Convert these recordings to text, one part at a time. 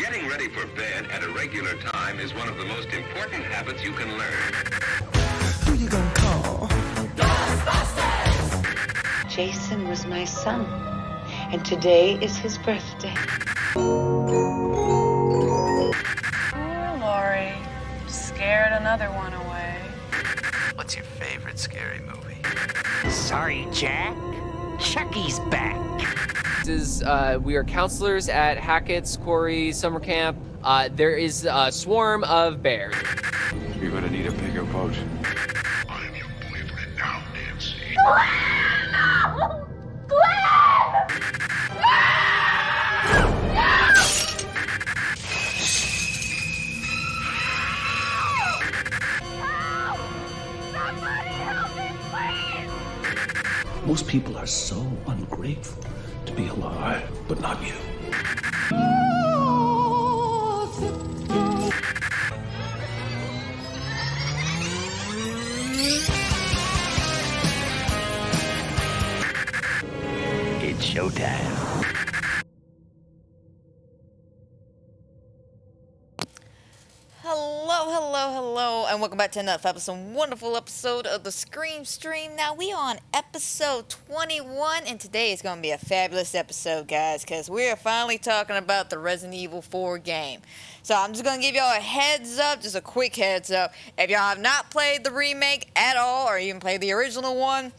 Getting ready for bed at a regular time is one of the most important habits you can learn. Who you gonna call? Ghostbusters! Jason was my son, and today is his birthday. Oh, Lori, scared another one away. What's your favorite scary movie? Sorry, Jack. Chucky's back. We are counselors at Hackett's Quarry Summer Camp. There is a swarm of bears. You're gonna need a bigger boat. I'm your boyfriend now, Nancy. No! Glenn! Somebody help me, please! Most people are so ungrateful to be alive, but not you. It's showtime. Hello, and welcome back to another episode, wonderful episode of the Scream Stream. Now, we on episode 21, and today is going to be a fabulous episode, guys, because we are finally talking about the Resident Evil 4 game. So, I'm just going to give y'all a heads up, just a quick heads up. If y'all have not played the remake at all, or even played the original one,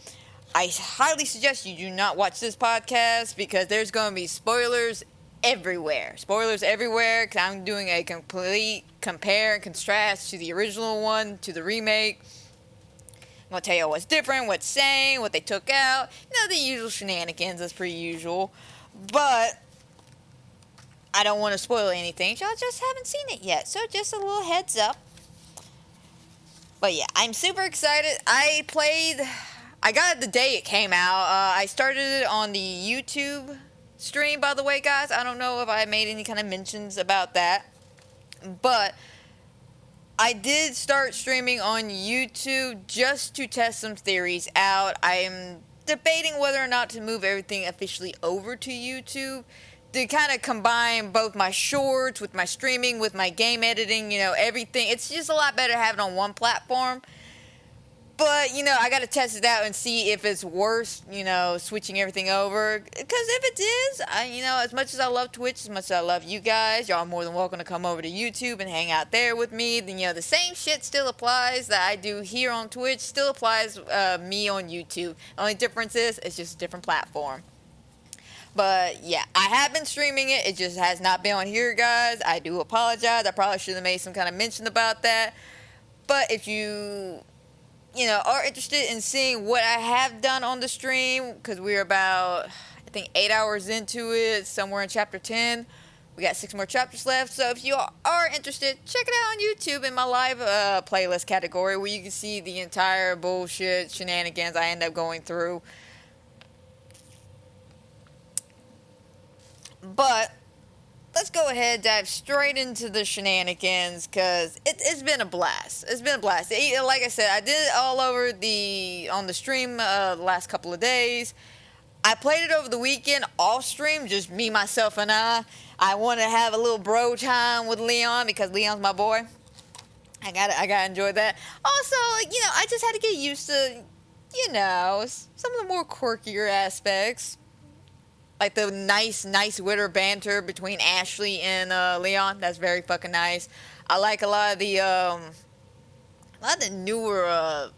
I highly suggest you do not watch this podcast, because there's going to be spoilers everywhere. Spoilers everywhere, because I'm doing a complete compare and contrast to the original one, to the remake. I'm going to tell you what's different, what's saying, what they took out. You know, the usual shenanigans, that's pretty usual. But I don't want to spoil anything. Y'all just haven't seen it yet, so just a little heads up. But yeah, I'm super excited. I got it the day it came out. I started it on the YouTube stream, by the way, guys. I don't know if I made any kind of mentions about that, but I did start streaming on YouTube just to test some theories out. I'm debating whether or not to move everything officially over to YouTube to kind of combine both my shorts with my streaming, with my game editing, you know, everything. It's just a lot better having it on one platform. But, you know, I got to test it out and see if it's worth, you know, switching everything over. Because if it is, you know, as much as I love Twitch, as much as I love you guys, y'all are more than welcome to come over to YouTube and hang out there with me. Then, you know, the same shit still applies that I do here on Twitch, still applies me on YouTube. The only difference is it's just a different platform. But, yeah, I have been streaming it. It just has not been on here, guys. I do apologize. I probably should have made some kind of mention about that. But if you know, are interested in seeing what I have done on the stream, because we're about, I think, 8 hours into it, somewhere in chapter 10. We got 6 more chapters left, so if you are interested, check it out on YouTube in my live playlist category, where you can see the entire bullshit shenanigans I end up going through. But let's go ahead and dive straight into the shenanigans, because it's been a blast. It's been a blast. Like I said, I did it all over on the stream the last couple of days. I played it over the weekend off stream, just me, myself, and I. I wanted to have a little bro time with Leon, because Leon's my boy. I gotta enjoy that. Also, you know, I just had to get used to, you know, some of the more quirkier aspects. Like the nice Twitter banter between Ashley and Leon. That's very fucking nice. I like a lot of the newer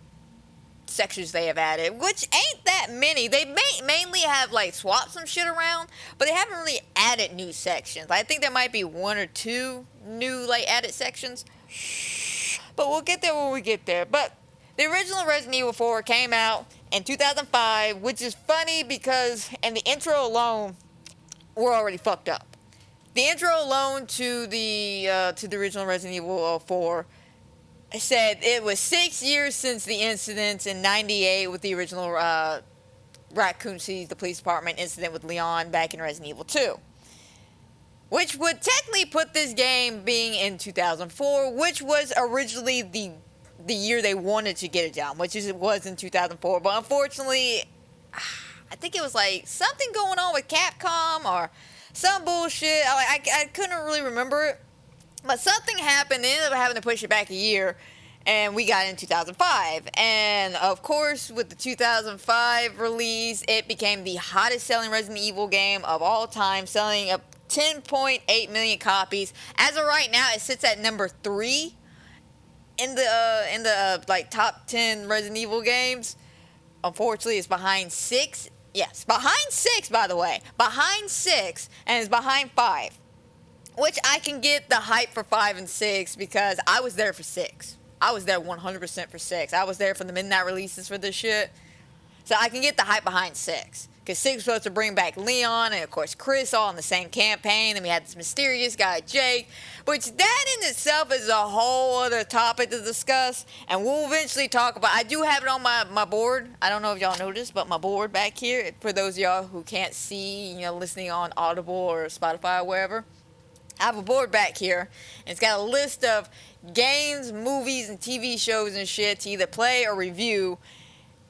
sections they have added, which ain't that many. They mainly have like swapped some shit around, but they haven't really added new sections. I think there might be 1 or 2 new like added sections, but we'll get there when we get there. But the original Resident Evil 4 came out in 2005, which is funny because in the intro alone, we're already fucked up. The intro alone to the original Resident Evil 4 said it was 6 years since the incidents in '98 with the original Raccoon City, the police department incident with Leon back in Resident Evil 2. Which would technically put this game being in 2004, which was originally the year they wanted to get it down, which is it was in 2004. But unfortunately, I think it was like something going on with Capcom or some bullshit. I couldn't really remember it. But something happened. They ended up having to push it back a year. And we got in 2005. And of course, with the 2005 release, it became the hottest selling Resident Evil game of all time, selling up 10.8 million copies. As of right now, it sits at number 3 in the like top 10 Resident Evil games. Unfortunately, it's behind 6. Yes, behind 6, by the way. Behind 6, and it's behind 5. Which I can get the hype for 5 and 6 because I was there for 6. I was there 100% for 6. I was there for the midnight releases for this shit. So I can get the hype behind 6. Because 6 was supposed to bring back Leon and, of course, Chris all in the same campaign. And we had this mysterious guy, Jake. Which that in itself is a whole other topic to discuss. And we'll eventually talk about. I do have it on my board. I don't know if y'all noticed, but my board back here, for those of y'all who can't see, listening on Audible or Spotify or wherever. I have a board back here. And it's got a list of games, movies, and TV shows and shit to either play or review.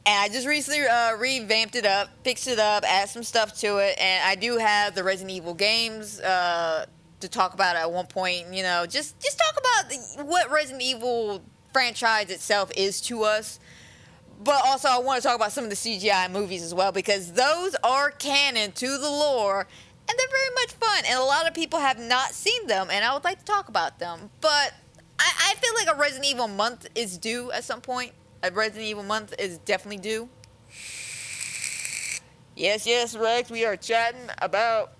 And I just recently revamped it up, fixed it up, added some stuff to it, and I do have the Resident Evil games to talk about at one point. Just talk about what Resident Evil franchise itself is to us. But also, I want to talk about some of the CGI movies as well, because those are canon to the lore, and they're very much fun. And a lot of people have not seen them, and I would like to talk about them. But I feel like a Resident Evil month is due at some point. A Resident Evil month is definitely due. Yes, Rex, we are chatting about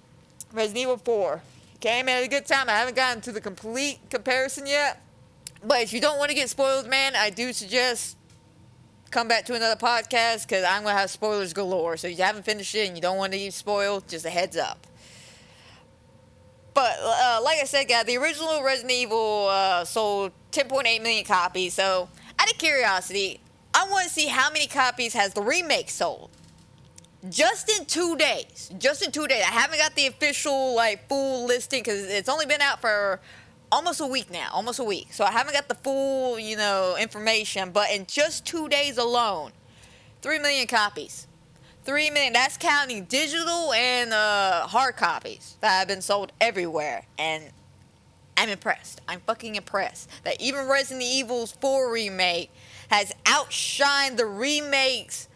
Resident Evil 4. Okay, man, a good time. I haven't gotten to the complete comparison yet. But if you don't want to get spoiled, man, I do suggest come back to another podcast, because I'm going to have spoilers galore. So if you haven't finished it and you don't want to get spoiled, just a heads up. But like I said, guys, the original Resident Evil sold 10.8 million copies. So out of curiosity, I want to see how many copies has the remake sold. Just in 2 days. I haven't got the official, full listing, because it's only been out for almost a week now. So I haven't got the full, information. But in just 2 days alone, 3 million copies. 3 million. That's counting digital and hard copies that have been sold everywhere. And I'm impressed. I'm fucking impressed that even Resident Evil 4 remake has outshined the remakes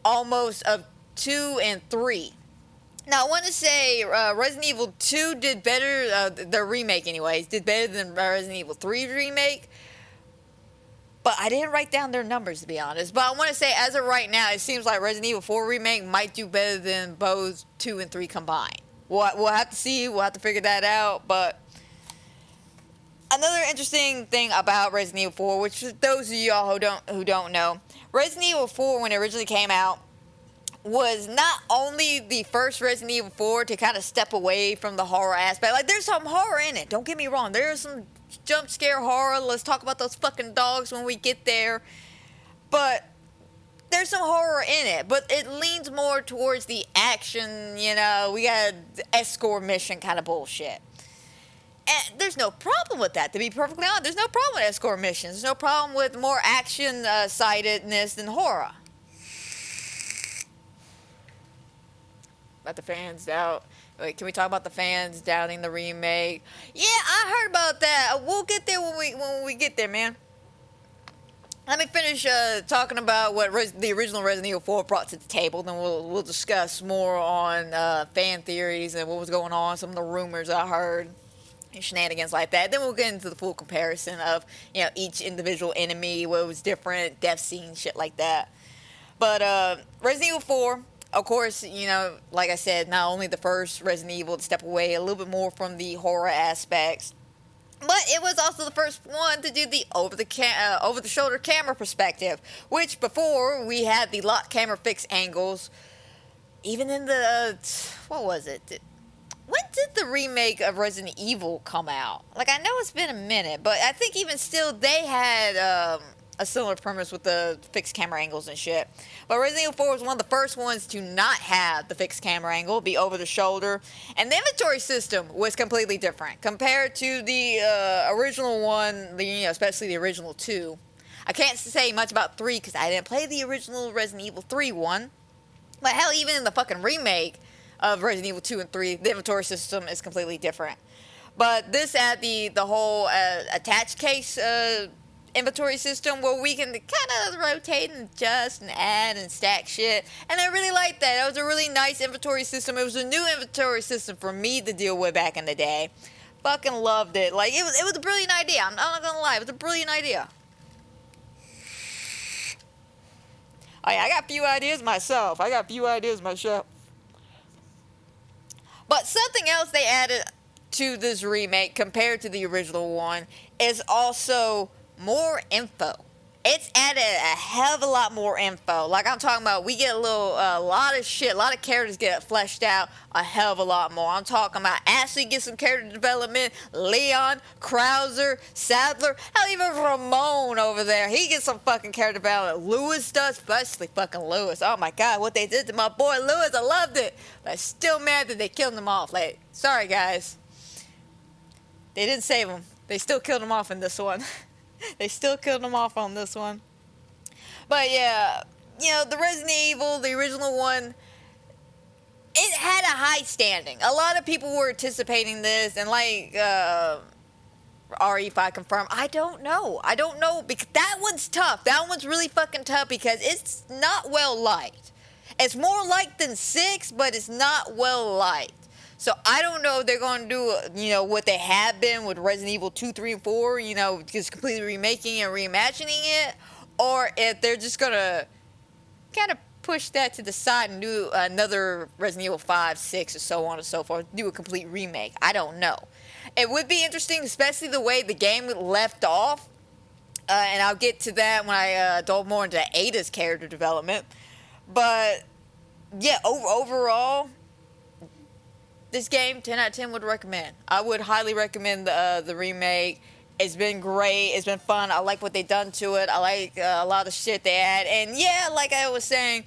almost of 2 and 3. Now, I want to say Resident Evil 2 did better, the remake anyways, did better than Resident Evil 3 remake. But I didn't write down their numbers, to be honest. But I want to say, as of right now, it seems like Resident Evil 4 remake might do better than both 2 and 3 combined. We'll have to see. We'll have to figure that out. But another interesting thing about Resident Evil 4, which for those of y'all who don't know, Resident Evil 4, when it originally came out, was not only the first Resident Evil 4 to kind of step away from the horror aspect. There's some horror in it. Don't get me wrong. There's some jump scare horror. Let's talk about those fucking dogs when we get there. But there's some horror in it. But it leans more towards the action, we got escort mission kind of bullshit. And there's no problem with that, to be perfectly honest. There's no problem with escort missions. There's no problem with more action-sidedness than horror. About the fans doubt. Wait, can we talk about the fans doubting the remake? Yeah, I heard about that. We'll get there when we get there, man. Let me finish talking about what the original Resident Evil 4 brought to the table. Then we'll discuss more on fan theories and what was going on, some of the rumors I heard, and shenanigans like that. Then we'll get into the full comparison of each individual enemy, what was different, death scene, shit like that. But Resident Evil 4. Of course, like I said, not only the first Resident Evil to step away a little bit more from the horror aspects, but it was also the first one to do the over-the-shoulder camera perspective, which before we had the lock camera fixed angles. Even in the, what was it? When did the remake of Resident Evil come out? I know it's been a minute, but I think even still they had a similar premise with the fixed camera angles and shit. But Resident Evil 4 was one of the first ones to not have the fixed camera angle, be over the shoulder. And the inventory system was completely different compared to the original one, especially the original 2. I can't say much about 3 because I didn't play the original Resident Evil 3 one. But hell, even in the fucking remake, of Resident Evil 2 and 3. The inventory system is completely different. But this had the whole attached case inventory system where we can kind of rotate and adjust and add and stack shit. And I really liked that. That was a really nice inventory system. It was a new inventory system for me to deal with back in the day. Fucking loved it. Like, it was a brilliant idea. I'm not gonna lie. It was a brilliant idea. Oh yeah, I got a few ideas myself. But something else they added to this remake compared to the original one is also more info. It's added a hell of a lot more info. Like I'm talking about, we get a lot of shit, a lot of characters get fleshed out a hell of a lot more. I'm talking about Ashley gets some character development, Leon, Krauser, Sadler, hell, even Ramon over there, he gets some fucking character development. Lewis does, especially fucking Lewis. Oh my god, what they did to my boy Lewis, I loved it. But I'm still mad that they killed him off. Like, sorry guys. They didn't save him. They still killed him off in this one. They still killed him off on this one. But yeah, you know, the Resident Evil, the original one, it had a high standing. A lot of people were anticipating this, and like, Ari, if I confirm, I don't know, because that one's tough. That one's really fucking tough because it's not well liked. It's more liked than 6, but it's not well liked. So I don't know if they're going to do, you know, what they have been with Resident Evil 2, 3, and 4, you know, just completely remaking and reimagining it, or if they're just going to kind of push that to the side and do another Resident Evil 5, 6, and so on and so forth, do a complete remake. I don't know. It would be interesting, especially the way the game left off, and I'll get to that when I delve more into Ada's character development. But yeah, overall, this game, 10 out of 10 would recommend. I would highly recommend the remake. It's been great. It's been fun. I like what they done to it. I like a lot of the shit they add. And yeah, like I was saying,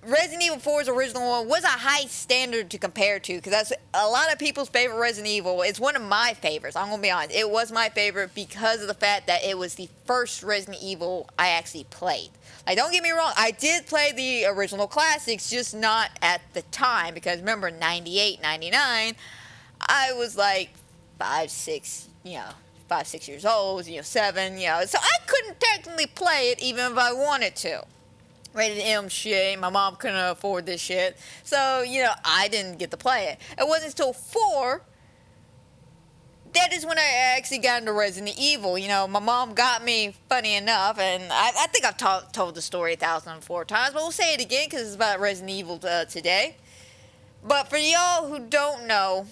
Resident Evil 4's original one was a high standard to compare to, because that's a lot of people's favorite Resident Evil. It's one of my favorites. I'm going to be honest. It was my favorite because of the fact that it was the first Resident Evil I actually played. Like, don't get me wrong, I did play the original classics, just not at the time, because remember, 98, 99, I was like 5, 6 years old, 7, so I couldn't technically play it even if I wanted to. Rated M shit, my mom couldn't afford this shit, so, I didn't get to play it. It wasn't until 4, that is when I actually got into Resident Evil. My mom got me, funny enough, and I think I've told the story 1,004 times, but we'll say it again because it's about Resident Evil today. But for y'all who don't know,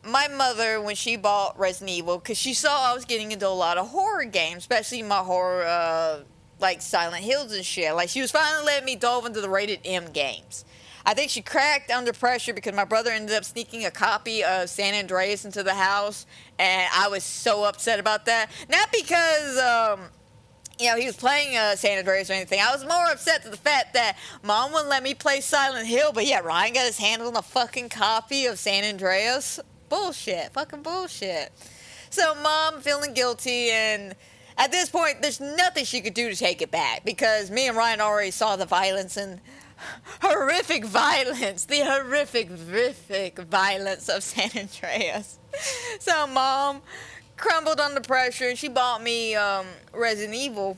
my mother, when she bought Resident Evil, because she saw I was getting into a lot of horror games, especially my horror, like Silent Hills and shit. Like, she was finally letting me delve into the rated M games. I think she cracked under pressure because my brother ended up sneaking a copy of San Andreas into the house, and I was so upset about that. Not because, he was playing San Andreas or anything. I was more upset to the fact that Mom wouldn't let me play Silent Hill, but yeah, Ryan got his hands on a fucking copy of San Andreas. Bullshit. Fucking bullshit. So Mom feeling guilty, and at this point, there's nothing she could do to take it back, because me and Ryan already saw the violence and horrific violence, the horrific violence of San Andreas. So Mom crumbled under pressure, and she bought me Resident Evil.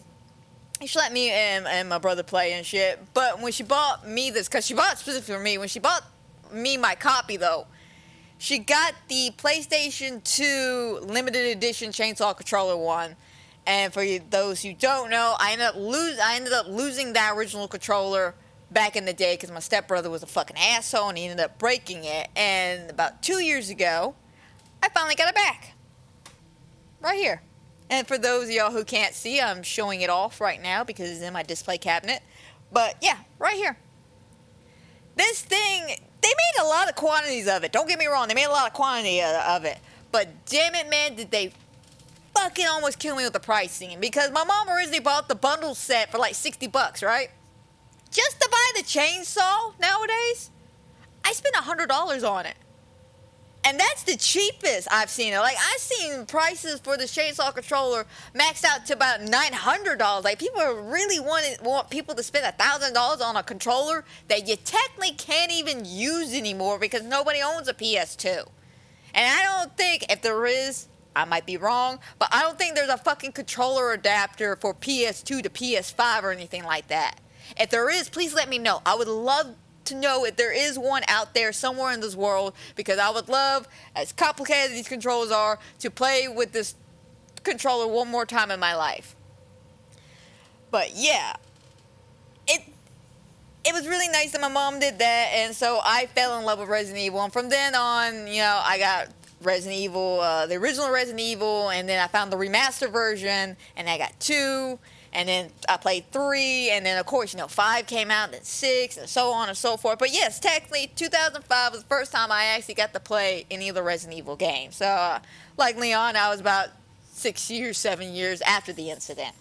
She let me and my brother play and shit. But when she bought me this, because she bought it specifically for me, when she bought me my copy though, she got the PlayStation 2 limited edition chainsaw controller one. And for those who don't know, I ended up losing that original controller back in the day because my stepbrother was a fucking asshole and he ended up breaking it. And about 2 years ago, I finally got it back. Right here. And for those of y'all who can't see, I'm showing it off right now because it's in my display cabinet. But yeah, right here. This thing, they made a lot of quantities of it. Don't get me wrong, they made a lot of quantity of it. But damn it, man, did they fucking almost kill me with the pricing. Because my mom originally bought the bundle set for like $60, right? Just to buy the chainsaw nowadays, I spent $100 on it. And that's the cheapest I've seen it. Like, I've seen prices for the Chainsaw controller maxed out to about $900. Like, people really want people to spend $1,000 on a controller that you technically can't even use anymore because nobody owns a PS2. And I don't think, if there is, I might be wrong, but I don't think there's a fucking controller adapter for PS2 to PS5 or anything like that. If there is, please let me know. I would love to know if there is one out there somewhere in this world, because I would love, as complicated as these controllers are, to play with this controller one more time in my life. But yeah, it was really nice that my mom did that, and so I fell in love with Resident Evil, and from then on, you know, I got Resident Evil, the original Resident Evil, and then I found the remastered version, and I got 2, and then I played 3, and then of course, you know, 5 came out, then 6, and so on and so forth. But yes, technically, 2005 was the first time I actually got to play any of the Resident Evil games. So, like Leon, I was about 6 years, 7 years after the incident.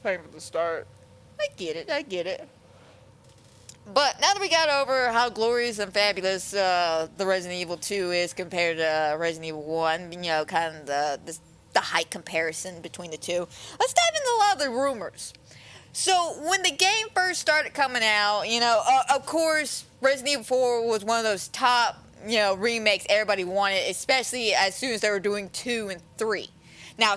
Playing from the start. I get it. But now that we got over how glorious and fabulous the Resident Evil 2 is compared to Resident Evil 1, you know, kind of the height comparison between the two, let's dive into a lot of the rumors. So when the game first started coming out, you know, of course, Resident Evil 4 was one of those top, you know, remakes everybody wanted, especially as soon as they were doing 2 and 3. Now,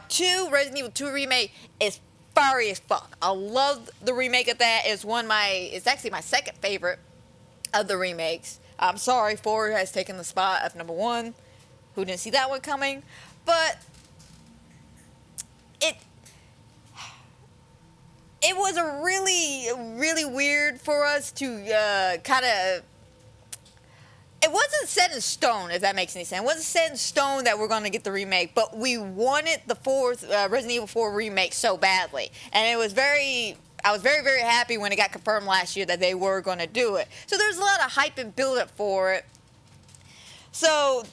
Resident Evil 2 remake is fiery as fuck. I love the remake of that. It's actually my second favorite of the remakes. I'm sorry, 4 has taken the spot of number 1. Who didn't see that one coming? But it was a really, really weird for us to kind of. It wasn't set in stone, if that makes any sense. It wasn't set in stone that we're going to get the remake, but we wanted the Resident Evil 4 remake so badly. And I was very, very happy when it got confirmed last year that they were going to do it. So there's a lot of hype and build-up for it. So,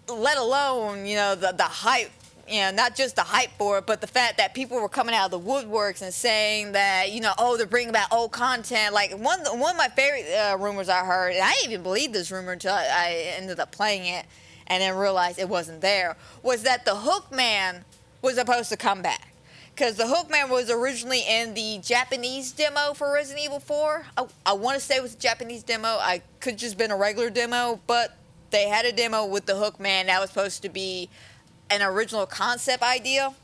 let alone, you know, the hype, you know, not just the hype for it, but the fact that people were coming out of the woodworks and saying that, you know, oh, they're bringing back old content. Like, one of my favorite rumors I heard, and I didn't even believe this rumor until I ended up playing it and then realized it wasn't there, was that the Hookman was supposed to come back. Because the Hookman was originally in the Japanese demo for Resident Evil 4. I want to say it was a Japanese demo. I could just been a regular demo, but they had a demo with the Hookman that was supposed to be an original concept idea,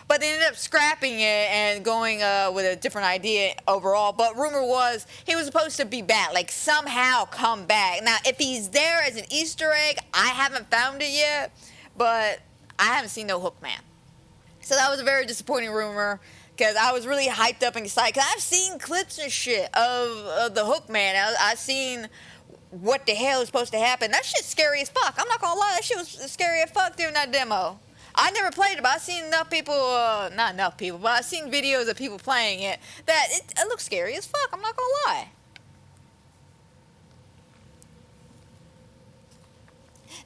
but they ended up scrapping it and going with a different idea overall. But rumor was he was supposed to be back, like somehow come back. Now, if he's there as an Easter egg, I haven't found it yet, but I haven't seen no Hookman. So that was a very disappointing rumor, because I was really hyped up and excited, because I've seen clips and shit of the Hookman. I've seen what the hell is supposed to happen. That shit's scary as fuck. I'm not gonna lie, that shit was scary as fuck during that demo. I never played it, but I've seen enough people, not enough people, but I've seen videos of people playing it that it looks scary as fuck. I'm not gonna lie.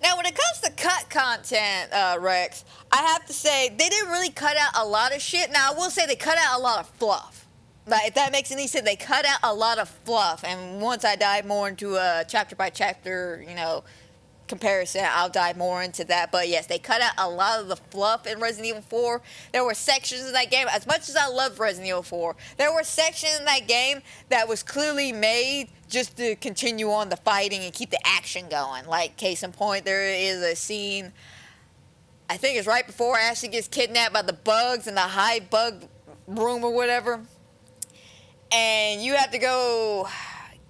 Now, when it comes to cut content, Rex, I have to say, they didn't really cut out a lot of shit. Now, I will say they cut out a lot of fluff. Like, if that makes any sense, they cut out a lot of fluff. And once I dive more into a chapter-by-chapter, you know, comparison, I'll dive more into that. But yes, they cut out a lot of the fluff in Resident Evil 4. There were sections in that game, as much as I love Resident Evil 4, there were sections in that game that was clearly made just to continue on the fighting and keep the action going. Like, case in point, there is a scene, I think it's right before Ashley gets kidnapped by the bugs in the high bug room or whatever. And you have to go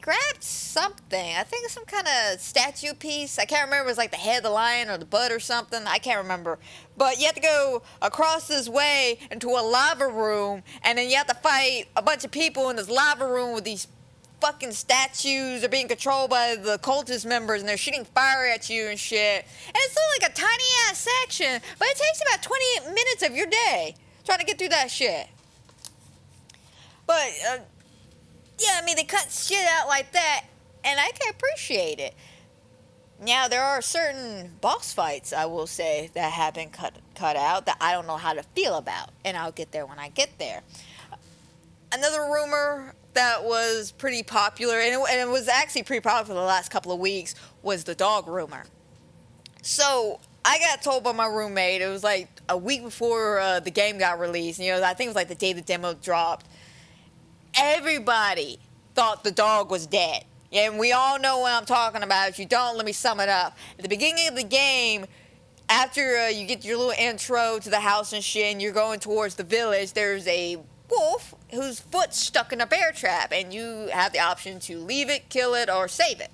grab something. I think it's some kind of statue piece. I can't remember if it was like the head of the lion or the butt or something. I can't remember. But you have to go across this way into a lava room, and then you have to fight a bunch of people in this lava room with these fucking statues. They're being controlled by the cultist members, and they're shooting fire at you and shit. And it's still like a tiny ass section, but it takes about 20 minutes of your day trying to get through that shit. But, yeah, I mean, they cut shit out like that, and I can appreciate it. Now, there are certain boss fights, I will say, that have been cut out that I don't know how to feel about, and I'll get there when I get there. Another rumor that was pretty popular, and it was actually pretty popular for the last couple of weeks, was the dog rumor. So I got told by my roommate, it was like a week before the game got released, you know, I think it was like the day the demo dropped. Everybody thought the dog was dead. And we all know what I'm talking about. If you don't, let me sum it up. At the beginning of the game, after you get your little intro to the house and shit, and you're going towards the village, there's a wolf whose foot's stuck in a bear trap, and you have the option to leave it, kill it, or save it.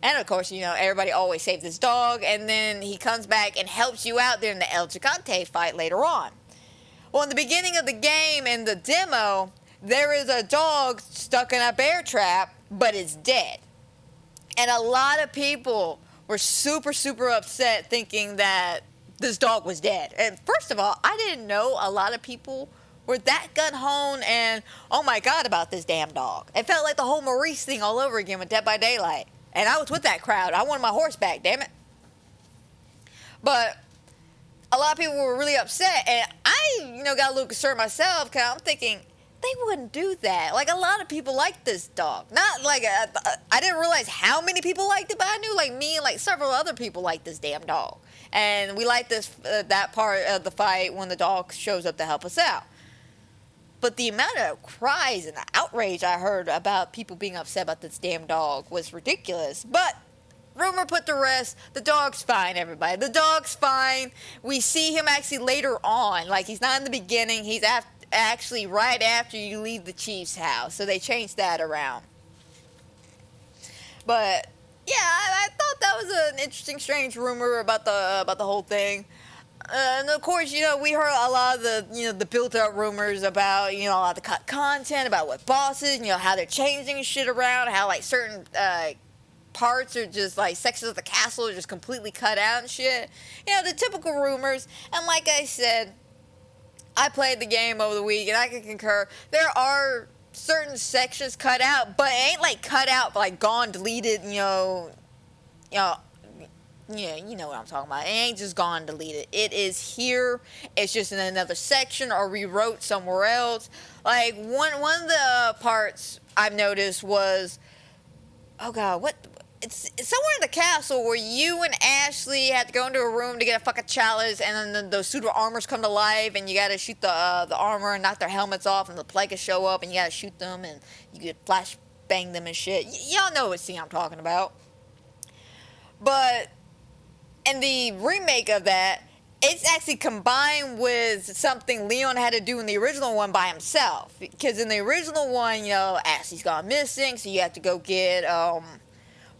And of course, you know, everybody always saves this dog, and then he comes back and helps you out during the El Gigante fight later on. Well, in the beginning of the game, in the demo, there is a dog stuck in a bear trap, but it's dead. And a lot of people were super, super upset thinking that this dog was dead. And first of all, I didn't know a lot of people were that gun-ho and, oh my God, about this damn dog. It felt like the whole Maurice thing all over again with Dead by Daylight. And I was with that crowd. I wanted my horse back, damn it. But a lot of people were really upset. And I, you know, got a little concerned myself because I'm thinking, they wouldn't do that. Like, a lot of people like this dog. Not like, I didn't realize how many people liked it, but I knew, like, me and, like, several other people like this damn dog. And we like this, that part of the fight when the dog shows up to help us out. But the amount of cries and the outrage I heard about people being upset about this damn dog was ridiculous. But rumor put to rest, the dog's fine, everybody. The dog's fine. We see him actually later on. Like, he's not in the beginning. He's actually right after you leave the chief's house. So they changed that around. But yeah, I thought that was an interesting, strange rumor about the whole thing. And of course, you know, we heard a lot of the, you know, the built-up rumors about, you know, a lot of the cut content, about what bosses, you know, how they're changing shit around, how, like, certain parts are just, like, sections of the castle are just completely cut out and shit. You know, the typical rumors. And like I said, I played the game over the week, and I can concur, there are certain sections cut out, but it ain't, like, cut out, like, gone, deleted, yeah, you know what I'm talking about. It ain't just gone, deleted. It is here. It's just in another section or rewrote somewhere else. Like, one of the parts I've noticed was, oh God, what? It's somewhere in the castle where you and Ashley had to go into a room to get a fucking chalice, and then those pseudo armors come to life, and you gotta shoot the armor and knock their helmets off, and the plagues show up, and you gotta shoot them, and you could flash bang them and shit. Y'all know what scene I'm talking about. But in the remake of that, it's actually combined with something Leon had to do in the original one by himself. Because in the original one, you know, Ashley's gone missing, so you have to go get,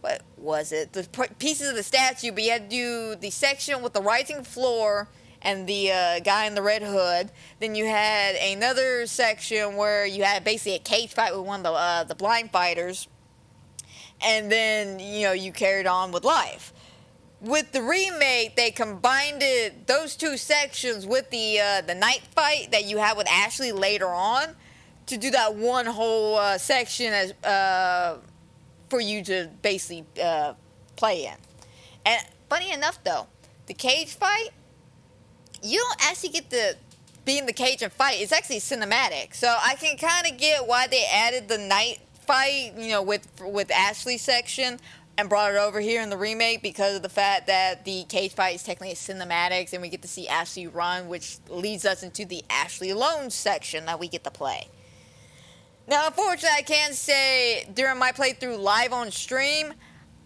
what was it? The pieces of the statue, but you had to do the section with the rising floor and the guy in the red hood. Then you had another section where you had basically a cage fight with one of the blind fighters. And then, you know, you carried on with life. With the remake, they combined those two sections with the night fight that you have with Ashley later on to do that one whole section as for you to basically play in. And funny enough, though, the cage fight, you don't actually get to be in the cage and fight. It's actually cinematic. So I can kind of get why they added the night fight, you know, with Ashley's section and brought it over here in the remake because of the fact that the cage fight is technically cinematics and we get to see Ashley run, which leads us into the Ashley alone section that we get to play. Now, unfortunately, I can say during my playthrough live on stream,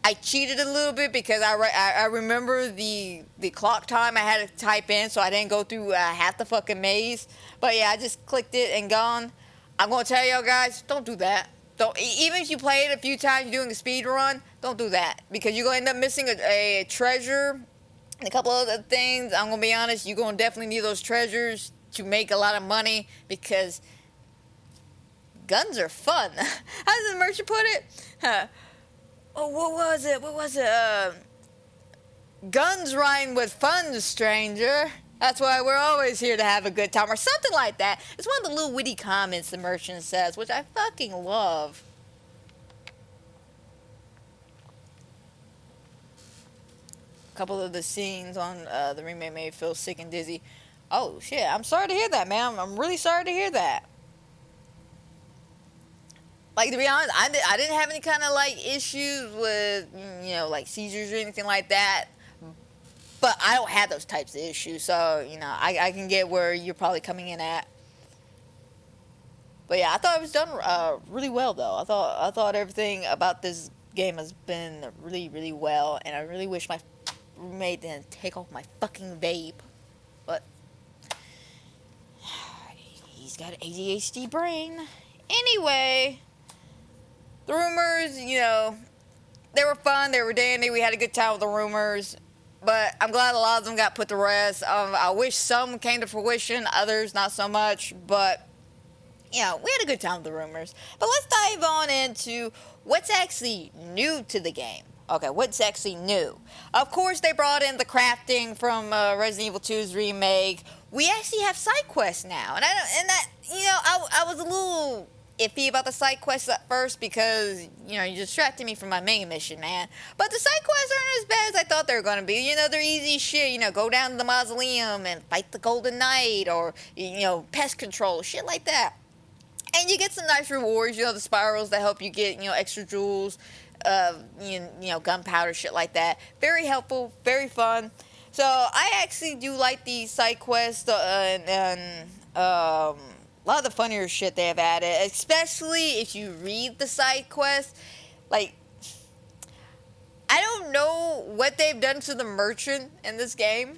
I cheated a little bit because I remember the clock time I had to type in, so I didn't go through half the fucking maze. But yeah, I just clicked it and gone. I'm going to tell y'all guys, don't do that. Even if you play it a few times doing a speed run, don't do that. Because you're going to end up missing a treasure and a couple other things. I'm going to be honest, you're going to definitely need those treasures to make a lot of money because guns are fun. How does the merchant put it? Oh, what was it? Guns rhyme with fun, stranger. That's why we're always here to have a good time, or something like that. It's one of the little witty comments the merchant says, which I fucking love. A couple of the scenes on the remake made me feel sick and dizzy. Oh, shit. I'm sorry to hear that, man. I'm really sorry to hear that. Like, to be honest, I didn't have any kind of, like, issues with, you know, like, seizures or anything like that. But I don't have those types of issues, so, you know, I can get where you're probably coming in at. But yeah, I thought it was done really well, though. I thought everything about this game has been really, really well, and I really wish my roommate didn't take off my fucking vape. But he's got an ADHD brain. Anyway, the rumors, you know, they were fun, they were dandy, we had a good time with the rumors. But I'm glad a lot of them got put to rest. I wish some came to fruition, others not so much. But, you know, we had a good time with the rumors. But let's dive on into what's actually new to the game. Okay, what's actually new? Of course, they brought in the crafting from Resident Evil 2's remake. We actually have side quests now. And I was a little iffy about the side quests at first because, you know, you distracted me from my main mission, man. But the side quests aren't as bad as I thought they were going to be. You know, they're easy shit. You know, go down to the mausoleum and fight the Golden Knight, or, you know, pest control, shit like that. And you get some nice rewards, you know, the spirals that help you get, you know, extra jewels, you know, gunpowder, shit like that. Very helpful, very fun. So I actually do like these side quests, and a lot of the funnier shit they have added, especially if you read the side quests. Like, I don't know what they've done to the merchant in this game,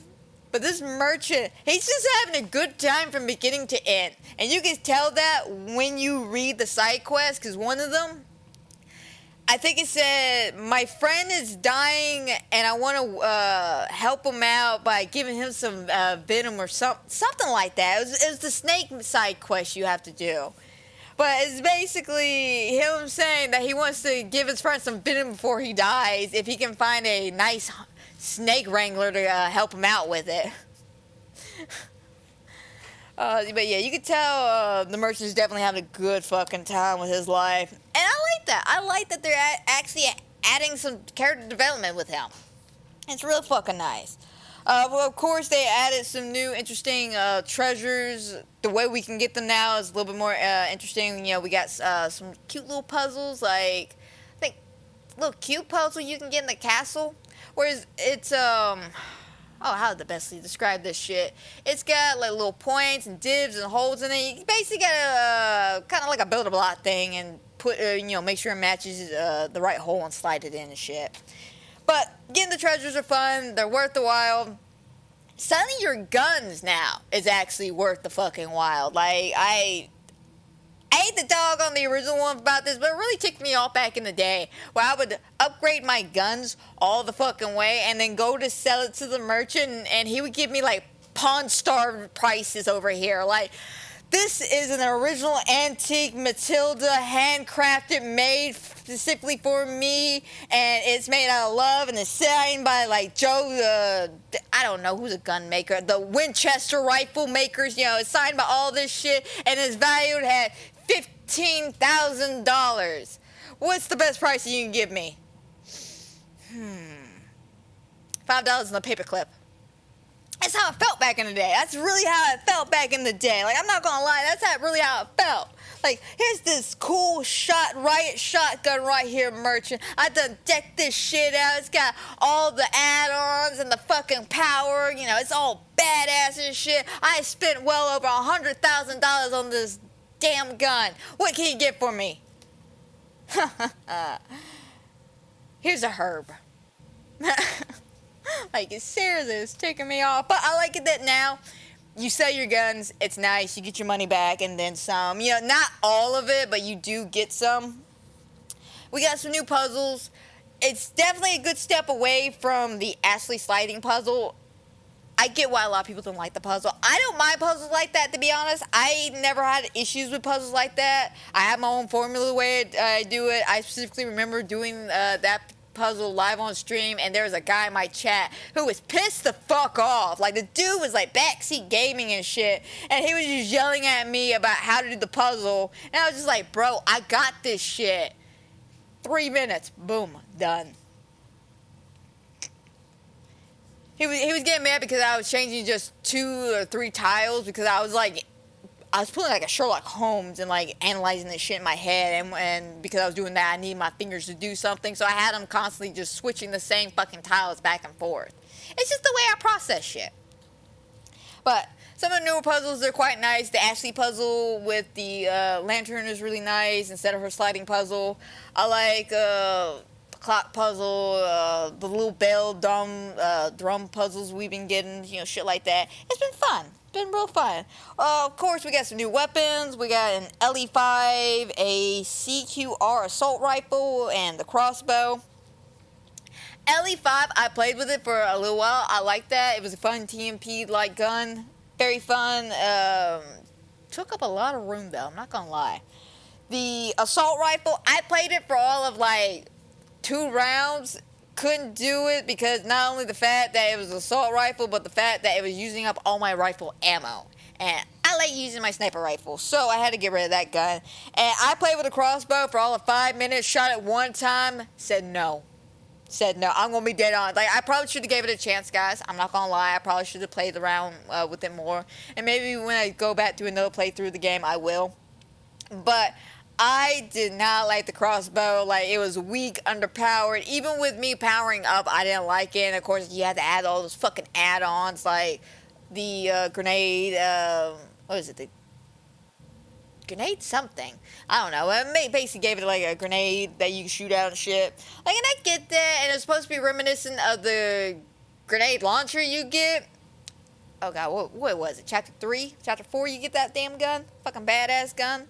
but this merchant, he's just having a good time from beginning to end. And you can tell that when you read the side quests, because one of them, I think it said, my friend is dying and I want to help him out by giving him some venom or something like that. It was the snake side quest you have to do. But it's basically him saying that he wants to give his friend some venom before he dies if he can find a nice snake wrangler to help him out with it. But yeah, you can tell the merchant is definitely having a good fucking time with his life. And I like that. I like that they're actually adding some character development with him. It's real fucking nice. Well, of course, they added some new interesting treasures. The way we can get them now is a little bit more interesting. You know, we got some cute little puzzles, like, I think, a little cute puzzle you can get in the castle. Whereas it's, how to bestly describe this shit? It's got like little points and divs and holes in it. You basically got a kind of like a build-a-block thing and put, you know, make sure it matches the right hole and slide it in and shit. But getting the treasures are fun. They're worth the while. Selling your guns now is actually worth the fucking while. Like, I hate the dog on the original one about this, but it really ticked me off back in the day where I would upgrade my guns all the fucking way and then go to sell it to the merchant and he would give me like Pawn Star prices over here. Like, this is an original antique Matilda, handcrafted, made specifically for me, and it's made out of love, and it's signed by like Joe, I don't know who's a gun maker, the Winchester rifle makers. You know, it's signed by all this shit, and it's valued at $15,000. What's the best price you can give me? $5 in a paperclip. That's how it felt back in the day. That's really how it felt back in the day. Like, I'm not gonna lie, that's really how it felt. Like, here's this cool riot shotgun right here, merchant. I done decked this shit out. It's got all the add-ons and the fucking power. You know, it's all badass and shit. I spent well over $100,000 on this damn gun. What can you get for me? Here's a herb. Like, it's seriously, it's ticking me off. But I like it that now you sell your guns, it's nice, you get your money back and then some. You know, not all of it, but you do get some. We got some new puzzles. It's definitely a good step away from the Ashley sliding puzzle. I get why a lot of people don't like the puzzle. I don't mind puzzles like that, to be honest. I never had issues with puzzles like that. I have my own formula the way I do it. I specifically remember doing that puzzle live on stream, and there was a guy in my chat who was pissed the fuck off. Like, the dude was like backseat gaming and shit, and he was just yelling at me about how to do the puzzle, and I was just like, bro, I got this shit. 3 minutes, boom, done. He was getting mad because I was changing just 2 or 3 tiles because I was like I was pulling like a Sherlock Holmes and like analyzing this shit in my head, and because I was doing that, I needed my fingers to do something, so I had them constantly just switching the same fucking tiles back and forth. It's just the way I process shit. But some of the newer puzzles, they're quite nice. The Ashley puzzle with the lantern is really nice instead of her sliding puzzle. I like the clock puzzle, the little bell drum puzzles we've been getting, you know, shit like that. It's been fun. It's been real fun. Of course, we got some new weapons. We got an LE5, a CQR assault rifle, and the crossbow. LE5, I played with it for a little while. I liked that. It was a fun TMP-like gun. Very fun. Took up a lot of room, though. I'm not going to lie. The assault rifle, I played it for all of, like, 2 rounds. Couldn't do it because not only the fact that it was an assault rifle, but the fact that it was using up all my rifle ammo. And I like using my sniper rifle, so I had to get rid of that gun. And I played with a crossbow for all of 5 minutes, shot it one time, said no. I'm gonna be dead on. Like, I probably should have gave it a chance, guys. I'm not gonna lie. I probably should have played around with it more. And maybe when I go back to another playthrough of the game, I will. But I did not like the crossbow. Like, it was weak, underpowered. Even with me powering up, I didn't like it. And of course, you had to add all those fucking add-ons, like the grenade. What is it? The grenade something. I don't know. It basically gave it like a grenade that you can shoot out and shit. Like, and I get that, and it's supposed to be reminiscent of the grenade launcher you get. Oh god, what was it? Chapter 3? Chapter 4 you get that damn gun? Fucking badass gun.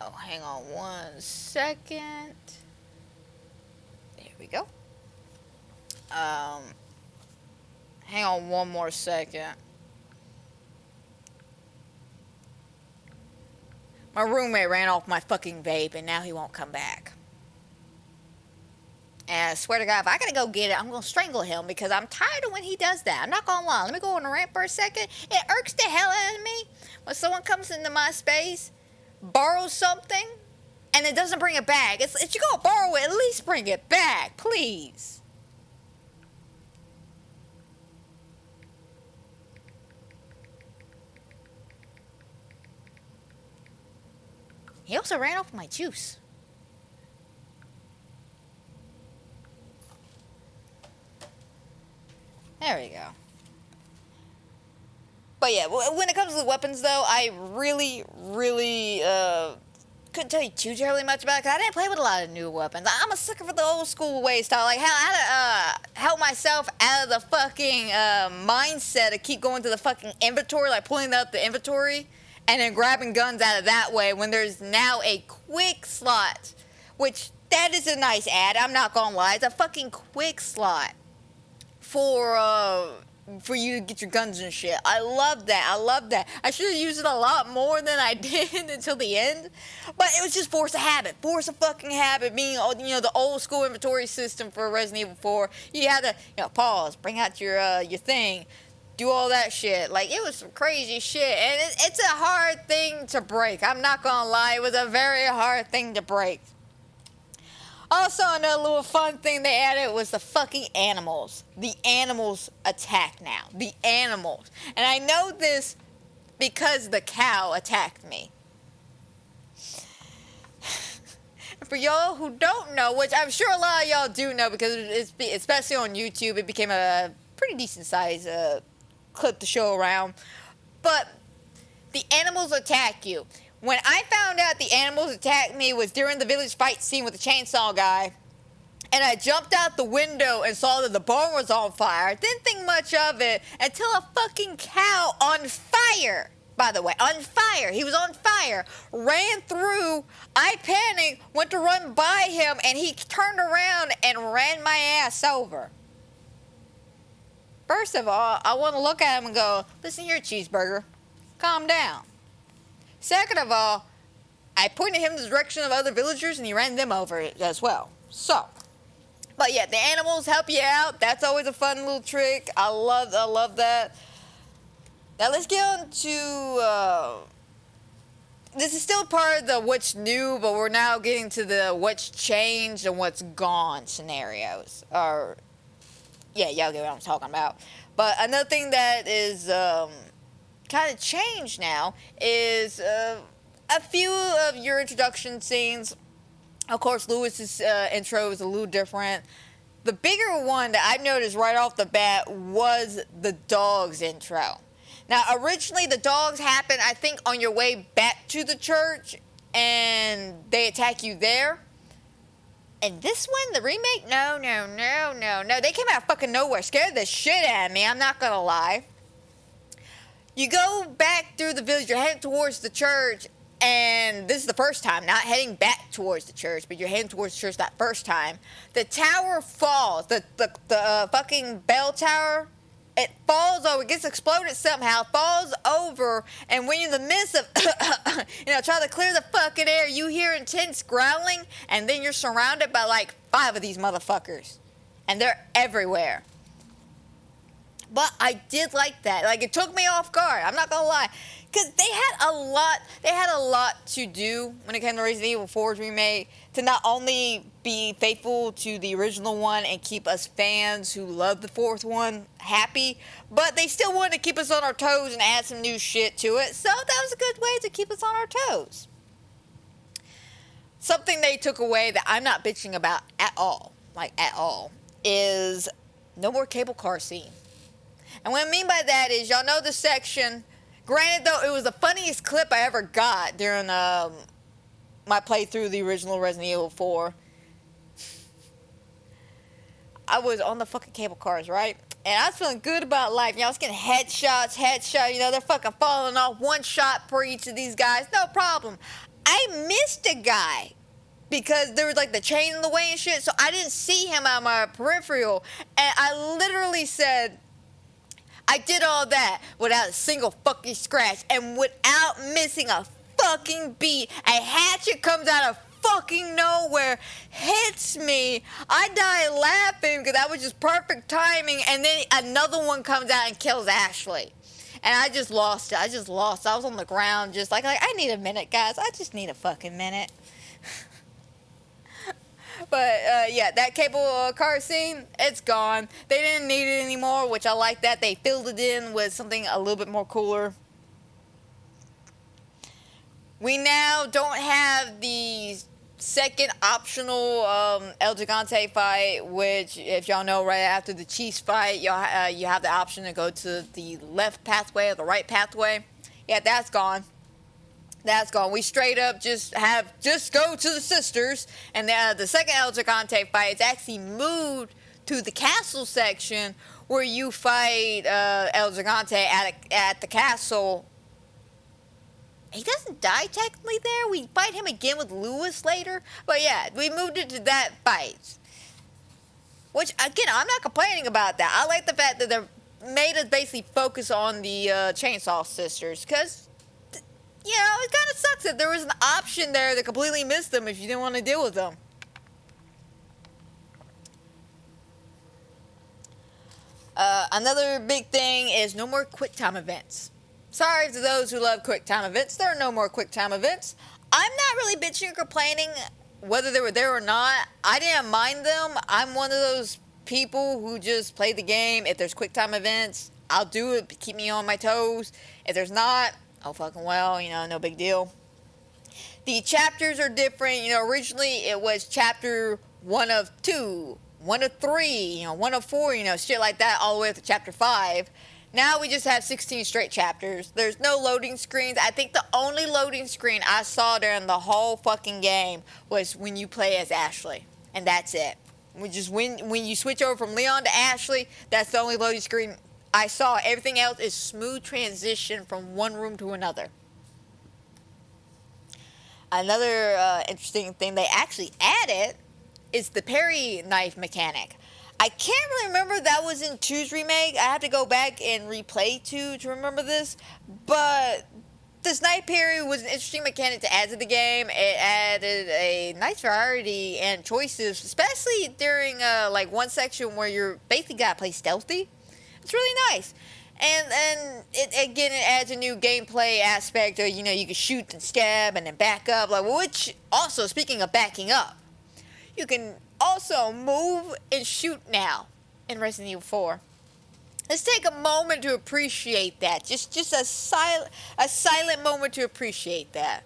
Oh, hang on 1 second. There we go. Hang on 1 more second. My roommate ran off my fucking vape and now he won't come back. And I swear to God, if I gotta go get it, I'm gonna strangle him because I'm tired of when he does that. I'm not gonna lie. Let me go on a rant for a second. It irks the hell out of me when someone comes into my space, borrows something, and it doesn't bring it back. If you're gonna borrow it, at least bring it back, please. He also ran off my juice. There we go. But yeah, when it comes to the weapons, though, I really couldn't tell you too terribly much about it because I didn't play with a lot of new weapons. I'm a sucker for the old school way style, like how to help myself out of the fucking mindset of keep going to the fucking inventory, like pulling up the inventory and then grabbing guns out of that way when there's now a quick slot, which that is a nice ad. I'm not gonna lie, it's a fucking quick slot for you to get your guns and shit. I love that. I should have used it a lot more than I did until the end. But it was just force of habit. Force of fucking habit being, you know, the old school inventory system for Resident Evil 4. You had to, you know, pause, bring out your thing, do all that shit. Like, it was some crazy shit. And it's a hard thing to break. I'm not gonna lie. It was a very hard thing to break. Also, another little fun thing they added was the fucking animals. The animals attack now. The animals. And I know this because the cow attacked me. And for y'all who don't know, which I'm sure a lot of y'all do know because it's, especially on YouTube, it became a pretty decent size clip to show around. But the animals attack you. When I found out the animals attacked me was during the village fight scene with the chainsaw guy, and I jumped out the window and saw that the barn was on fire. Didn't think much of it until a fucking cow on fire, by the way, on fire. He was on fire, ran through. I panicked, went to run by him, and he turned around and ran my ass over. First of all, I want to look at him and go, listen here, cheeseburger, calm down. Second of all, I pointed him in the direction of other villagers and he ran them over as well. So, but yeah, the animals help you out. That's always a fun little trick. I love that. Now let's get on to, this is still part of the what's new, but we're now getting to the what's changed and what's gone scenarios. Or Yeah, y'all get what I'm talking about. But another thing that is kind of changed now is a few of your introduction scenes. Of course, Lewis's intro is a little different. The bigger one that I've noticed right off the bat was the dog's intro. Now, originally, the dogs happen, I think, on your way back to the church, and they attack you there. And this one, the remake, no. They came out of fucking nowhere, scared the shit out of me, I'm not gonna lie. You go back through the village, you're heading towards the church, and this is the first time, not heading back towards the church, but you're heading towards the church that first time. The tower falls, the fucking bell tower, it falls over, it gets exploded somehow, falls over, and when you're in the midst of, trying to clear the fucking air, you hear intense growling, and then you're surrounded by like 5 of these motherfuckers. And they're everywhere. But I did like that. Like, it took me off guard, I'm not gonna lie. Because they had a lot to do when it came to Resident Evil 4's remake, to not only be faithful to the original one and keep us fans who love the 4th one happy, but they still wanted to keep us on our toes and add some new shit to it, so that was a good way to keep us on our toes. Something they took away that I'm not bitching about at all, is no more cable car scene. And what I mean by that is, y'all know the section. Granted, though, it was the funniest clip I ever got during my playthrough of the original Resident Evil 4. I was on the fucking cable cars, right? And I was feeling good about life. I was getting headshots. They're fucking falling off. 1 shot for each of these guys. No problem. I missed a guy because there was like the chain in the way and shit, so I didn't see him on my peripheral. And I literally said, I did all that without a single fucking scratch and without missing a fucking beat. A hatchet comes out of fucking nowhere, hits me. I died laughing because that was just perfect timing, and then another one comes out and kills Ashley. And I just lost it. I was on the ground just like I need a minute, guys. I just need a fucking minute. But, yeah, that cable car scene, it's gone. They didn't need it anymore, which I like that. They filled it in with something a little bit more cooler. We now don't have the second optional El Gigante fight, which, if y'all know, right after the Chiefs fight, you have the option to go to the left pathway or the right pathway. Yeah, that's gone. That's gone. We straight up just go to the sisters. And the second El Gigante fight, it's actually moved to the castle section where you fight El Gigante at the castle. He doesn't die technically there. We fight him again with Lewis later. But yeah, we moved it to that fight. Which, again, I'm not complaining about that. I like the fact that they made us basically focus on the Chainsaw Sisters. Because, you know, it kind of sucks that there was an option there to completely miss them if you didn't want to deal with them. Another big thing is no more QuickTime events. Sorry to those who love QuickTime events. There are no more QuickTime events. I'm not really bitching or complaining whether they were there or not. I didn't mind them. I'm one of those people who just play the game. If there's QuickTime events, I'll do it. Keep me on my toes. If there's not, oh fucking well, you know, no big deal. The chapters are different. You know, originally it was chapter 1 of 2, 1 of 3, you know, 1 of 4, you know, shit like that, all the way up to chapter 5. Now we just have 16 straight chapters. There's no loading screens. I think the only loading screen I saw during the whole fucking game was when you play as Ashley. And that's it. When you switch over from Leon to Ashley, that's the only loading screen I saw. Everything else is smooth transition from one room to another. Another interesting thing they actually added is the parry knife mechanic. I can't really remember if that was in 2's remake. I have to go back and replay 2 to remember this. But the snipe parry was an interesting mechanic to add to the game. It added a nice variety and choices, especially during like one section where you're basically got to play stealthy. It's really nice. And it adds a new gameplay aspect. Of, you know, you can shoot and stab and then back up. Like, which also, speaking of backing up, you can also move and shoot now in Resident Evil 4. Let's take a moment to appreciate that. Just a silent moment to appreciate that.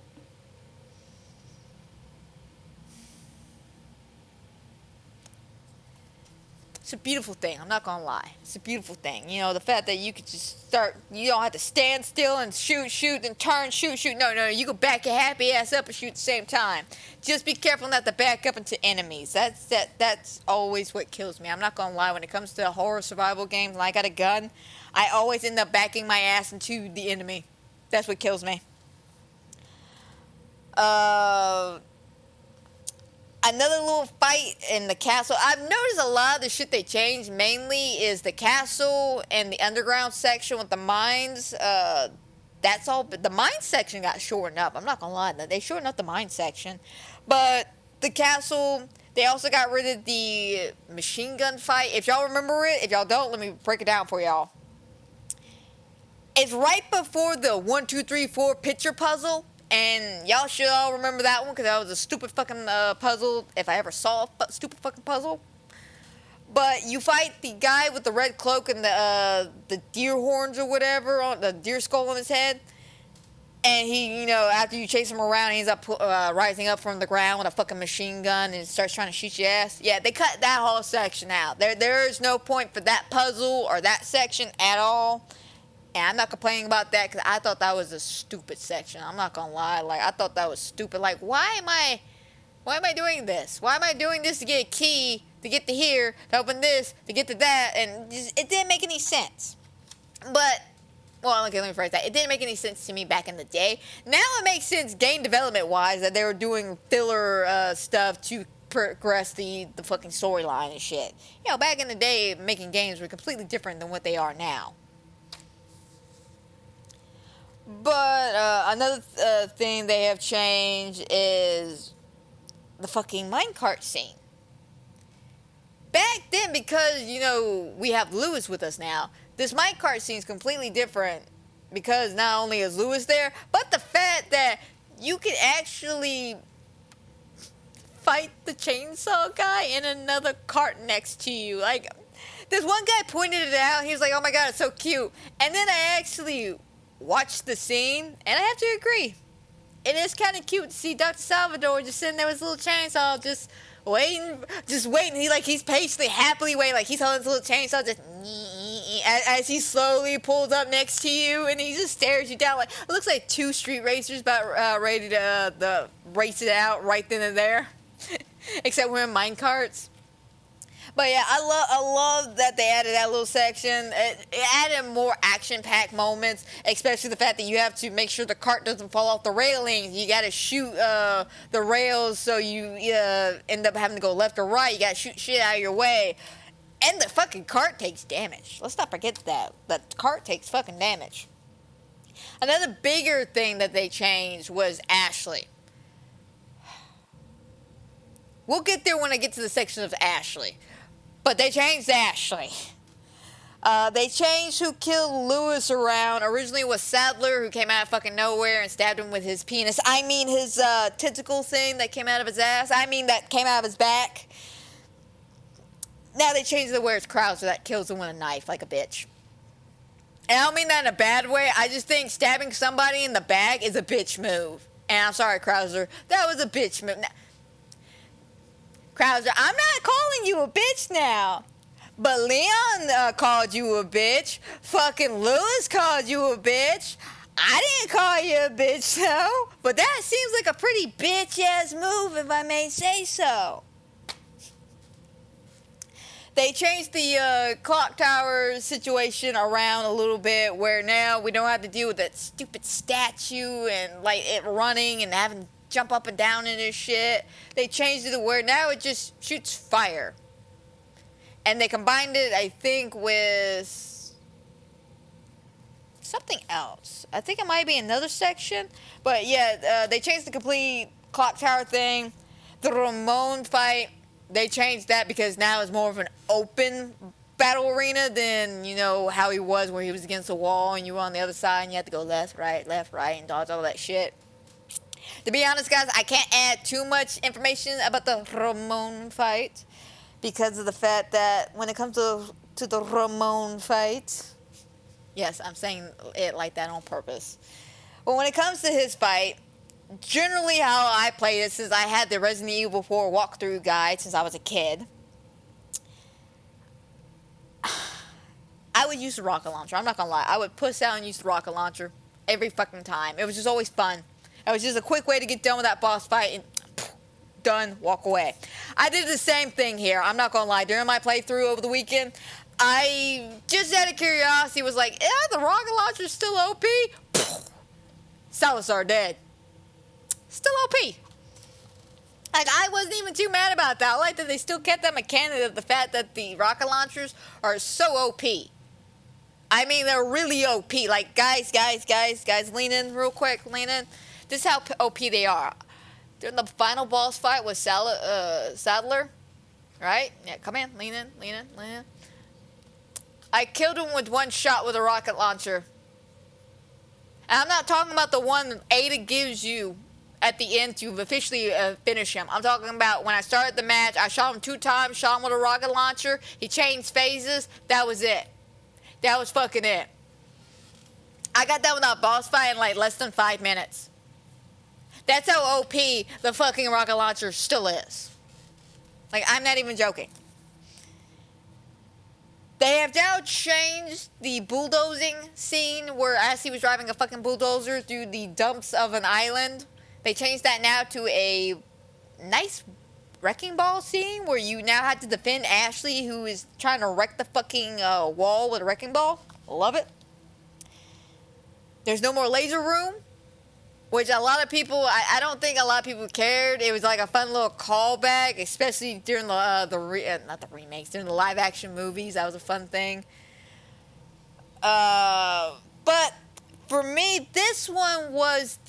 It's a beautiful thing. I'm not gonna lie. It's a beautiful thing. You know, the fact that you could just start. You don't have to stand still and shoot, and turn, shoot. No. You can back your happy ass up and shoot at the same time. Just be careful not to back up into enemies. That's always what kills me. I'm not gonna lie. When it comes to horror survival games, and I got a gun, I always end up backing my ass into the enemy. That's what kills me. Another little fight in the castle. I've noticed a lot of the shit they changed mainly is the castle and the underground section with the mines. That's all. But the mine section got shortened up. I'm not gonna lie, they shortened up the mine section. But the castle, they also got rid of the machine gun fight. If y'all remember it, if y'all don't, let me break it down for y'all. It's right before the 1, 2, 3, 4 picture puzzle. And y'all should all remember that one because that was a stupid fucking puzzle if I ever saw a stupid fucking puzzle. But you fight the guy with the red cloak and the deer horns or whatever, on the deer skull on his head. And he, you know, after you chase him around, he ends up rising up from the ground with a fucking machine gun and starts trying to shoot your ass. Yeah, they cut that whole section out. There is no point for that puzzle or that section at all. And I'm not complaining about that because I thought that was a stupid section. I'm not gonna lie. Like, I thought that was stupid. Like, why am I doing this? Why am I doing this to get a key, to get to here, to open this, to get to that? And just, it didn't make any sense. But, well, okay, let me phrase that. It didn't make any sense to me back in the day. Now it makes sense game development-wise that they were doing filler stuff to progress the fucking storyline and shit. You know, back in the day, making games were completely different than what they are now. But another thing they have changed is the fucking minecart scene. Back then, because, you know, we have Lewis with us now, this minecart scene is completely different because not only is Lewis there, but the fact that you can actually fight the chainsaw guy in another cart next to you. Like, this one guy pointed it out, he was like, oh my god, it's so cute. And then I actually watched the scene, and I have to agree. It is kind of cute to see Dr. Salvador just sitting there with his little chainsaw, just waiting. He's patiently, happily waiting, like he's holding his little chainsaw, just as he slowly pulls up next to you, and he just stares you down like it looks like two street racers about ready to race it out right then and there, except we're in mine carts. But yeah, I love that they added that little section. It added more action-packed moments, especially the fact that you have to make sure the cart doesn't fall off the railings. You got to shoot the rails so you end up having to go left or right. You got to shoot shit out of your way. And the fucking cart takes damage. Let's not forget that. The cart takes fucking damage. Another bigger thing that they changed was Ashley. We'll get there when I get to the section of Ashley. But they changed Ashley. They changed who killed Lewis around. Originally it was Sadler, who came out of fucking nowhere and stabbed him with his penis. I mean his tentacle thing that came out of his ass. I mean that came out of his back. Now they changed it where it's Krauser that kills him with a knife like a bitch. And I don't mean that in a bad way. I just think stabbing somebody in the back is a bitch move. And I'm sorry, Krauser. That was a bitch move. Now, Krauser, I'm not calling you a bitch now. But Leon called you a bitch. Fucking Lewis called you a bitch. I didn't call you a bitch, though. But that seems like a pretty bitch-ass move, if I may say so. They changed the clock tower situation around a little bit, where now we don't have to deal with that stupid statue and like it running and having to jump up and down in this shit. They changed it to where now it just shoots fire. And they combined it, I think, with something else. I think it might be another section. But yeah, they changed the complete clock tower thing. The Ramon fight, they changed that because now it's more of an open battle arena than, you know, how he was where he was against the wall and you were on the other side and you had to go left, right, and dodge all that shit. To be honest, guys, I can't add too much information about the Ramon fight because of the fact that when it comes to the Ramon fight, yes, I'm saying it like that on purpose. But when it comes to his fight, generally how I play this is I had the Resident Evil 4 walkthrough guide since I was a kid. I would use the rocket launcher. I'm not gonna lie. I would push out and use the rocket launcher every fucking time. It was just always fun. It was just a quick way to get done with that boss fight and done, walk away. I did the same thing here. I'm not gonna lie. During my playthrough over the weekend, I just out of curiosity was like, yeah, the rocket launcher's still OP. Salazar dead. Still OP. Like, I wasn't even too mad about that. I like that they still kept that mechanic of the fact that the rocket launchers are so OP. I mean, they're really OP. Like, guys, lean in real quick. Lean in. This is how OP they are. During the final boss fight with Sadler, right? Yeah, come in, lean in. I killed him with one shot with a rocket launcher. And I'm not talking about the one Ada gives you at the end to officially finish him. I'm talking about when I started the match, I shot him 2 times, shot him with a rocket launcher. He changed phases. That was it. That was fucking it. I got done with that boss fight in like less than 5 minutes. That's how OP the fucking rocket launcher still is. Like, I'm not even joking. They have now changed the bulldozing scene where Ashley was driving a fucking bulldozer through the dumps of an island. They changed that now to a nice wrecking ball scene where you now have to defend Ashley, who is trying to wreck the fucking wall with a wrecking ball. Love it. There's no more laser room, which a lot of people, I don't think a lot of people cared. It was like a fun little callback, especially during not the remakes, during the live action movies. That was a fun thing. But for me, this one was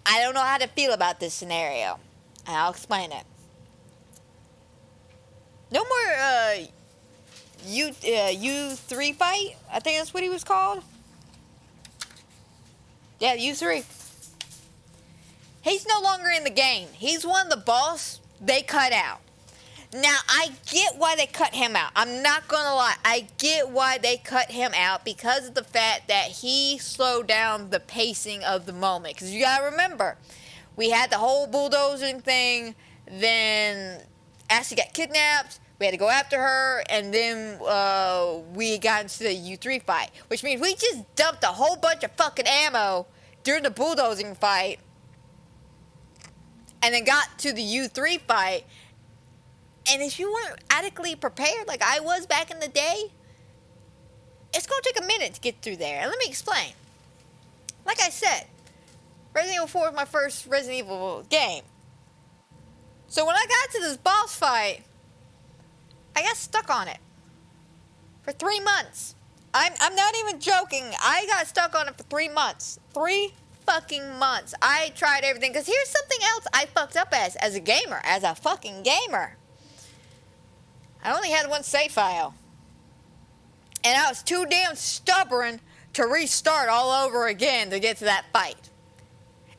I don't know how to feel about this scenario. And I'll explain it. No more U3 fight. I think that's what he was called. Yeah, U3. He's no longer in the game. He's one of the boss they cut out. Now, I get why they cut him out. I'm not going to lie. I get why they cut him out because of the fact that he slowed down the pacing of the moment. Because you got to remember, we had the whole bulldozing thing. Then Ashley got kidnapped. We had to go after her. And then we got into the U3 fight. Which means we just dumped a whole bunch of fucking ammo during the bulldozing fight. And then got to the U3 fight. And if you weren't adequately prepared like I was back in the day, it's going to take a minute to get through there. And let me explain. Like I said, Resident Evil 4 was my first Resident Evil game. So when I got to this boss fight, I got stuck on it for 3 months. I'm not even joking. I got stuck on it for 3 months. 3 fucking months. I tried everything. Because here's something else I fucked up as a gamer. As a fucking gamer. I only had one save file. And I was too damn stubborn to restart all over again to get to that fight.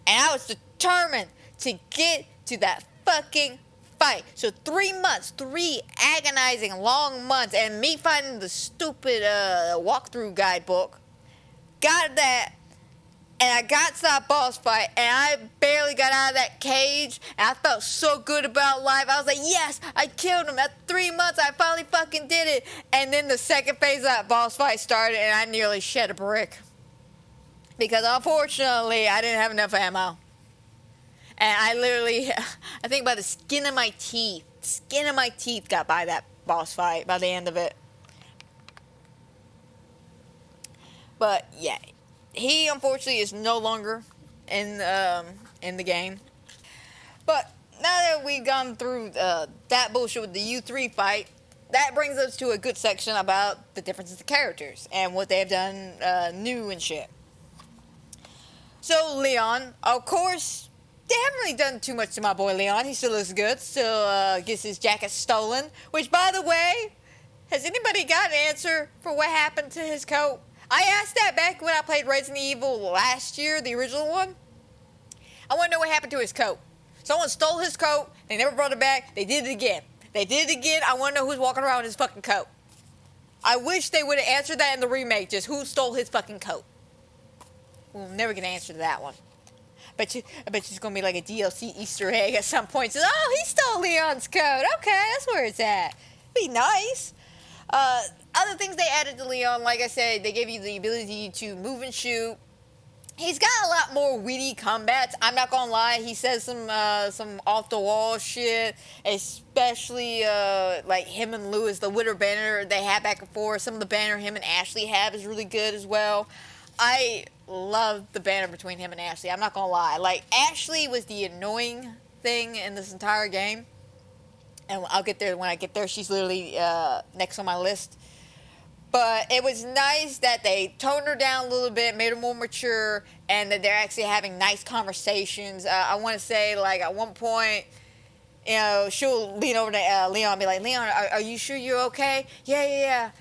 And I was determined to get to that fucking fight. So 3 months, 3 agonizing long months, and me finding the stupid walkthrough guidebook. Got that. And I got to that boss fight, and I barely got out of that cage, and I felt so good about life. I was like, yes, I killed him. At 3 months, I finally fucking did it. And then the second phase of that boss fight started, and I nearly shed a brick. Because unfortunately, I didn't have enough ammo. And I literally, I think by the skin of my teeth got by that boss fight by the end of it. But, yeah. He, unfortunately, is no longer in the game. But now that we've gone through that bullshit with the U3 fight, that brings us to a good section about the differences of characters and what they have done new and shit. So, Leon, of course, they haven't really done too much to my boy Leon. He still looks good, still gets his jacket stolen. Which, by the way, has anybody got an answer for what happened to his coat? I asked that back when I played Resident Evil last year, the original one. I want to know what happened to his coat. Someone stole his coat. They never brought it back. They did it again. They did it again. I want to know who's walking around with his fucking coat. I wish they would have answered that in the remake. Just who stole his fucking coat. We'll never get an answer to that one. I bet you it's going to be like a DLC Easter egg at some point. Says, oh, he stole Leon's coat. Okay, that's where it's at. Be nice. Other things they added to Leon, like I said, they gave you the ability to move and shoot. He's got a lot more witty combats. I'm not gonna lie, he says some off the wall shit, especially like him and Lewis, the Witter banner they have back and forth. Some of the banner him and Ashley have is really good as well. I love the banner between him and Ashley. I'm not gonna lie. Like, Ashley was the annoying thing in this entire game, and I'll get there when I get there. She's literally next on my list. But it was nice that they toned her down a little bit, made her more mature, and that they're actually having nice conversations. I want to say, like, at one point, you know, she'll lean over to Leon and be like, Leon, are you sure you're okay? Yeah.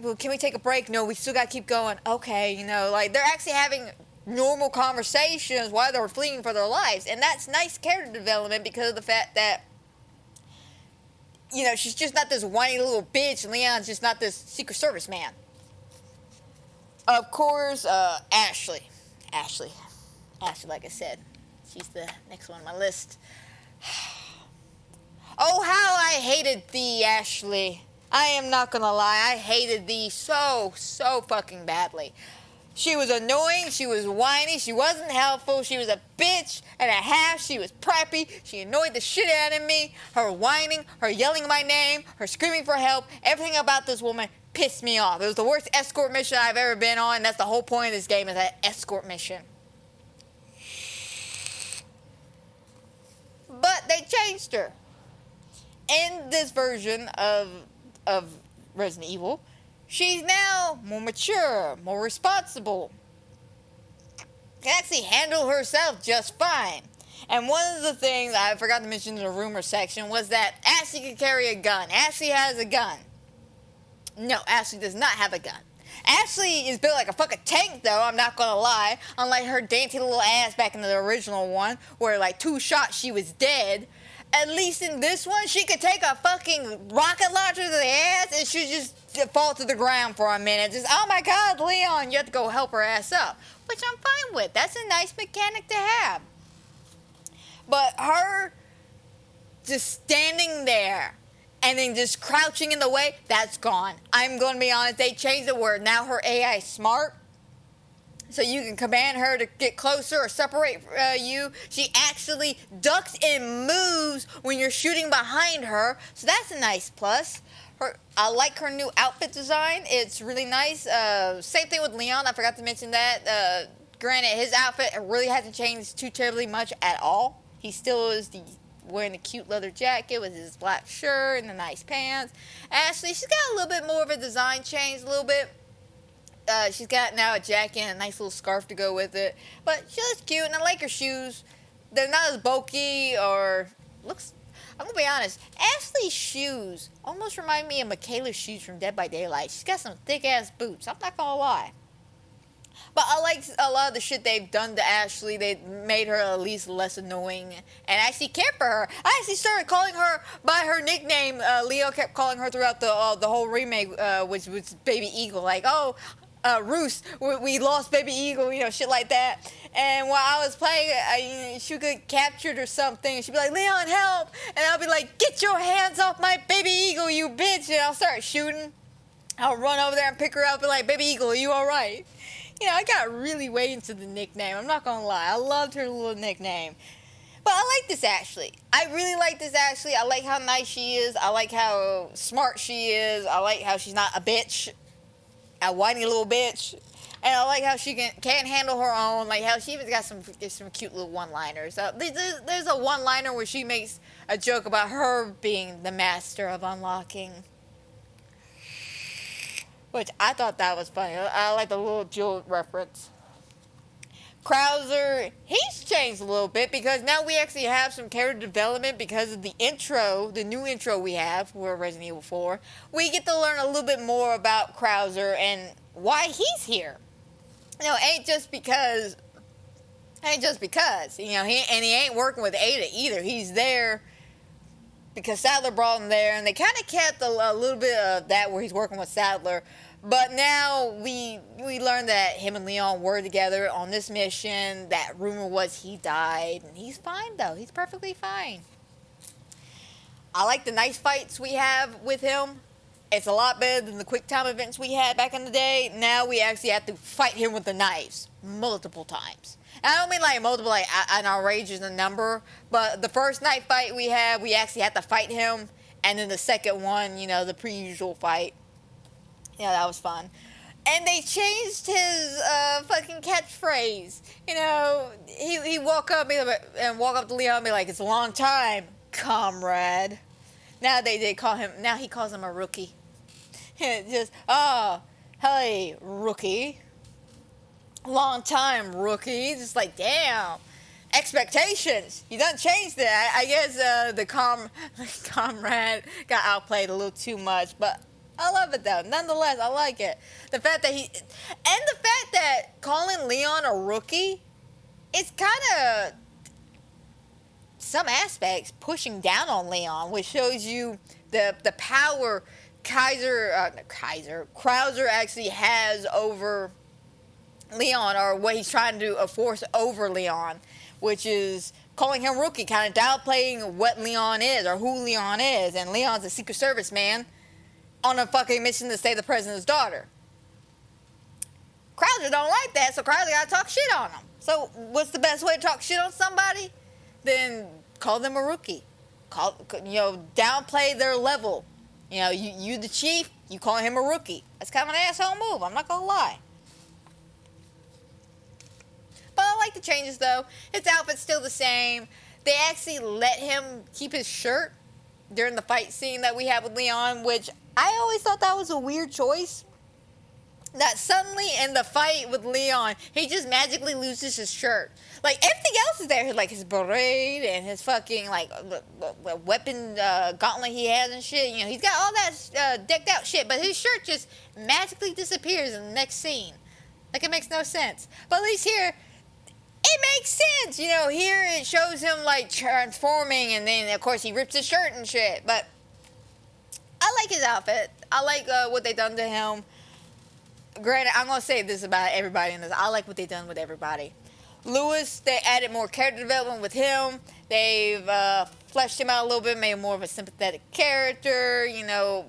Well, can we take a break? No, we still got to keep going. Okay, you know, like, they're actually having normal conversations while they're fleeing for their lives. And that's nice character development because of the fact that, you know, she's just not this whiny little bitch, and Leon's just not this Secret Service man. Of course, Ashley, like I said, she's the next one on my list. Oh, how I hated thee, Ashley. I am not gonna lie, I hated thee so fucking badly. She was annoying, she was whiny, she wasn't helpful, she was a bitch and a half, she was preppy, she annoyed the shit out of me. Her whining, her yelling my name, her screaming for help, everything about this woman pissed me off. It was the worst escort mission I've ever been on, and that's the whole point of this game, is that escort mission. But they changed her. In this version of Resident Evil, she's now more mature, more responsible. Can actually handle herself just fine. And one of the things I forgot to mention in the rumor section was that Ashley can carry a gun. Ashley has a gun. No, Ashley does not have a gun. Ashley is built like a fucking tank, though, I'm not gonna lie. Unlike her dainty little ass back in the original one, where like 2 shots she was dead. At least in this one, she could take a fucking rocket launcher to the ass and she just fall to the ground for a minute. Just, oh my God, Leon, you have to go help her ass up. Which I'm fine with. That's a nice mechanic to have. But her just standing there and then just crouching in the way, that's gone. I'm going to be honest, they changed the word. Now her AI is smart. So you can command her to get closer or separate you. She actually ducks and moves when you're shooting behind her. So that's a nice plus. I like her new outfit design. It's really nice. Same thing with Leon. I forgot to mention that. Granted, his outfit really hasn't changed too terribly much at all. He still is wearing the cute leather jacket with his black shirt and the nice pants. Ashley, she's got a little bit more of a design change, a little bit. She's got now a jacket and a nice little scarf to go with it. But she looks cute, and I like her shoes. They're not as bulky or looks... I'm going to be honest. Ashley's shoes almost remind me of Michaela's shoes from Dead by Daylight. She's got some thick-ass boots. I'm not going to lie. But I like a lot of the shit they've done to Ashley. They made her at least less annoying and actually care for her. I actually started calling her by her nickname. Leo kept calling her throughout the whole remake, which was Baby Eagle. Like, oh... Roos, we lost Baby Eagle, you know, shit like that. And while I was playing, she would get captured or something. She'd be like, Leon, help! And I'll be like, get your hands off my Baby Eagle, you bitch! And I'll start shooting. I'll run over there and pick her up and be like, Baby Eagle, are you alright? You know, I got really way into the nickname. I'm not gonna lie. I loved her little nickname. But I like this Ashley. I really like this Ashley. I like how nice she is. I like how smart she is. I like how she's not a bitch. A whiny little bitch, and I like how she can handle her own. Like how she even got some cute little one-liners. There's a one-liner where she makes a joke about her being the master of unlocking, which I thought that was funny. I like the little Jill reference. Krauser, he's changed a little bit because now we actually have some character development because of the intro, the new intro we have for Resident Evil 4. We get to learn a little bit more about Krauser and why he's here. You know, ain't just because, you know, he ain't working with Ada either. He's there because Sadler brought him there, and they kind of kept a little bit of that where he's working with Sadler. But now we learned that him and Leon were together on this mission. That rumor was he died, and he's fine though. He's perfectly fine. I like the knife fights we have with him. It's a lot better than the quick time events we had back in the day. Now we actually have to fight him with the knives multiple times. And I don't mean like multiple, like an outrageous number, but the first knife fight we had, we actually had to fight him. And then the second one, you know, the pre-usual fight. Yeah, that was fun. And they changed his fucking catchphrase. You know, he walk up and walk up to Leon and be like, "It's a long time, comrade." Now they call him. Now he calls him a rookie. Just hey rookie. Long time rookie. Just like damn. Expectations. You done changed it. I guess the comrade got outplayed a little too much, but I love it though. Nonetheless, I like it. The fact that calling Leon a rookie, it's kind of some aspects pushing down on Leon, which shows you the power Krauser actually has over Leon, or what he's trying to force over Leon, which is calling him rookie, kind of downplaying what Leon is or who Leon is, and Leon's a Secret Service man on a fucking mission to save the president's daughter. Krauser don't like that, so Krauser gotta talk shit on him. So what's the best way to talk shit on somebody? Then call them a rookie. Downplay their level. You know, you the chief, you call him a rookie. That's kind of an asshole move, I'm not gonna lie. But I like the changes though. His outfit's still the same. They actually let him keep his shirt during the fight scene that we have with Leon, which I always thought that was a weird choice. That suddenly in the fight with Leon, he just magically loses his shirt. Like everything else is there, like his beret and his fucking like weapon gauntlet he has and shit. You know, he's got all that decked out shit, but his shirt just magically disappears in the next scene. Like it makes no sense. But at least here, it makes sense. You know, here it shows him like transforming, and then of course he rips his shirt and shit. But I like his outfit. I like what they done to him. Granted, I'm going to say this about everybody in this. I like what they done with everybody. Lewis, they added more character development with him. They've fleshed him out a little bit, made him more of a sympathetic character. You know,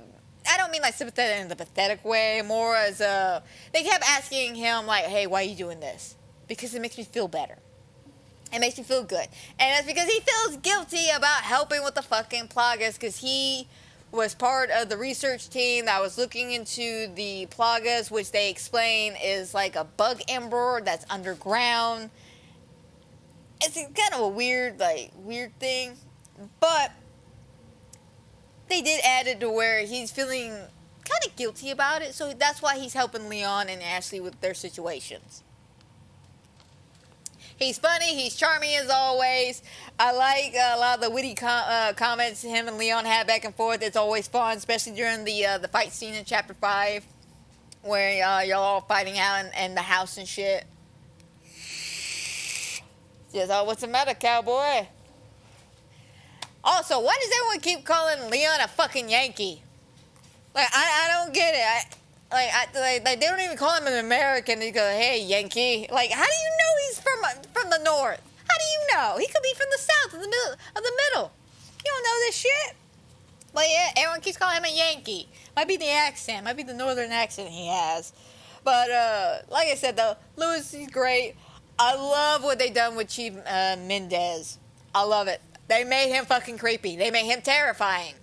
I don't mean like sympathetic in the pathetic way. More as they kept asking him like, "Hey, why are you doing this?" Because it makes me feel better. It makes me feel good. And that's because he feels guilty about helping with the fucking Plagas, because he was part of the research team that was looking into the Plagas, which they explain is like a bug ember that's underground. It's kind of a weird thing, but they did add it to where he's feeling kind of guilty about it, so that's why he's helping Leon and Ashley with their situations. He's funny. He's charming as always. I like a lot of the witty comments him and Leon have back and forth. It's always fun, especially during the fight scene in Chapter 5, where y'all all fighting out in the house and shit. Just, what's the matter, cowboy? Also, why does everyone keep calling Leon a fucking Yankee? Like, I don't get it. They don't even call him an American. They go, "Hey, Yankee." Like, how do you know he's from the north? How do you know? He could be from the south, of the middle. You don't know this shit. But yeah, everyone keeps calling him a Yankee. Might be the accent. Might be the northern accent he has. But like I said, though, Lewis is great. I love what they done with Chief Mendez. I love it. They made him fucking creepy. They made him terrifying.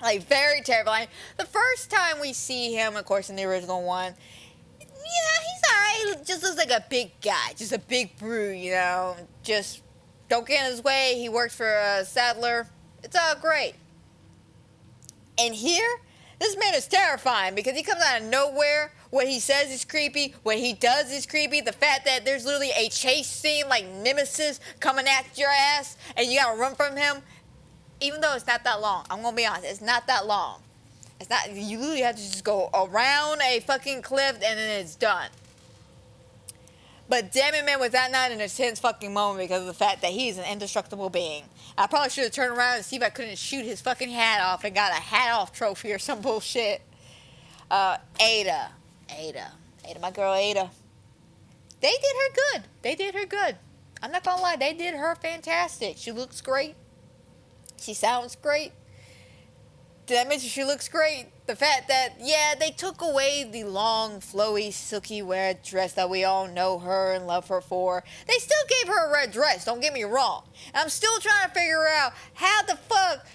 Like, very terrifying. The first time we see him, of course, in the original one, yeah, he's alright. Just looks like a big guy. Just a big brute, you know. Just don't get in his way. He works for Sadler. It's all great. And here, this man is terrifying because he comes out of nowhere. What he says is creepy. What he does is creepy. The fact that there's literally a chase scene like Nemesis coming at your ass and you gotta run from him. Even though it's not that long. I'm going to be honest. It's not that long. It's not. You literally have to just go around a fucking cliff and then it's done. But damn it, man, was that not an intense fucking moment because of the fact that he's an indestructible being. I probably should have turned around and see if I couldn't shoot his fucking hat off and got a hat off trophy or some bullshit. Ada, my girl Ada. They did her good. They did her good. I'm not gonna lie, they did her fantastic. She looks great. She sounds great. Did I mention she looks great? The fact that, yeah, they took away the long, flowy, silky red dress that we all know her and love her for. They still gave her a red dress, don't get me wrong. I'm still trying to figure out how the fuck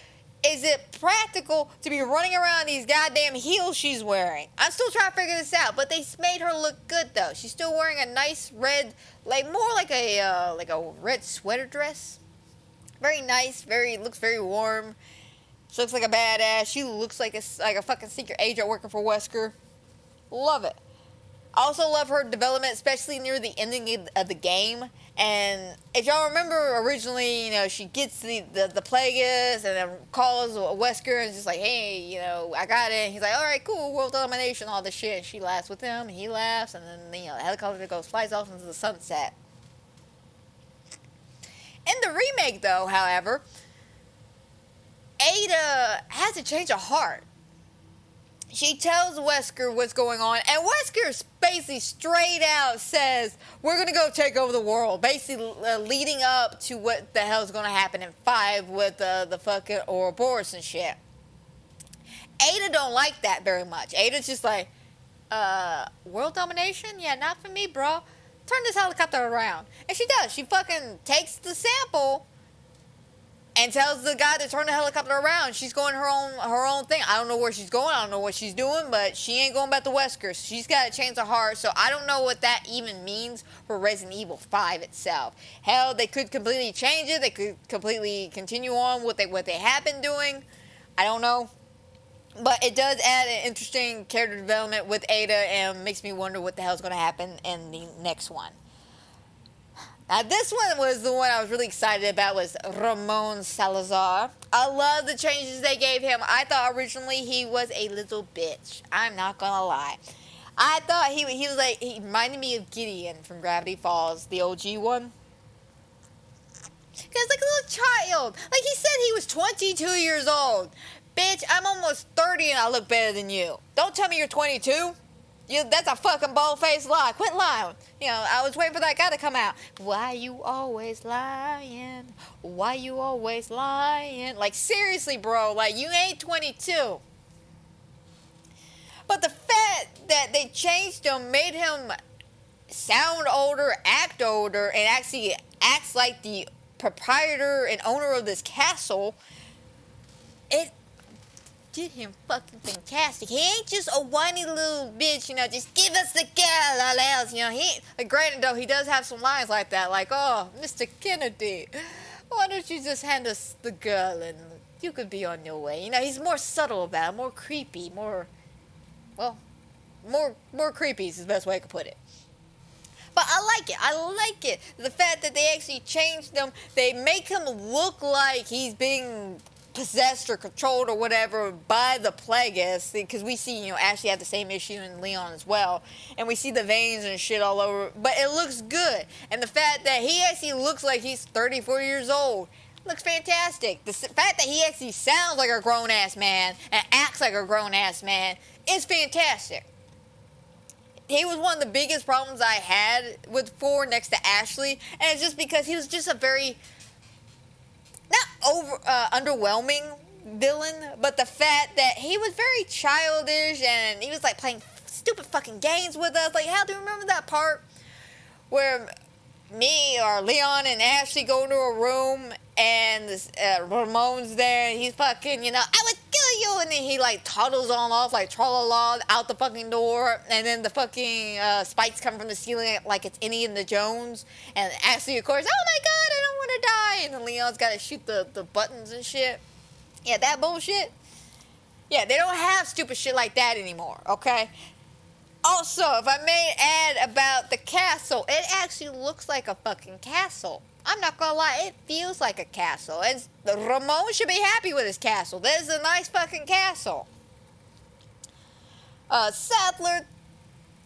is it practical to be running around these goddamn heels she's wearing. I'm still trying to figure this out, but they made her look good though. She's still wearing a nice red, like more like a red sweater dress. Very nice, looks very warm. She looks like a badass. She looks like a fucking secret agent working for Wesker. Love it. I also love her development, especially near the ending of the game. And if y'all remember originally, you know, she gets the Plagueis and then calls Wesker and is just like, hey, you know, I got it. And he's like, all right, cool, world domination, all this shit. And she laughs with him, and he laughs, and then, you know, the helicopter flies off into the sunset. In the remake, though, however, Ada has a change of heart. She tells Wesker what's going on, and Wesker basically straight out says, we're going to go take over the world, basically leading up to what the hell's going to happen in 5 with the fucking Ouroboros and shit. Ada don't like that very much. Ada's just like, world domination? Yeah, not for me, bro. Turn this helicopter around. And she does. She fucking takes the sample and tells the guy to turn the helicopter around. She's going her own thing. I don't know where she's going. I don't know what she's doing, but she ain't going back to Wesker. She's got a change of heart, so I don't know what that even means for Resident Evil 5 itself. Hell, they could completely change it. They could completely continue on what they have been doing. I don't know. But it does add an interesting character development with Ada and makes me wonder what the hell's going to happen in the next one. Now, this one was the one I was really excited about, was Ramon Salazar. I love the changes they gave him. I thought originally he was a little bitch. I'm not gonna lie. I thought he was like, he reminded me of Gideon from Gravity Falls, the OG one. Because like a little child. Like he said he was 22 years old. Bitch, I'm almost 30 and I look better than you. Don't tell me you're 22. That's a fucking bald-faced lie. Quit lying. You know, I was waiting for that guy to come out. Why you always lying? Why you always lying? Like, seriously, bro. Like, you ain't 22. But the fact that they changed him, made him sound older, act older, and actually acts like the proprietor and owner of this castle, it did him fucking fantastic. He ain't just a whiny little bitch, you know, just give us the girl, all else, you know. Granted though, he does have some lines like that, like, oh, Mr. Kennedy, why don't you just hand us the girl and you could be on your way. You know, he's more subtle about it, more creepy, more creepy is the best way I could put it. But I like it. The fact that they actually changed him, they make him look like he's being possessed or controlled or whatever by the Plagueis, because we see, you know, Ashley had the same issue in Leon as well, and we see the veins and shit all over, but it looks good. And the fact that he actually looks like he's 34 years old looks fantastic. The fact that he actually sounds like a grown-ass man and acts like a grown-ass man is fantastic. He was one of the biggest problems I had with 4 next to Ashley, and it's just because he was just a very underwhelming villain, but the fact that he was very childish and he was like playing stupid fucking games with us. Like, how do you remember that part where me or Leon and Ashley go into a room and this, Ramon's there and he's fucking, you know, I would kill you, and then he like toddles on off like tra-la-la out the fucking door, and then the fucking spikes come from the ceiling like it's Indiana Jones, and Ashley of course, oh my god, I don't want to die, and then Leon's got to shoot the buttons and shit. Yeah, that bullshit. Yeah, they don't have stupid shit like that anymore, okay? Also, if I may add about the castle, it actually looks like a fucking castle. I'm not gonna lie, it feels like a castle. And Ramon should be happy with his castle. That is a nice fucking castle. Sadler,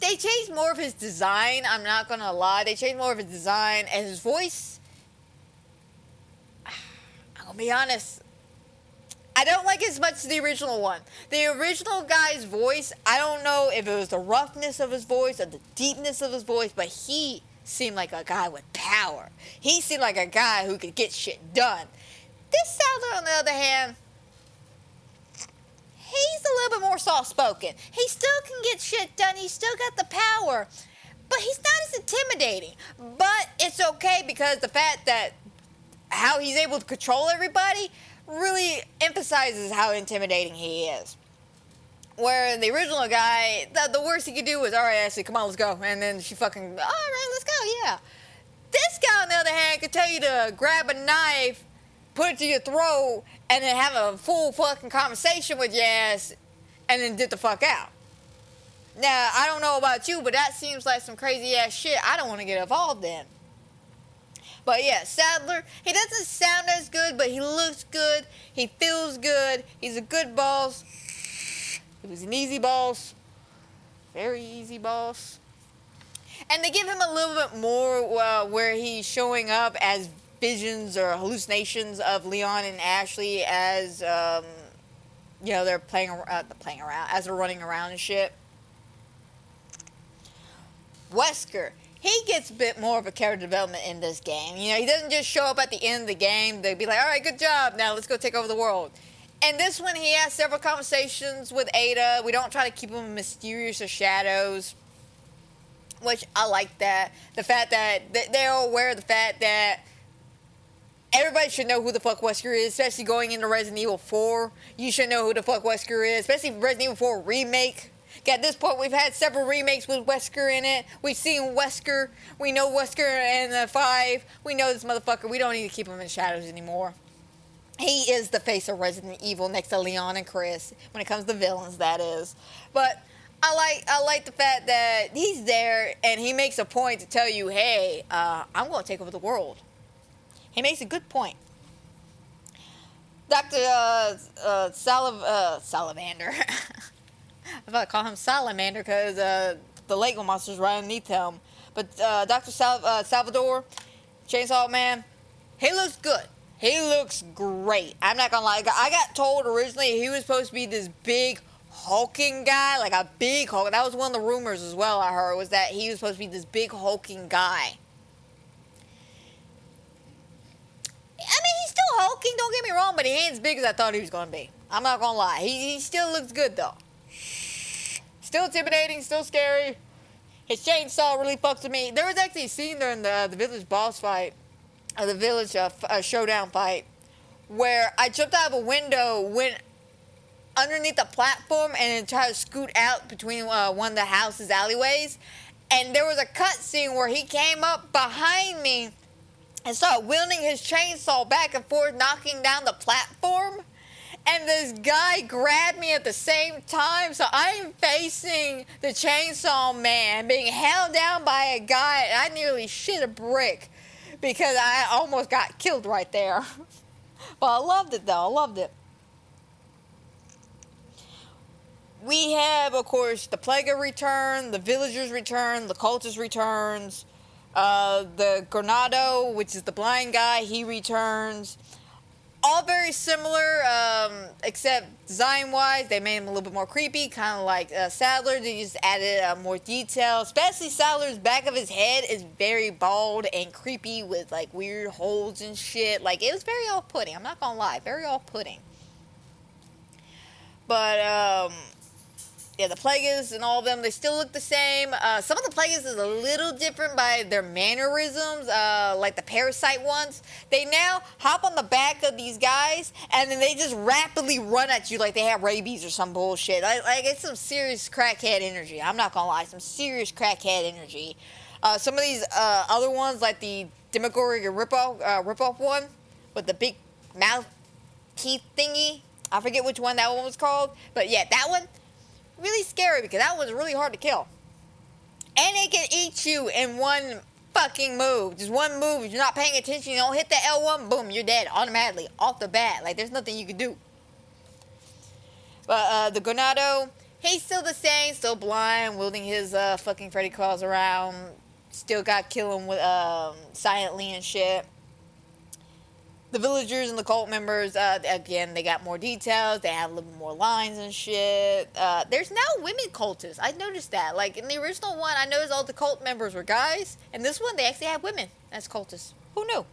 they changed more of his design. I'm not gonna lie. They changed more of his design and his voice. I'm gonna be honest. I don't like it as much as the original one. The original guy's voice, I don't know if it was the roughness of his voice or the deepness of his voice, but he seemed like a guy with power. He seemed like a guy who could get shit done. This Sadler, on the other hand, he's a little bit more soft-spoken. He still can get shit done. He's still got the power. But he's not as intimidating. But it's okay because the fact that how he's able to control everybody really emphasizes how intimidating he is. Where the original guy, the worst he could do was, all right, Ashley, come on, let's go. And then she fucking, all right, let's go, yeah. This guy, on the other hand, could tell you to grab a knife, put it to your throat, and then have a full fucking conversation with your ass, and then dip the fuck out. Now, I don't know about you, but that seems like some crazy ass shit I don't want to get involved in. But yeah, Sadler, he doesn't sound as good, but he looks good. He feels good. He's a good boss. He was an easy boss. Very easy boss. And they give him a little bit more where he's showing up as visions or hallucinations of Leon and Ashley as, you know, they're playing around, as they're running around and shit. Wesker. He gets a bit more of a character development in this game. You know, he doesn't just show up at the end of the game. They'd be like, all right, good job. Now let's go take over the world. And this one, he has several conversations with Ada. We don't try to keep him mysterious or shadows, which I like that. The fact that they're aware of the fact that everybody should know who the fuck Wesker is, especially going into Resident Evil 4. You should know who the fuck Wesker is, especially Resident Evil 4 Remake. At this point, we've had several remakes with Wesker in it. We've seen Wesker. We know Wesker in the 5. We know this motherfucker. We don't need to keep him in shadows anymore. He is the face of Resident Evil next to Leon and Chris. When it comes to villains, that is. But I like the fact that he's there and he makes a point to tell you, hey, I'm going to take over the world. He makes a good point. Dr. Salamander. I thought I'd call him Salamander because the Lego monster's right underneath him. But Dr. Salvador, Chainsaw Man, he looks good. He looks great. I'm not gonna lie. I got told originally he was supposed to be this big hulking guy, like a big Hulk. That was one of the rumors as well I heard, was that he was supposed to be this big hulking guy. I mean, he's still hulking, don't get me wrong, but he ain't as big as I thought he was gonna be. I'm not gonna lie. He still looks good though. Still intimidating, still scary. His chainsaw really fucks with me. There was actually a scene during the village boss fight, or the village showdown fight, where I jumped out of a window, went underneath the platform, and then tried to scoot out between one of the house's alleyways. And there was a cut scene where he came up behind me and started wielding his chainsaw back and forth, knocking down the platform. And this guy grabbed me at the same time, so I'm facing the Chainsaw Man being held down by a guy, and I nearly shit a brick because I almost got killed right there. But I loved it, though. I loved it. We have, of course, the Plaga return, the Villagers return, the Cultist returns, the Granado, which is the blind guy, he returns. All very similar, except design-wise, they made him a little bit more creepy, kind of like Sadler. They just added more detail. Especially Sadler's back of his head is very bald and creepy with like weird holes and shit. Like, it was very off-putting. I'm not gonna lie, very off-putting. But yeah, the Plagas and all of them, they still look the same. Some of the Plagas is a little different by their mannerisms, like the Parasite ones. They now hop on the back of these guys, and then they just rapidly run at you like they have rabies or some bullshit. Like it's some serious crackhead energy. I'm not gonna lie, some serious crackhead energy. Some of these other ones, like the Demogorgon ripoff one, with the big mouth teeth thingy. I forget which one that one was called, but yeah, that one. Really scary because that was really hard to kill. And it can eat you in one fucking move. Just one move. If you're not paying attention, you don't hit the L1, boom, you're dead automatically off the bat. Like, there's nothing you can do. But the Granado, He's still the same, still blind, wielding his fucking Freddy claws around. Still got killing with silently and shit. The villagers and the cult members, again, they got more details. They have a little more lines and shit. There's now women cultists. I noticed that. Like, in the original one, I noticed all the cult members were guys. In this one, they actually have women as cultists. Who knew?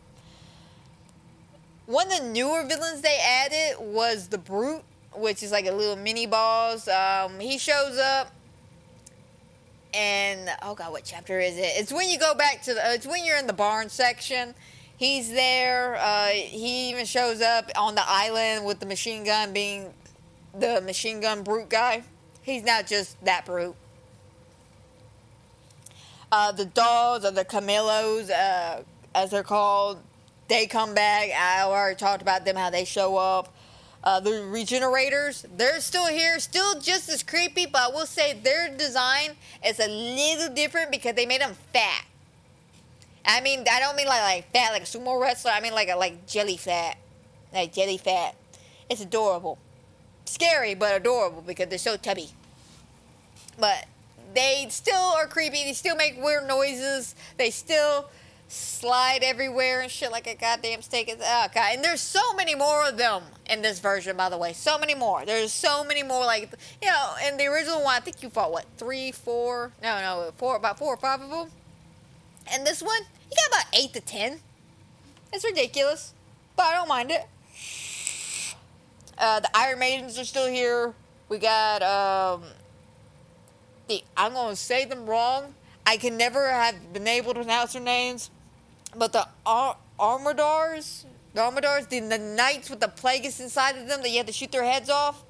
One of the newer villains they added was the Brute, which is like a little mini boss. He shows up. And, oh god, what chapter is it? It's when you go back to the, it's when you're in the barn section. He's there. He even shows up on the island with the machine gun, being the machine gun brute guy. He's not just that brute. The dogs, or the camellos, as they're called, they come back. I already talked about them, how they show up. The regenerators, they're still here, still just as creepy, but I will say their design is a little different because they made them fat. I mean, I don't mean like fat like a sumo wrestler. I mean like jelly fat, like jelly fat. It's adorable, scary but adorable because they're so tubby. But they still are creepy. They still make weird noises. They still slide everywhere and shit like a goddamn steak. Oh god! And there's so many more of them in this version, by the way. So many more. There's so many more. Like, you know, in the original one, I think you fought what, 3, 4? No, 4. About 4 or 5 of them. And this one, you got about 8 to 10. It's ridiculous, but I don't mind it. The Iron Maidens are still here. We got I'm gonna say them wrong. I can never have been able to pronounce their names, but the Armadars, the knights with the plagueis inside of them that you have to shoot their heads off.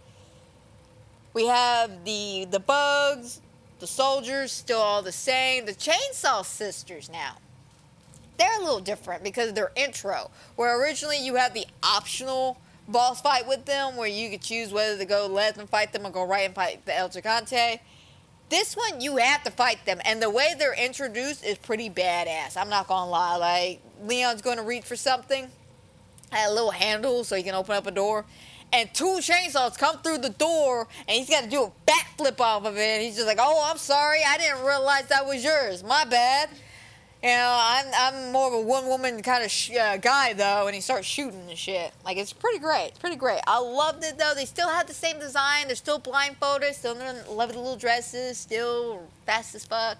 We have the bugs. The soldiers, still all the same. The Chainsaw Sisters now, they're a little different because of their intro, where originally you had the optional boss fight with them, where you could choose whether to go left and fight them or go right and fight the El Gigante. This one, you have to fight them, and the way they're introduced is pretty badass. I'm not gonna lie. Like, Leon's gonna reach for something, had a little handle so he can open up a door, and 2 chainsaws come through the door, and he's got to do a backflip off of it. And he's just like, "Oh, I'm sorry, I didn't realize that was yours. My bad." You know, I'm more of a one-woman kind of guy, though, and he starts shooting and shit. Like, it's pretty great. It's pretty great. I loved it, though. They still have the same design. They're still blindfolded, still in lovely little dresses, still fast as fuck.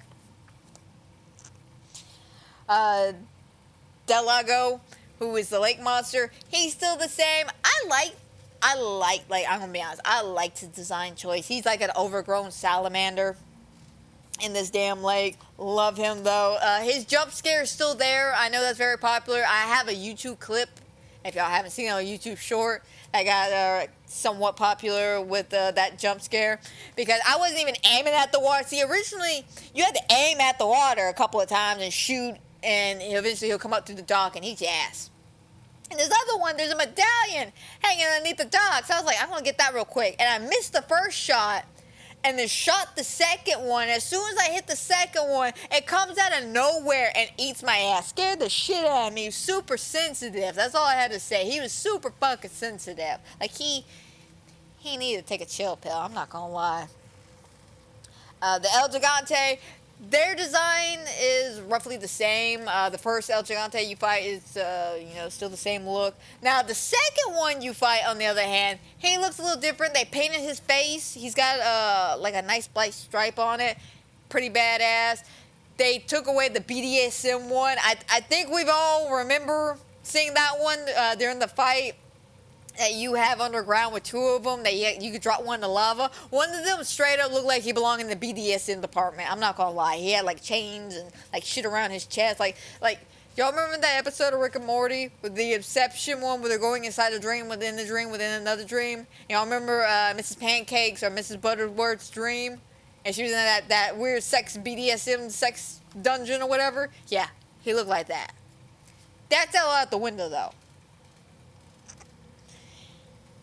Delago, who is the lake monster, he's still the same. I'm gonna be honest, I liked his design choice. He's like an overgrown salamander in this damn lake. Love him, though. His jump scare is still there. I know that's very popular. I have a YouTube clip, if y'all haven't seen it, on a YouTube short, that got somewhat popular with that jump scare, because I wasn't even aiming at the water. See, originally, you had to aim at the water a couple of times and shoot, and eventually he'll come up through the dock and eat your ass. And this other one, there's a medallion hanging underneath the dock. So I was like, I'm going to get that real quick. And I missed the first shot and then shot the second one. As soon as I hit the second one, it comes out of nowhere and eats my ass. Scared the shit out of me. He was super sensitive. That's all I had to say. He was super fucking sensitive. Like, he needed to take a chill pill. I'm not going to lie. The El Gigante, their design is roughly the same. The first El Gigante you fight is, still the same look. Now, the second one you fight, on the other hand, he looks a little different. They painted his face. He's got, like a nice black stripe on it. Pretty badass. They took away the BDSM one. I think we've all remember seeing that one during the fight that you have underground with 2 of them, that you could drop one in the lava. One of them straight up looked like he belonged in the BDSM department. I'm not gonna lie. He had like chains and like shit around his chest. Like y'all remember that episode of Rick and Morty with the Inception one where they're going inside a dream within another dream? Y'all remember Mrs. Pancakes or Mrs. Butterworth's dream? And she was in that weird BDSM sex dungeon or whatever? Yeah, he looked like that. That's all out the window, though.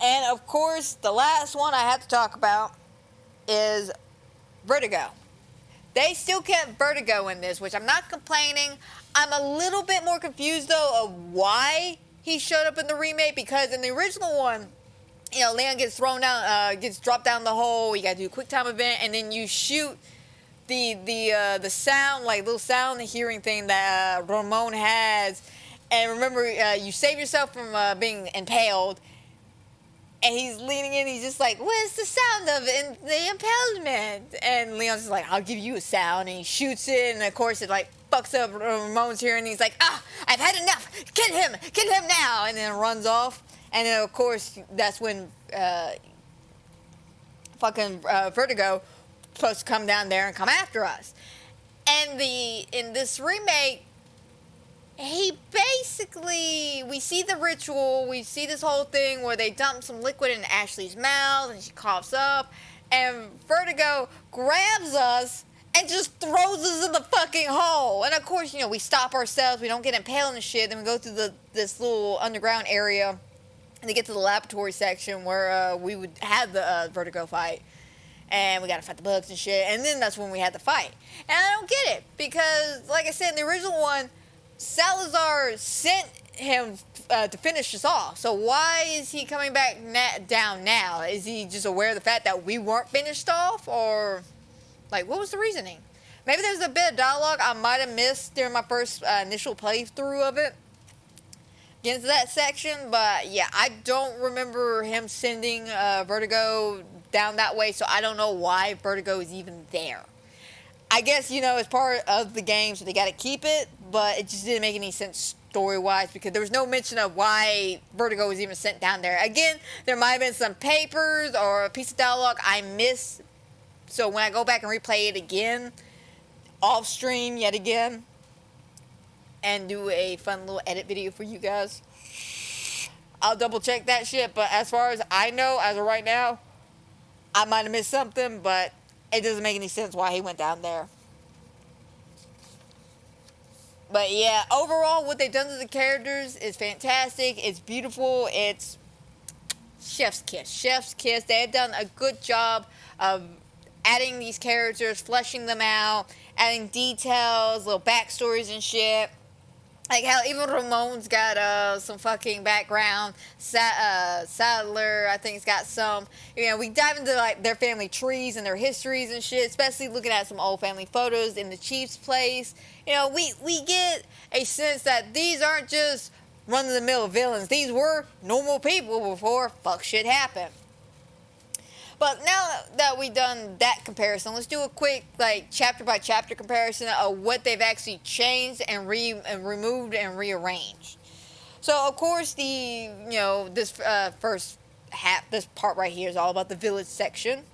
And, of course, the last one I have to talk about is Vertigo. They still kept Vertigo in this, which I'm not complaining. I'm a little bit more confused, though, of why he showed up in the remake, because in the original one, Leon gets thrown down, gets dropped down the hole. You gotta do a quick time event, and then you shoot the sound, like little sound hearing thing that Ramon has. And remember, you save yourself from being impaled. And he's leaning in. He's just like, "Where's the sound of it? The impalement?" And Leon's just like, "I'll give you a sound." And he shoots it, and of course it like fucks up Ramon's hearing. And he's like, I've had enough. Get him now!" And then runs off. And then of course that's when Vertigo supposed to come down there and come after us. And in this remake, he basically, we see the ritual, we see this whole thing where they dump some liquid in Ashley's mouth and she coughs up, and Vertigo grabs us and just throws us in the fucking hole. And of course, we stop ourselves, we don't get impaled and shit, then we go through this little underground area and they get to the laboratory section where we would have the Vertigo fight. And we gotta fight the bugs and shit, and then that's when we had the fight. And I don't get it, because like I said, in the original one, Salazar sent him to finish us off. So why is he coming back down now? Is he just aware of the fact that we weren't finished off? Or, like, what was the reasoning? Maybe there's a bit of dialogue I might have missed during my first initial playthrough of it. Get into that section. But, yeah, I don't remember him sending Vertigo down that way. So I don't know why Vertigo is even there. I guess, it's part of the game, so they got to keep it, but it just didn't make any sense story-wise because there was no mention of why Vertigo was even sent down there. Again, there might have been some papers or a piece of dialogue I missed, so when I go back and replay it again, off-stream yet again, and do a fun little edit video for you guys, I'll double-check that shit, but as far as I know, as of right now, I might have missed something, but it doesn't make any sense why he went down there. But yeah, overall, what they've done to the characters is fantastic. It's beautiful. It's chef's kiss. Chef's kiss. They've done a good job of adding these characters, fleshing them out, adding details, little backstories and shit. Like how even Ramon's got some fucking background. Sadler, I think, has got some. We dive into like their family trees and their histories and shit. Especially looking at some old family photos in the Chief's place. We get a sense that these aren't just run-of-the-mill villains. These were normal people before fuck shit happened. But now that we've done that comparison, let's do a quick chapter by chapter comparison of what they've actually changed and removed and rearranged. So of course this first half, this part right here is all about the village section,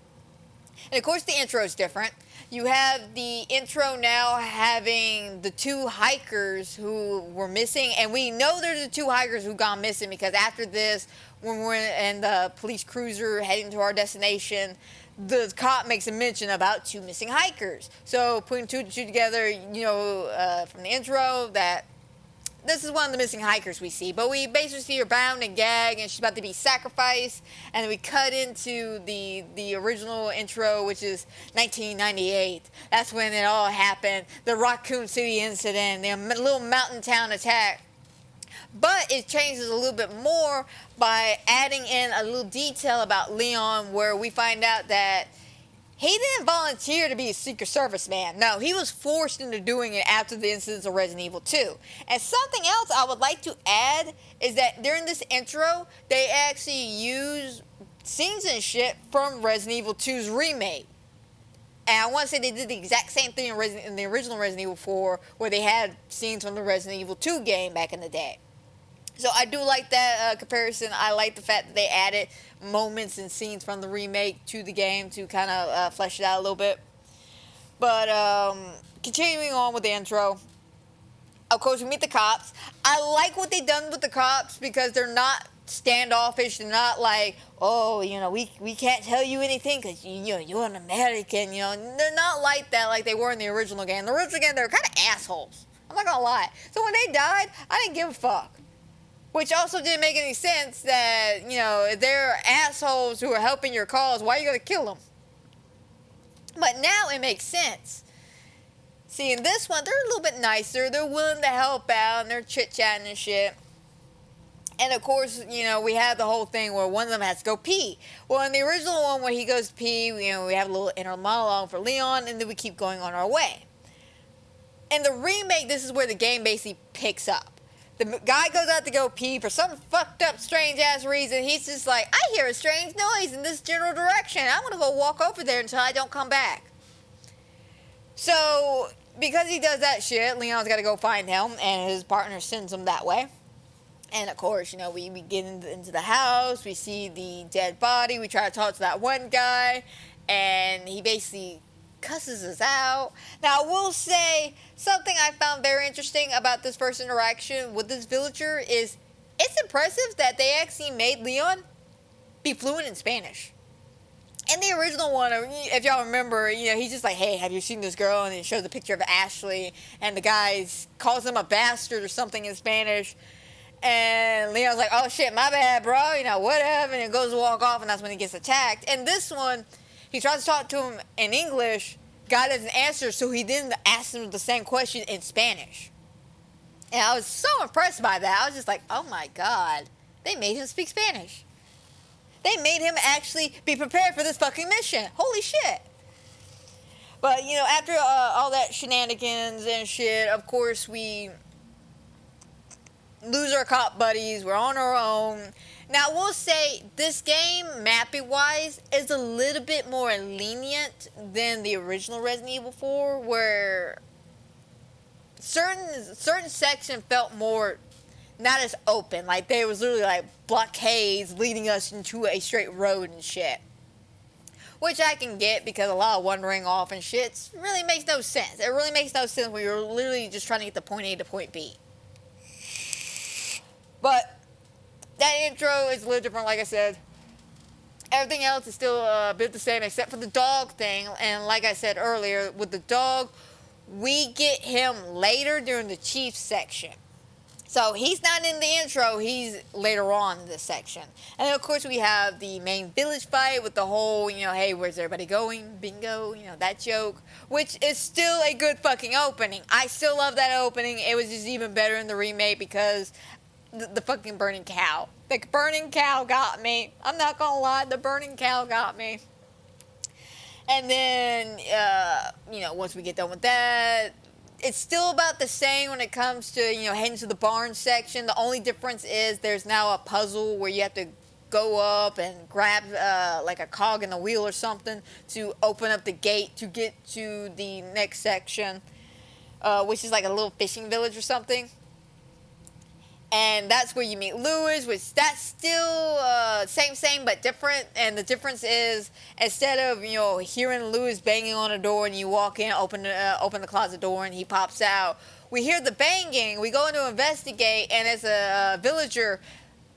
and of course the intro is different. You have the intro now having the two hikers who were missing, and we know there's the two hikers who gone missing because after this, when we're in the police cruiser heading to our destination, the cop makes a mention about two missing hikers. So putting two and two together, from the intro, that this is one of the missing hikers we see. But we basically see her bound and gagged, and she's about to be sacrificed. And then we cut into the original intro, which is 1998. That's when it all happened. The Raccoon City incident, the little mountain town attack. But it changes a little bit more by adding in a little detail about Leon, where we find out that he didn't volunteer to be a Secret Service man. No, he was forced into doing it after the incidents of Resident Evil 2. And something else I would like to add is that during this intro, they actually use scenes and shit from Resident Evil 2's remake. And I want to say they did the exact same thing in the original Resident Evil 4, where they had scenes from the Resident Evil 2 game back in the day. So I do like that comparison. I like the fact that they added moments and scenes from the remake to the game to kind of flesh it out a little bit. But continuing on with the intro, of course we meet the cops. I like what they've done with the cops because they're not standoffish. They're not like, oh, we can't tell you anything because you're an American. They're not like that like they were in the original game. In the original game, they were kind of assholes. I'm not gonna lie. So when they died, I didn't give a fuck. Which also didn't make any sense that, if they're assholes who are helping your cause, why are you going to kill them? But now it makes sense. See, in this one, they're a little bit nicer. They're willing to help out, and they're chit-chatting and shit. And of course, you know, we have the whole thing where one of them has to go pee. Well, in the original one where he goes to pee, you know, we have a little inner monologue for Leon, and then we keep going on our way. In the remake, this is where the game basically picks up. The guy goes out to go pee for some fucked up, strange ass reason. He's just like, I hear a strange noise in this general direction. I'm gonna go walk over there until I don't come back. So, because he does that shit, Leon's gotta go find him, and his partner sends him that way. And of course, you know, we get into the house, we see the dead body, we try to talk to that one guy, and he basically cusses us out. Now, I will say, something I found very interesting about this first interaction with this villager is, it's impressive that they actually made Leon be fluent in Spanish. In the original one, if y'all remember, you know, he's just like, hey, have you seen this girl? And he shows a picture of Ashley, and the guy calls him a bastard or something in Spanish. And Leon's like, oh shit, my bad, bro, you know, whatever, and he goes to walk off, and that's when he gets attacked. And this one, he tries to talk to him in English, guy doesn't answer, so he then asks him the same question in Spanish. And I was so impressed by that. I was just like, oh my god, they made him speak Spanish. They made him actually be prepared for this fucking mission. Holy shit. But, you know, after all that shenanigans and shit, of course, we lose our cop buddies. We're on our own. Now, I will say, this game, mapping-wise, is a little bit more lenient than the original Resident Evil 4, where certain sections felt more not as open. Like, there was literally, like, blockades leading us into a straight road and shit. Which I can get, because a lot of wandering off and shit really makes no sense. It really makes no sense when you're literally just trying to get the point A to point B. But that intro is a little different, like I said. Everything else is still a bit the same, except for the dog thing. And like I said earlier, with the dog, we get him later during the chief section. So he's not in the intro, he's later on in this section. And then of course we have the main village fight with the whole, you know, hey, where's everybody going? Bingo, you know, that joke. Which is still a good fucking opening. I still love that opening. It was just even better in the remake because the fucking burning cow. The burning cow got me. I'm not gonna lie, the burning cow got me. And then, you know, once we get done with that, it's still about the same when it comes to, you know, heading to the barn section. The only difference is there's now a puzzle where you have to go up and grab, like a cog in the wheel or something to open up the gate to get to the next section, which is like a little fishing village or something. And that's where you meet Lewis, which that's still same but different. And the difference is, instead of, you know, hearing Lewis banging on a door and you walk in, open the closet door and he pops out, we hear the banging, we go in to investigate, and as a villager,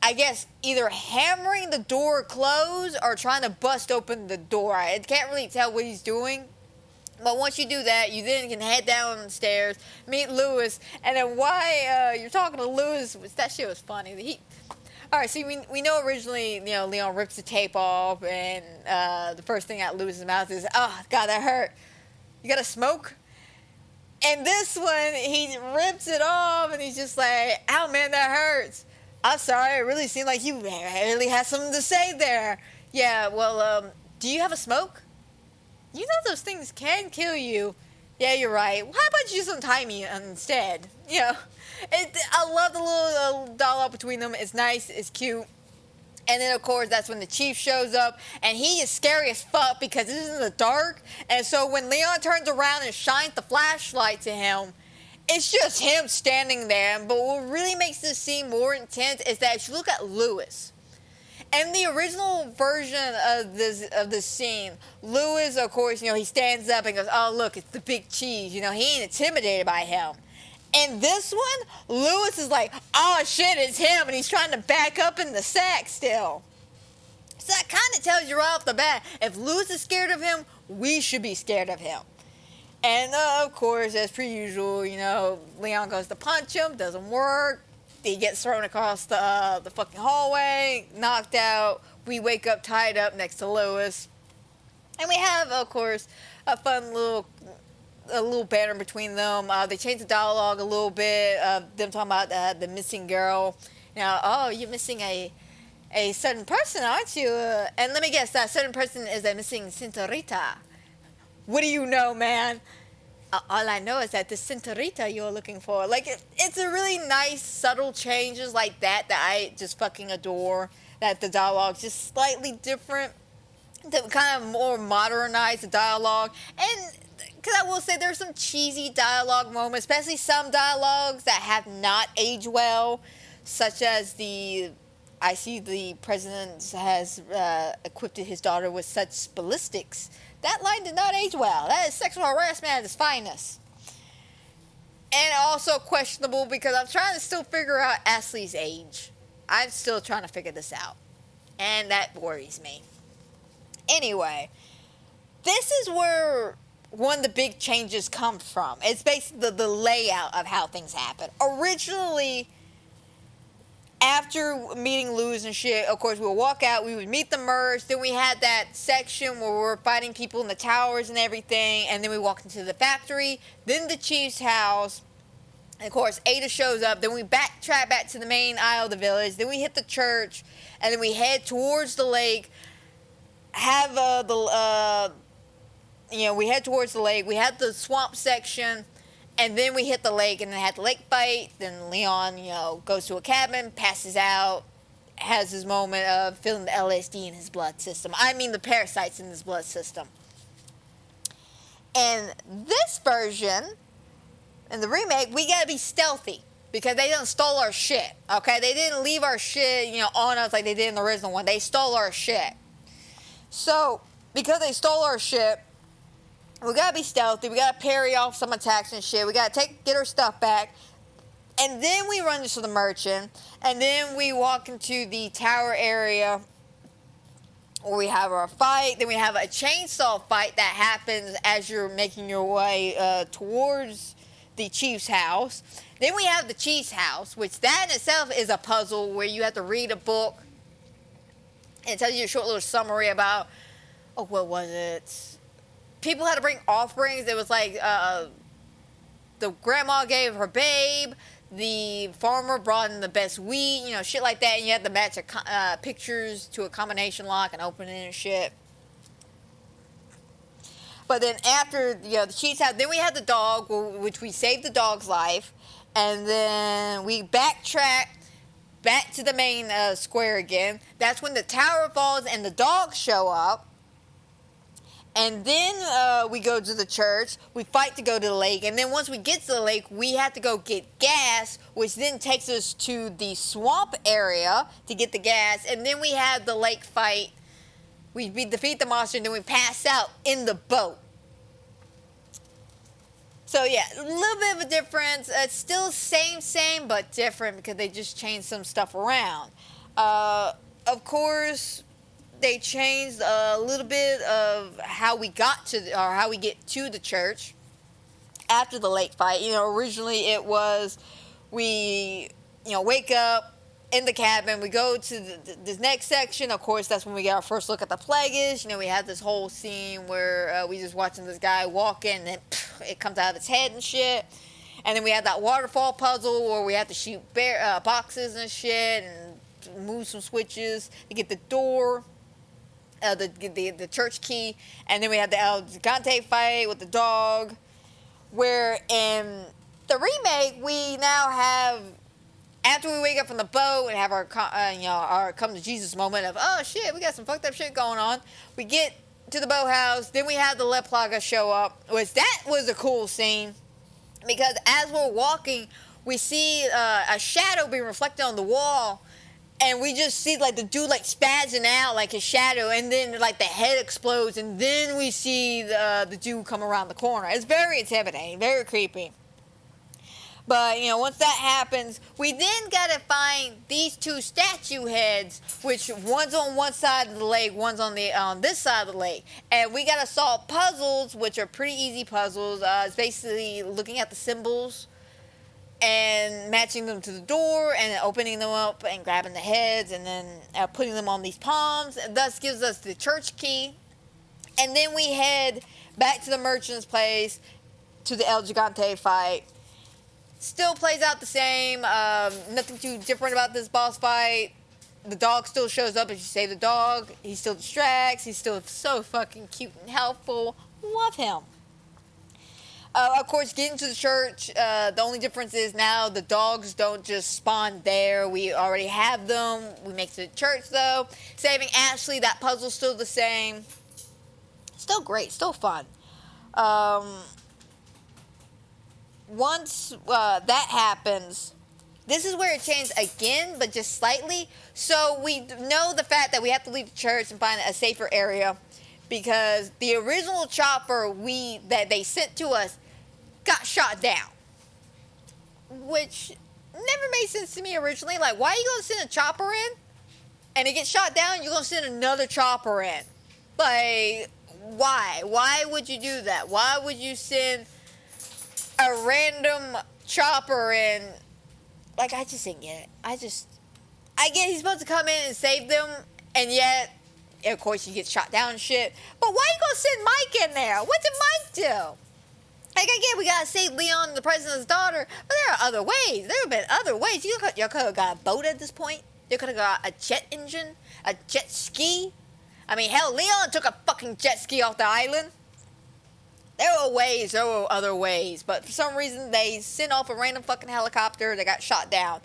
I guess, either hammering the door closed or trying to bust open the door. I can't really tell what he's doing. But once you do that, you then can head downstairs, meet Lewis, and then why you're talking to Lewis, that shit was funny. Alright, see, we know originally, you know, Leon rips the tape off, and the first thing out Lewis's mouth is, oh, God, that hurt. You gotta smoke? And this one, he rips it off, and he's just like, ow, man, that hurts. I'm sorry, it really seemed like you really had something to say there. Yeah, well, do you have a smoke? You know those things can kill you. Yeah, you're right. Well, how about you just untie me instead? You know, I love the little dialogue between them. It's nice. It's cute. And then, of course, that's when the chief shows up. And he is scary as fuck because this is in the dark. And so when Leon turns around and shines the flashlight to him, it's just him standing there. But what really makes this scene more intense is that if you look at Lewis. In the original version of this scene, Lewis, of course, you know, he stands up and goes, oh, look, it's the big cheese. You know, he ain't intimidated by him. In this one, Lewis is like, oh, shit, it's him, and he's trying to back up in the sack still. So that kind of tells you right off the bat, if Lewis is scared of him, we should be scared of him. And, of course, as per usual, you know, Leon goes to punch him, doesn't work. He gets thrown across the fucking hallway, knocked out. We wake up tied up next to Lewis. And we have, of course, a fun little banner between them. They changed the dialogue a little bit. Them talking about the missing girl. Oh, you're missing a certain person, aren't you? And let me guess, that certain person is a missing Cinturita. What do you know, man? All I know is that the Cinturita you're looking for. Like, it's a really nice, subtle changes like that I just fucking adore. That the dialogue's just slightly different. To kind of more modernize the dialogue. And, because I will say there's some cheesy dialogue moments, especially some dialogues that have not aged well, such as I see the president has equipped his daughter with such ballistics. That line did not age well. That is sexual harassment at its finest. And also questionable because I'm trying to still figure out Ashley's age. I'm still trying to figure this out. And that worries me. Anyway, this is where one of the big changes come from. It's basically the layout of how things happen. Originally, after meeting Luz and shit, of course, we would walk out, we would meet the merch, then we had that section where we were fighting people in the towers and everything, and then we walked into the factory, then the chief's house, and of course, Ada shows up, then we backtrack back to the main aisle of the village, then we hit the church, and then we head towards the lake, we head towards the lake, we had the swamp section, and then we hit the lake, and then had the lake fight. Then Leon, goes to a cabin, passes out, has his moment of feeling the LSD in his blood system. I mean the parasites in his blood system. And this version, in the remake, we gotta be stealthy. Because they done stole our shit, okay? They didn't leave our shit, on us like they did in the original one. They stole our shit. So, because they stole our shit, we gotta be stealthy. We gotta parry off some attacks and shit. We gotta get our stuff back. And then we run into the merchant. And then we walk into the tower area where we have our fight. Then we have a chainsaw fight that happens as you're making your way towards the chief's house. Then we have the chief's house, which that in itself is a puzzle where you have to read a book. And it tells you a short little summary about, what was it? People had to bring offerings. It was like the grandma gave her babe. The farmer brought in the best wheat, shit like that. And you had to match pictures to a combination lock and open it and shit. But then after, the chief's house, then we had the dog, which we saved the dog's life. And then we backtrack back to the main square again. That's when the tower falls and the dogs show up. And then we go to the church, we fight to go to the lake, and then once we get to the lake, we have to go get gas, which then takes us to the swamp area to get the gas, and then we have the lake fight. We defeat the monster, and then we pass out in the boat. So yeah, a little bit of a difference. It's still same, but different because they just changed some stuff around. Of course, they changed a little bit of how we get to the church after the lake fight. Originally it was we, wake up in the cabin, we go to this next section. Of course, that's when we get our first look at the Plagueis. We had this whole scene where we just watching this guy walk in and then it comes out of his head and shit. And then we had that waterfall puzzle where we had to shoot boxes and shit and move some switches to get the door. The church key, and then we had the El Gigante fight with the dog, where in the remake we now have, after we wake up from the boat and have our come to Jesus moment of, oh shit, we got some fucked up shit going on, we get to the boathouse, then we have the Le Plaga show up, which that was a cool scene, because as we're walking, we see a shadow being reflected on the wall. And we just see, the dude, spazzing out, his shadow. And then, the head explodes. And then we see the dude come around the corner. It's very intimidating. Very creepy. But, once that happens, we then got to find these two statue heads. Which, one's on one side of the lake. One's on this side of the lake. And we got to solve puzzles, which are pretty easy puzzles. It's basically looking at the symbols and matching them to the door and then opening them up and grabbing the heads and then putting them on these palms. And thus gives us the church key. And then we head back to the merchant's place to the El Gigante fight. still plays out the same. Nothing too different about this boss fight. The dog still shows up if you save the dog. He still distracts. He's still so fucking cute and helpful. Love him. Of course, getting to the church, the only difference is now the dogs don't just spawn there. We already have them. We make it to the church, though. Saving Ashley, that puzzle's still the same. Still great. Still fun. Once that happens, this is where it changes again, but just slightly. So we know the fact that we have to leave the church and find a safer area, because the original chopper that they sent to us got shot down, which never made sense to me originally. Like, why are you gonna send a chopper in and it gets shot down? You're gonna send another chopper in? Like, why? Why would you do that? Why would you send a random chopper in? Like, I just didn't get it. I get he's supposed to come in and save them, and yet, of course, he gets shot down and shit. But why you gonna send Mike in there? What did Mike do? Like, I get we gotta save Leon, the president's daughter, but there are other ways. There have been other ways. You could have got a boat at this point. You could have got a jet engine, a jet ski. I mean, hell, Leon took a fucking jet ski off the island. There were ways, there were other ways, but for some reason they sent off a random fucking helicopter that got shot down.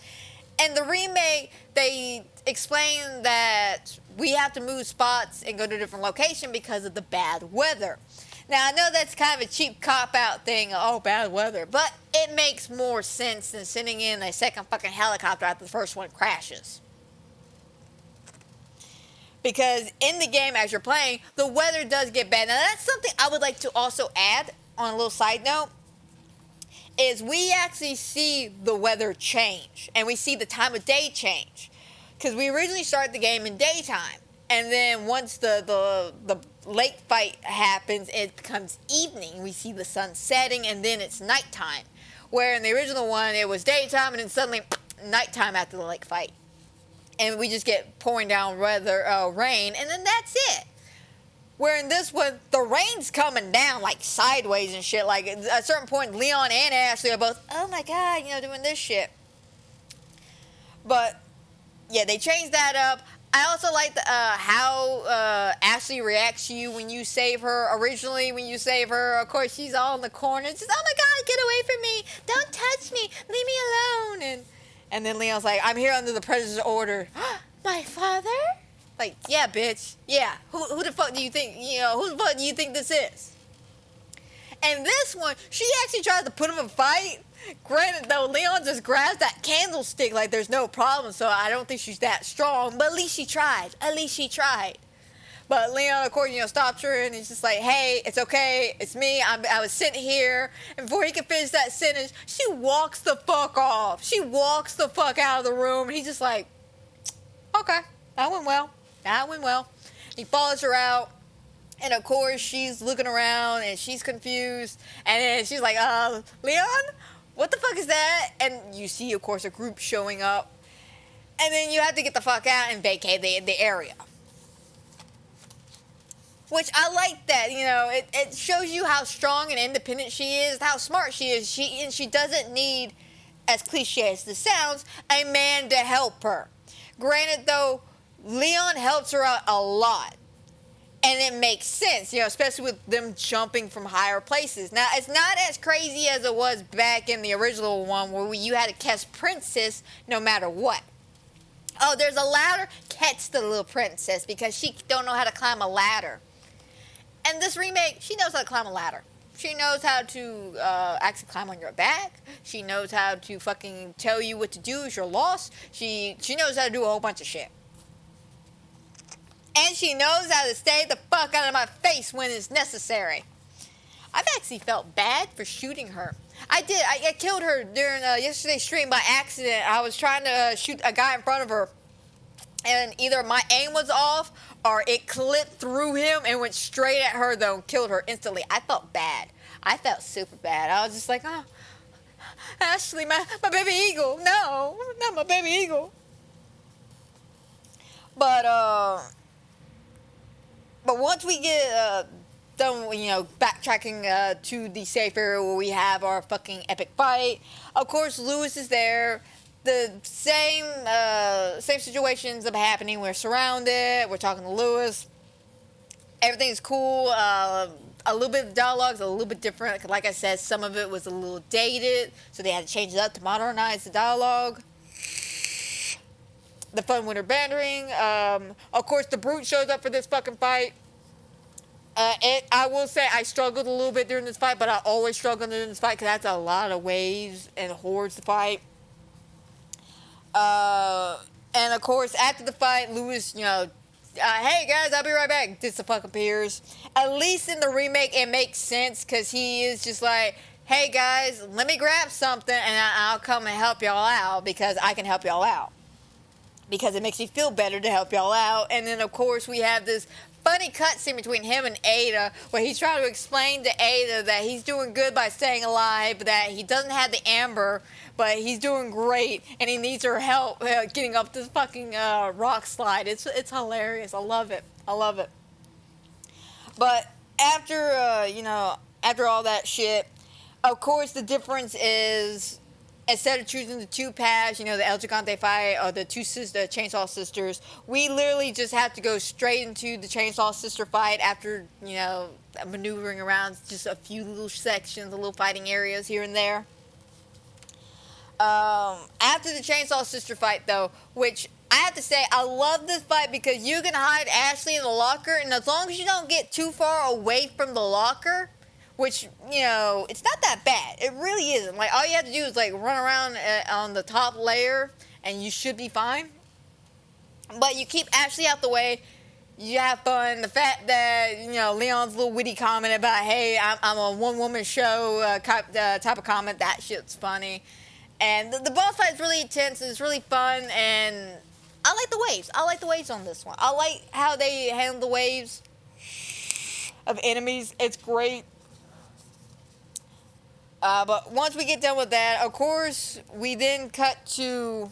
And the remake, they explain that we have to move spots and go to a different location because of the bad weather. Now, I know that's kind of a cheap cop-out thing, oh, bad weather, but it makes more sense than sending in a second fucking helicopter after the first one crashes. Because in the game, as you're playing, the weather does get bad. Now, that's something I would like to also add on a little side note, is we actually see the weather change, and we see the time of day change. Because we originally started the game in daytime, and then once the lake fight happens, it becomes evening. We see the sun setting, and then it's nighttime. Where in the original one, it was daytime, and then suddenly nighttime after the lake fight. And we just get pouring down rain, and then that's it. Where in this one, the rain's coming down, like, sideways and shit. Like, at a certain point, Leon and Ashley are both, oh my god, doing this shit. But, yeah, they changed that up. I also like how Ashley reacts to you when you save her. Originally, when you save her, of course, she's all in the corner. Just, oh my god, get away from me. Don't touch me. Leave me alone. And then Leon's like, I'm here under the president's order. My father? Like, yeah, bitch. Yeah. Who the fuck do you think, who the fuck do you think this is? And this one, she actually tries to put him in a fight. Granted, though, Leon just grabs that candlestick like there's no problem, so I don't think she's that strong. But at least she tried. At least she tried. But Leon, of course, stops her, and he's just like, hey, it's okay. It's me. I was sent here. And before he can finish that sentence, she walks the fuck off. She walks the fuck out of the room, and he's just like, okay, that went well. That went well. He follows her out. And of course, she's looking around and she's confused. And then she's like, Leon? What the fuck is that? And you see, of course, a group showing up. And then you have to get the fuck out and vacate the area. Which I like that, it shows you how strong and independent she is, how smart she is. She doesn't need, as cliche as this sounds, a man to help her. Granted, though, Leon helps her out a lot. And it makes sense, especially with them jumping from higher places. Now, it's not as crazy as it was back in the original one where you had to catch Princess no matter what. Oh, there's a ladder? Catch the little princess because she don't know how to climb a ladder. And this remake, she knows how to climb a ladder. She knows how to actually climb on your back. She knows how to fucking tell you what to do if you're lost. She knows how to do a whole bunch of shit. And she knows how to stay the fuck out of my face when it's necessary. I've actually felt bad for shooting her. I did. I killed her during yesterday's stream by accident. I was trying to shoot a guy in front of her. And either my aim was off or it clipped through him and went straight at her, though, and killed her instantly. I felt bad. I felt super bad. I was just like, oh, Ashley, my baby eagle. No, not my baby eagle. But once we get done, backtracking to the safe area where we have our fucking epic fight. Of course, Lewis is there. The same situations are happening. We're surrounded. We're talking to Lewis. Everything's cool. A little bit of dialogue's a little bit different. Like I said, some of it was a little dated, so they had to change it up to modernize the dialogue. The fun winter bantering. Of course, the Brute shows up for this fucking fight. I will say I struggled a little bit during this fight, but I always struggle during this fight because that's a lot of waves and hordes to fight. And of course, after the fight, Lewis, hey guys, I'll be right back. This fucking appears. At least in the remake, it makes sense because he is just like, hey guys, let me grab something and I'll come and help y'all out because I can help y'all out. Because it makes me feel better to help y'all out. And then, of course, we have this funny cutscene between him and Ada where he's trying to explain to Ada that he's doing good by staying alive, that he doesn't have the amber, but he's doing great, and he needs her help getting up this fucking rock slide. It's hilarious. I love it. I love it. But after, after all that shit, of course, the difference is, instead of choosing the two paths, the El Gigante fight or the Chainsaw Sisters, we literally just have to go straight into the Chainsaw Sister fight after, maneuvering around just a few little sections, little fighting areas here and there. After the Chainsaw Sister fight, though, which I have to say, I love this fight because you can hide Ashley in the locker, and as long as you don't get too far away from the locker, which, it's not that bad. It really isn't. Like, all you have to do is, run around on the top layer, and you should be fine. But you keep Ashley out the way. You have fun. The fact that, Leon's little witty comment about, hey, I'm a one-woman show type of comment, that shit's funny. And the boss fight is really intense. It's really fun, and I like the waves. I like the waves on this one. I like how they handle the waves of enemies. It's great. But once we get done with that, of course, we then cut to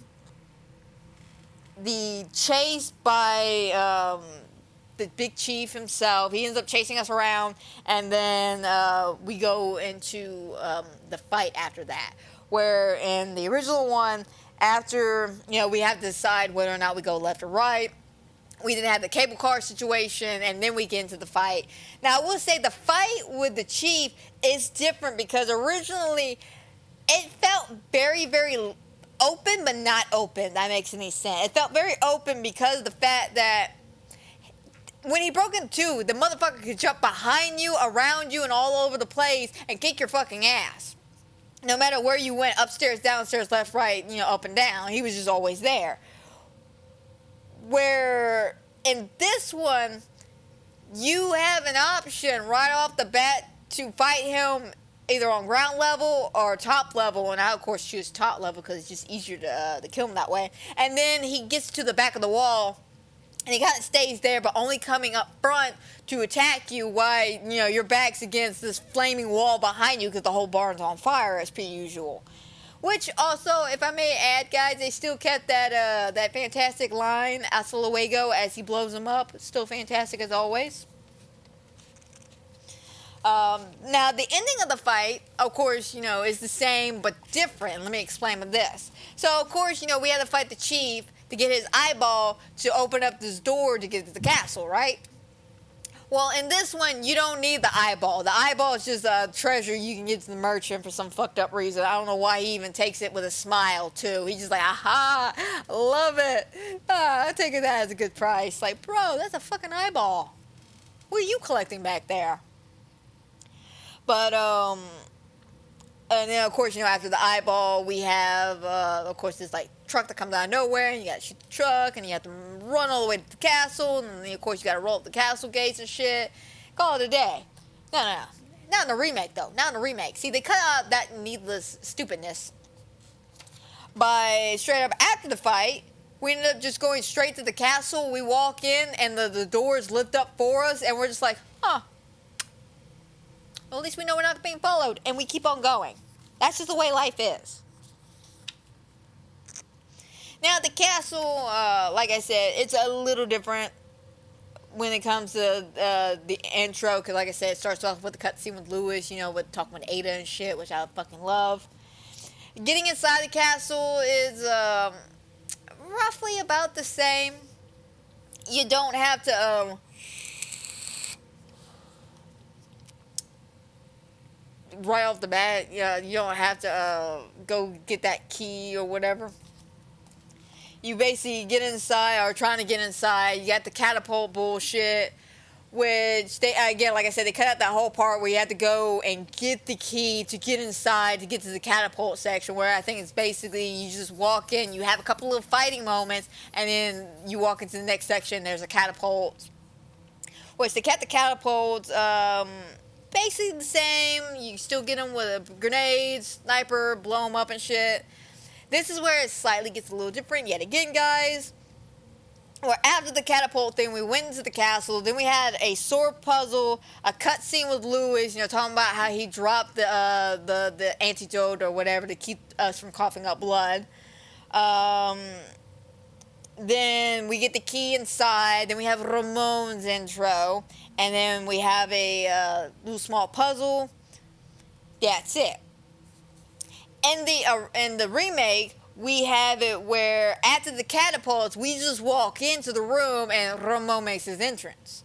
the chase by the big chief himself. He ends up chasing us around, and then we go into the fight after that. Where in the original one, after, we have to decide whether or not we go left or right. We then have the cable car situation, and then we get into the fight. Now, I will say the fight with the chief is different because originally it felt very, very open, but not open. If that makes any sense. It felt very open because of the fact that when he broke in two, the motherfucker could jump behind you, around you, and all over the place and kick your fucking ass. No matter where you went, upstairs, downstairs, left, right, up and down, he was just always there. Where in this one, you have an option right off the bat to fight him either on ground level or top level, and I of course choose top level because it's just easier to kill him that way. And then he gets to the back of the wall, and he kind of stays there, but only coming up front to attack you while, your back's against this flaming wall behind you because the whole barn's on fire, as per usual. Which also, if I may add, guys, they still kept that fantastic line, hasta luego, as he blows them up. It's still fantastic as always. Now, the ending of the fight, of course, is the same but different. Let me explain with this. So, of course, we had to fight the chief to get his eyeball to open up this door to get to the castle, right? Well, in this one, you don't need the eyeball. The eyeball is just a treasure you can give to the merchant for some fucked up reason. I don't know why he even takes it with a smile, too. He's just like, aha, love it. I take it that as a good price. Like, bro, that's a fucking eyeball. What are you collecting back there? But, and then, of course, after the eyeball, we have, of course, this, truck that comes out of nowhere, and you gotta shoot the truck, and you have to run all the way to the castle, and then, of course, you gotta roll up the castle gates and shit. Call it a day. No. Not in the remake, though. Not in the remake. See, they cut out that needless stupidness by straight up after the fight. We ended up just going straight to the castle. We walk in, and the doors lift up for us, and we're just like, huh. Well, at least we know we're not being followed, and we keep on going. That's just the way life is. Now, the castle, like I said, it's a little different. when it comes to the intro, because like I said, it starts off with the cutscene with Lewis, you know, with talking with Ada and shit, which I fucking love. Getting inside the castle is roughly about the same. You don't have to right off the bat, yeah, you don't have to go get that key or whatever. You basically get inside, or trying to get inside. You got the catapult bullshit, which they, again, like I said, they cut out that whole part where you have to go and get the key to get inside to get to the catapult section, where I think it's basically you just walk in, you have a couple of fighting moments, and then you walk into the next section, there's a catapult. Which they kept the catapults basically the same. You still get them with a grenade, sniper, blow them up and shit. This is where it slightly gets a little different yet again, guys. Where after the catapult thing, we went into the castle. Then we had a sword puzzle, a cutscene with Lewis, you know, talking about how he dropped the antidote or whatever to keep us from coughing up blood. Then we get the key inside. Then we have Ramon's intro, and then we have a little small puzzle. That's it. In the remake, we have it where after the catapults, we just walk into the room and Ramon makes his entrance.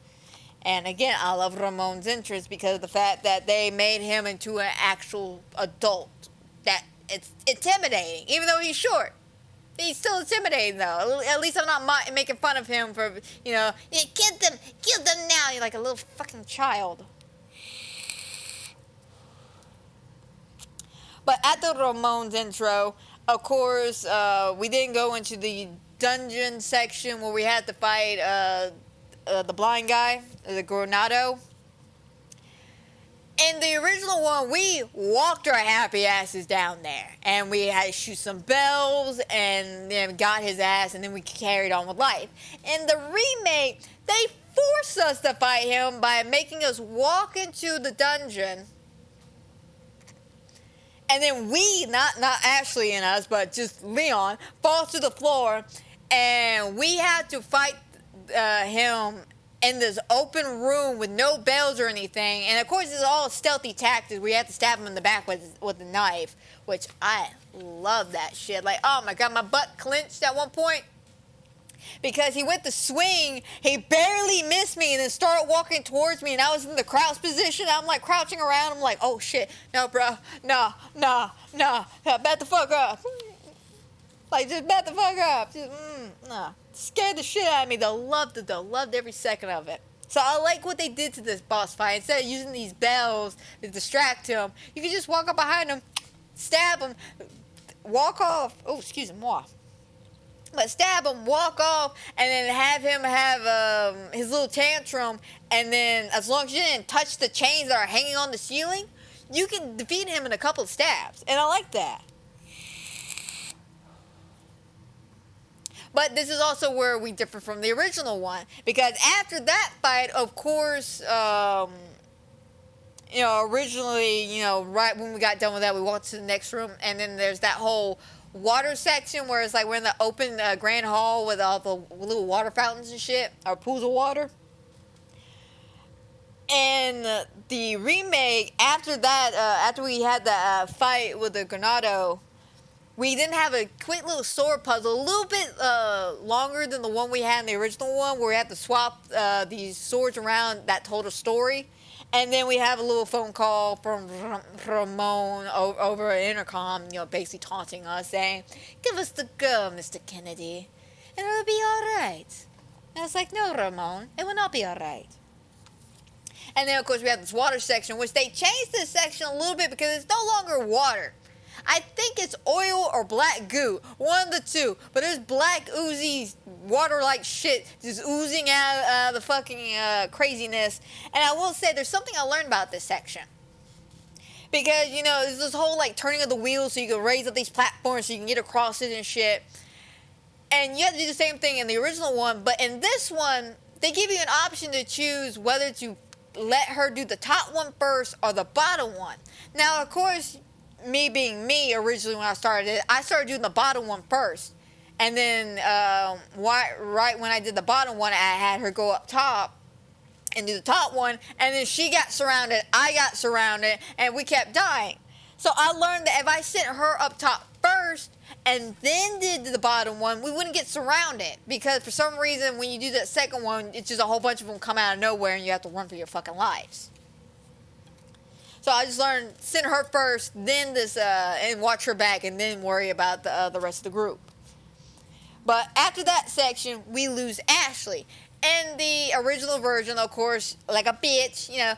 And again, I love Ramon's entrance because of the fact that they made him into an actual adult. That it's intimidating, even though he's short. He's still intimidating though. At least I'm not making fun of him for, you know, yeah, kill them now. You're like a little fucking child. But at the Ramon's intro, of course, we didn't go into the dungeon section where we had to fight the blind guy, the Granado. In the original one, we walked our happy asses down there. And we had to shoot some bells and then got his ass and then we carried on with life. In the remake, they force us to fight him by making us walk into the dungeon. And then we, not Ashley and us, but just Leon, falls to the floor. And we had to fight him in this open room with no bells or anything. And of course, it's all stealthy tactics. We have to stab him in the back with a knife, which I love that shit. Like, oh my god, my butt clenched at one point. Because he went to swing, he barely missed me and then started walking towards me and I was in the crouch position. I'm like crouching around. I'm like, oh shit, no bro, no, back the fuck up. Like, just back the fuck up. Just, nah. Scared the shit out of me though. Loved it though. Loved every second of it. So I like what they did to this boss fight. Instead of using these bells to distract him, you can just walk up behind him, stab him, walk off. Oh, excuse me, moi. But stab him, walk off, and then have him have his little tantrum. And then as long as you didn't touch the chains that are hanging on the ceiling, you can defeat him in a couple of stabs. And I like that. But this is also where we differ from the original one. Because after that fight, of course, you know, originally, you know, right when we got done with that, we walked to the next room. And then there's that whole water section where it's like we're in the open grand hall with all the little water fountains and shit. Or pools of water. And the remake, after that, after we had the fight with the Granado, we didn't have a quick little sword puzzle, a little bit longer than the one we had in the original one, where we had to swap these swords around that told a story. And then we have a little phone call from Ramon over an intercom, you know, basically taunting us, saying, "Give us the go, Mr. Kennedy, and it'll be all right." And I was like, "No, Ramon, it will not be all right." And then, of course, we have this water section, which they changed this section a little bit because it's no longer water. I think it's oil or black goo. One of the two. But there's black oozy water-like shit just oozing out of the fucking craziness. And I will say there's something I learned about this section. Because, you know, there's this whole, like, turning of the wheels so you can raise up these platforms so you can get across it and shit. And you have to do the same thing in the original one. But in this one, they give you an option to choose whether to let her do the top one first or the bottom one. Now, of course, me being me originally when I started doing the bottom one first. And then right when I did the bottom one, I had her go up top and do the top one, and then she got surrounded, I got surrounded, and we kept dying. So I learned that if I sent her up top first and then did the bottom one, we wouldn't get surrounded, because for some reason when you do that second one, it's just a whole bunch of them come out of nowhere and you have to run for your fucking lives. So I just learned, send her first, then this, and watch her back, and then worry about the rest of the group. But after that section, we lose Ashley. In the original version, of course, like a bitch, you know,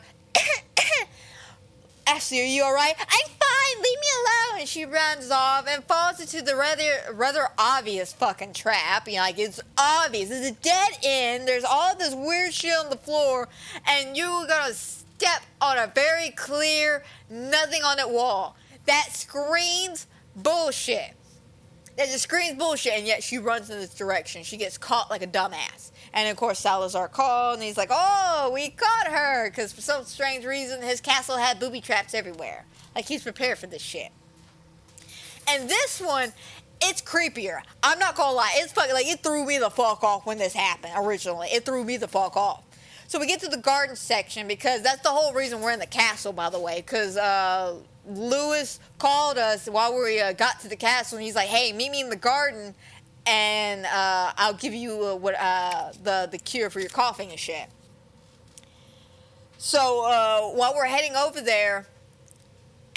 Ashley, are you alright? I'm fine, leave me alone. And she runs off and falls into the rather obvious fucking trap. You know, like, it's obvious. It's a dead end. There's all this weird shit on the floor, and you're gonna step on a very clear nothing on that wall. That screams bullshit. That just screams bullshit, and yet she runs in this direction. She gets caught like a dumbass. And of course, Salazar called, and he's like, oh, we caught her. Because for some strange reason, his castle had booby traps everywhere. Like, he's prepared for this shit. And this one, it's creepier. I'm not gonna lie. It's fucking, like, it threw me the fuck off when this happened originally. It threw me the fuck off. So we get to the garden section, because that's the whole reason we're in the castle, by the way. Because Lewis called us while we got to the castle, and he's like, hey, meet me in the garden, and I'll give you the cure for your coughing and shit. So while we're heading over there,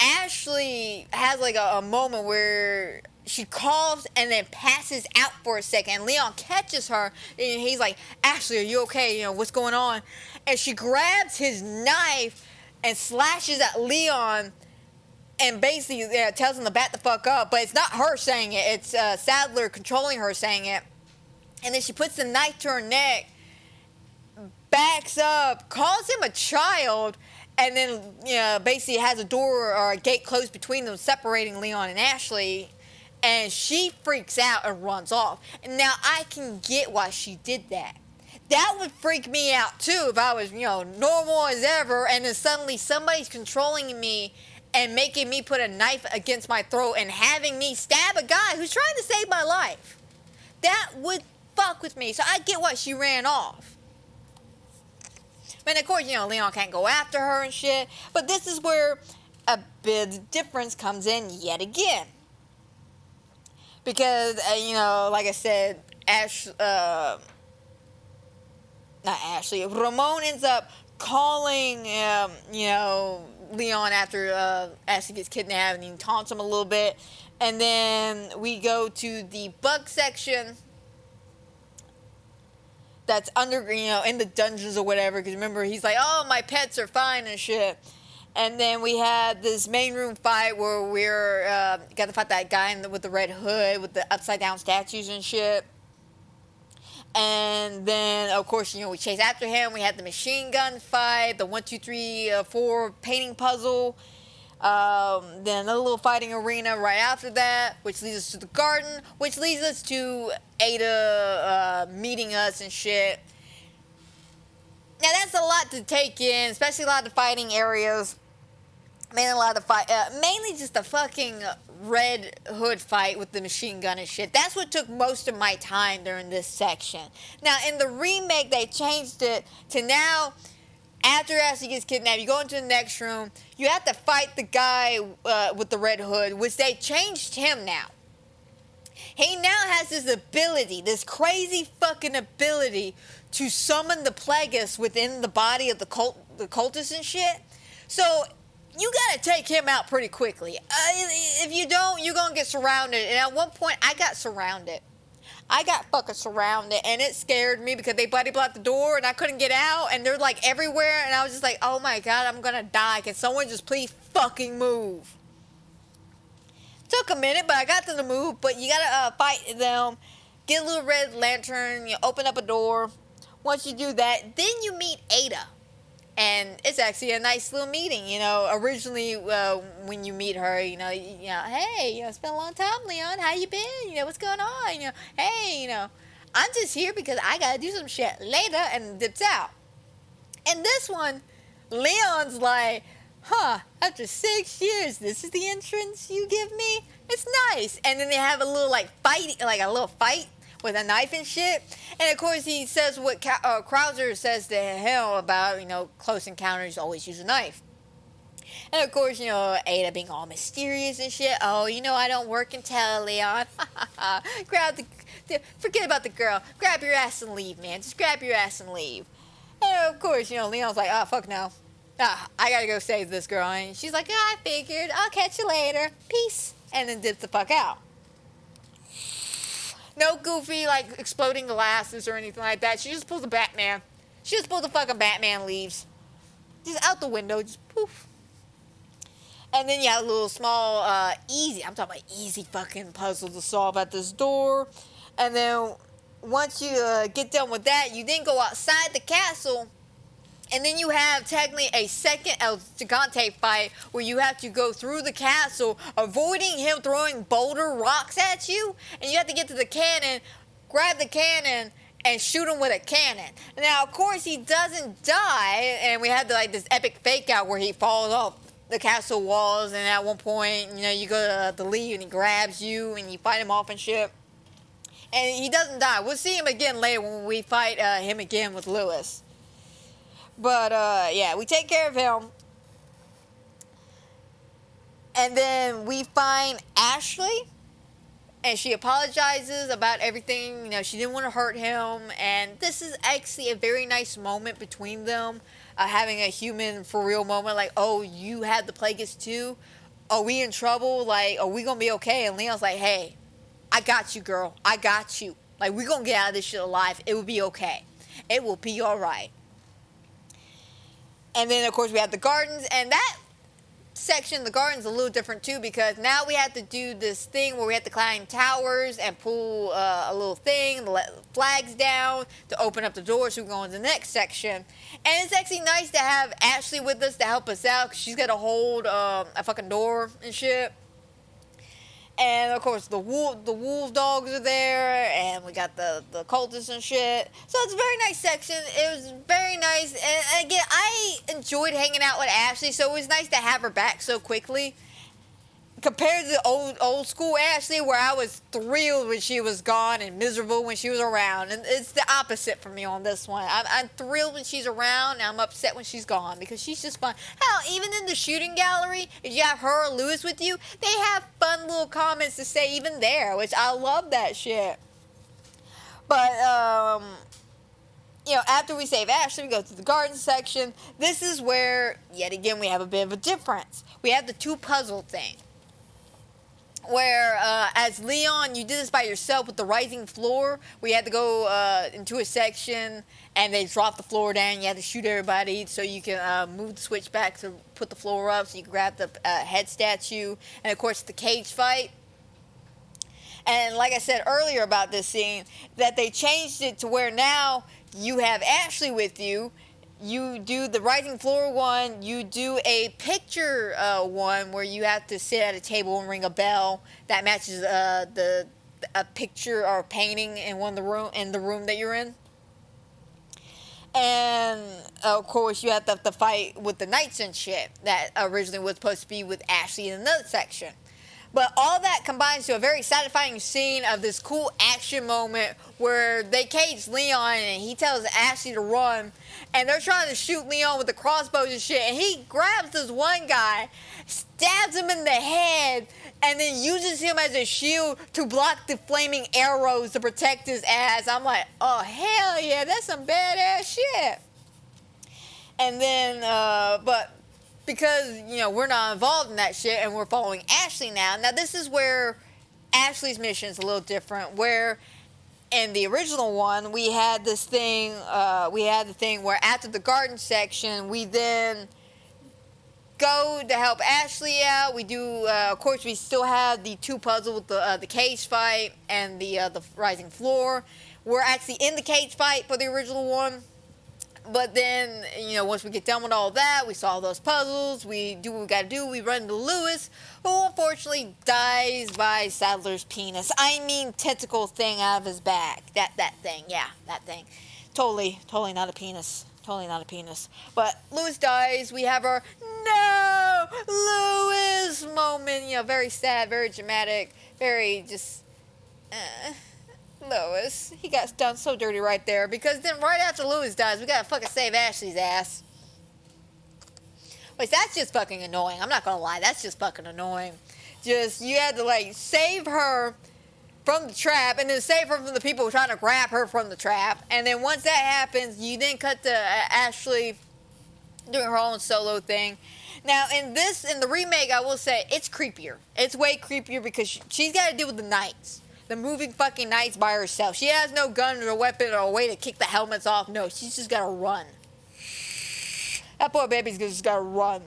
Ashley has like a moment where she coughs and then passes out for a second, and Leon catches her, and he's like, Ashley, are you okay? You know, what's going on? And she grabs his knife and slashes at Leon, and basically tells him to back the fuck up. But it's not her saying it. It's Sadler controlling her saying it. And then she puts the knife to her neck, backs up, calls him a child, and then basically has a door or a gate closed between them, separating Leon and Ashley. And she freaks out and runs off. And now I can get why she did that. That would freak me out too if I was, normal as ever, and then suddenly somebody's controlling me and making me put a knife against my throat and having me stab a guy who's trying to save my life. That would fuck with me. So I get why she ran off. And of course, Leon can't go after her and shit. But this is where a bit of difference comes in yet again. Because, like I said, Ramon ends up calling, Leon after Ashley gets kidnapped, and he taunts him a little bit. And then we go to the bug section that's under, in the dungeons or whatever. Because remember, he's like, oh, my pets are fine and shit. And then we had this main room fight where we're got to fight that guy with the red hood with the upside down statues and shit. And then, of course, we chase after him. We had the machine gun fight, the 1, 2, 3, 4 painting puzzle. Then another little fighting arena right after that, which leads us to the garden, which leads us to Ada meeting us and shit. Now, that's a lot to take in, especially a lot of the fighting areas. Mainly just the fucking red hood fight with the machine gun and shit. That's what took most of my time during this section. Now, in the remake, they changed it to now, after Ashley gets kidnapped, you go into the next room, you have to fight the guy with the red hood, which they changed him now. He now has this ability, this crazy fucking ability, to summon the Plagueis within the body of the cultists and shit. So you gotta take him out pretty quickly. If you don't, you're gonna get surrounded. And at one point, I got surrounded. I got fucking surrounded, and it scared me because they buddy blocked the door, and I couldn't get out, and they're like everywhere, and I was just like, oh my god, I'm gonna die. Can someone just please fucking move? Took a minute, but I got them to move. But you gotta fight them, get a little red lantern, open up a door. Once you do that, then you meet Ada. And it's actually a nice little meeting, Originally, when you meet her, hey, it's been a long time, Leon. How you been? What's going on? Hey, I'm just here because I gotta do some shit later, and dips out. And this one, Leon's like, huh, after 6 years, this is the entrance you give me? It's nice. And then they have a little fight with a knife and shit. And of course he says what Krauser says to him about, close encounters always use a knife. And of course, Ada being all mysterious and shit. Oh, I don't work in tele, Leon. Forget about the girl. Grab your ass and leave, man. Just grab your ass and leave. And of course, Leon's like, oh, fuck no. I gotta go save this girl. And she's like, I figured. I'll catch you later. Peace. And then dips the fuck out. No goofy, exploding glasses or anything like that. She just pulls the Batman. She just pulls the fucking Batman, leaves. Just out the window. Just poof. And then you have a little small, I'm talking about easy fucking puzzle to solve at this door. And then once you get done with that, you then go outside the castle. And then you have technically a second El Gigante fight where you have to go through the castle, avoiding him throwing boulder rocks at you. And you have to get to the cannon, grab the cannon, and shoot him with a cannon. Now, of course, he doesn't die. And we had this epic fake out where he falls off the castle walls, and at one point, you go to the lead and he grabs you and you fight him off and shit. And he doesn't die. We'll see him again later when we fight him again with Lewis. But, yeah, we take care of him. And then we find Ashley, and she apologizes about everything. She didn't want to hurt him, and this is actually a very nice moment between them. Having a human for real moment, oh, you had the Plagueis too? Are we in trouble? Are we gonna be okay? And Leon's like, hey, I got you, girl. I got you. We're gonna get out of this shit alive. It will be okay. It will be alright. And then, of course, we have the gardens, and that section of the garden's a little different too, because now we have to do this thing where we have to climb towers and pull a little thing, let flags down to open up the door so we can go into the next section. And it's actually nice to have Ashley with us to help us out, because she's got to hold a fucking door and shit. And of course the wolf dogs are there, and we got the cultists and shit. So it's a very nice section. It was very nice, and again, I enjoyed hanging out with Ashley, so it was nice to have her back so quickly. Compared to the old school Ashley, where I was thrilled when she was gone and miserable when she was around. And it's the opposite for me on this one. I'm thrilled when she's around, and I'm upset when she's gone, because she's just fun. Hell, even in the shooting gallery, if you have her or Lewis with you, they have fun little comments to say even there, which I love that shit. But, after we save Ashley, we go to the garden section. This is where, yet again, we have a bit of a difference. We have the two puzzle thing. Where, as Leon, you did this by yourself with the rising floor. We had to go into a section, and they dropped the floor down. You had to shoot everybody so you can move the switch back to put the floor up so you can grab the head statue. And, of course, the cage fight. And like I said earlier about this scene, that they changed it to where now you have Ashley with you. You do the rising floor one, you do a picture one where you have to sit at a table and ring a bell that matches a picture or painting in the room that you're in. And of course you have to fight with the knights and shit that originally was supposed to be with Ashley in another section. But all that combines to a very satisfying scene of this cool action moment where they cage Leon and he tells Ashley to run, and they're trying to shoot Leon with the crossbows and shit, and he grabs this one guy, stabs him in the head, and then uses him as a shield to block the flaming arrows to protect his ass. I'm like, oh hell yeah, that's some badass shit. And then, but because, we're not involved in that shit and we're following Ashley now. Now, this is where Ashley's mission is a little different. Where in the original one, we had this thing, where after the garden section, we then go to help Ashley out. We do, of course, we still have the two puzzles with the cage fight and the rising floor. We're actually in the cage fight for the original one. But then, once we get done with all that, we solve those puzzles, we do what we gotta do, we run to Lewis, who unfortunately dies by Sadler's penis. I mean, tentacle thing out of his back. That thing, yeah, that thing. Totally not a penis. Totally not a penis. But Lewis dies, we have our no Louis moment. You know, very sad, very dramatic, very just. Louis, he got done so dirty right there, because then right after Louis dies, we gotta fucking save Ashley's ass. Which, that's just fucking annoying. I'm not gonna lie, that's just fucking annoying. Just, you had to, like, save her from the trap, and then save her from the people who are trying to grab her from the trap. And then once that happens, you then cut to Ashley doing her own solo thing. Now, in the remake, I will say, it's creepier. It's way creepier, because she's gotta deal with the knights. The moving fucking knights by herself. She has no gun or weapon or a way to kick the helmets off. No, she's just gotta run. That poor baby's just gotta run.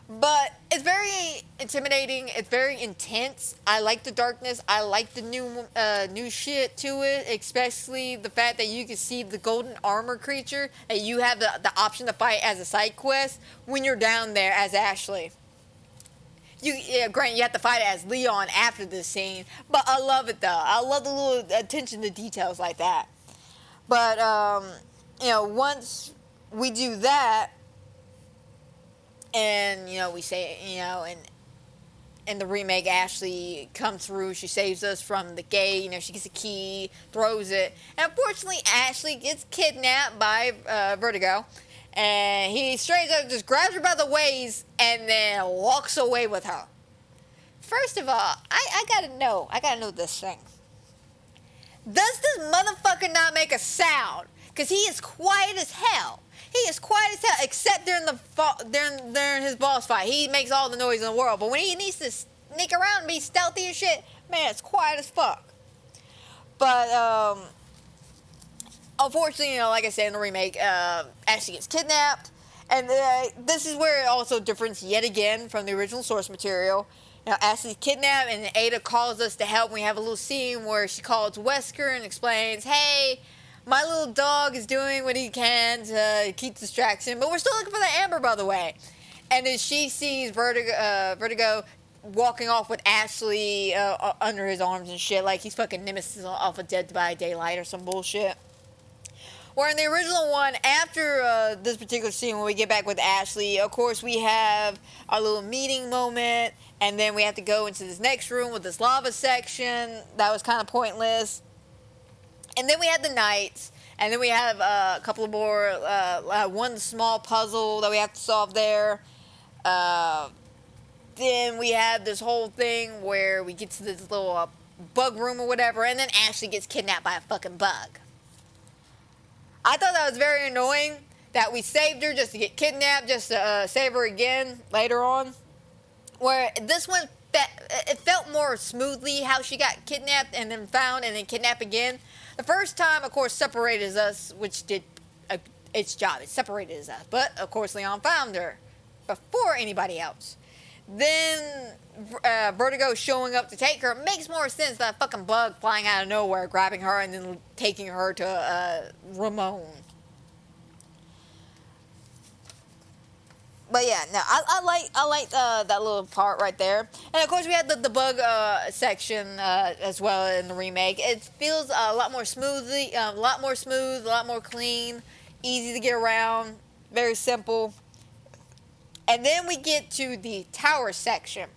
But it's very intimidating. It's very intense. I like the darkness. I like the new shit to it, especially the fact that you can see the golden armor creature, that you have the option to fight as a side quest when you're down there as Ashley. Grant, you have to fight as Leon after this scene, but I love it though. I love the little attention to details like that. But once we do that, and we say, in the remake, Ashley comes through. She saves us from the gate. She gets a key, throws it, and unfortunately, Ashley gets kidnapped by Vertigo. And he straight up just grabs her by the waist and then walks away with her. First of all, I gotta know this thing. Does this motherfucker not make a sound? Because he is quiet as hell. He is quiet as hell, except during his boss fight. He makes all the noise in the world. But when he needs to sneak around and be stealthy and shit, man, it's quiet as fuck. But, unfortunately, like I said in the remake, Ashley gets kidnapped, and this is where it also differs yet again from the original source material. Ashley's kidnapped, and Ada calls us to help. We have a little scene where she calls Wesker and explains, "Hey, my little dog is doing what he can to keep distraction, but we're still looking for the Amber, by the way." And then she sees Vertigo walking off with Ashley under his arms and shit, like he's fucking Nemesis off of Dead by Daylight or some bullshit. Where in the original one, after this particular scene, when we get back with Ashley, of course we have our little meeting moment, and then we have to go into this next room with this lava section. That was kind of pointless. And then we have the knights, and then we have a couple of more, one small puzzle that we have to solve there. Then we have this whole thing where we get to this little bug room or whatever, and then Ashley gets kidnapped by a fucking bug. I thought that was very annoying that we saved her just to get kidnapped, just to save her again later on. Where this one, it felt more smoothly how she got kidnapped and then found and then kidnapped again. The first time, of course, separated us, which did its job. It separated us. But, of course, Leon found her before anybody else. Then Vertigo showing up to take her makes more sense than a fucking bug flying out of nowhere, grabbing her and then taking her to Ramon. But yeah, no, I like that little part right there. And of course we had the bug section as well in the remake. It feels a lot more smooth, a lot more clean, easy to get around, very simple. And then we get to the tower section.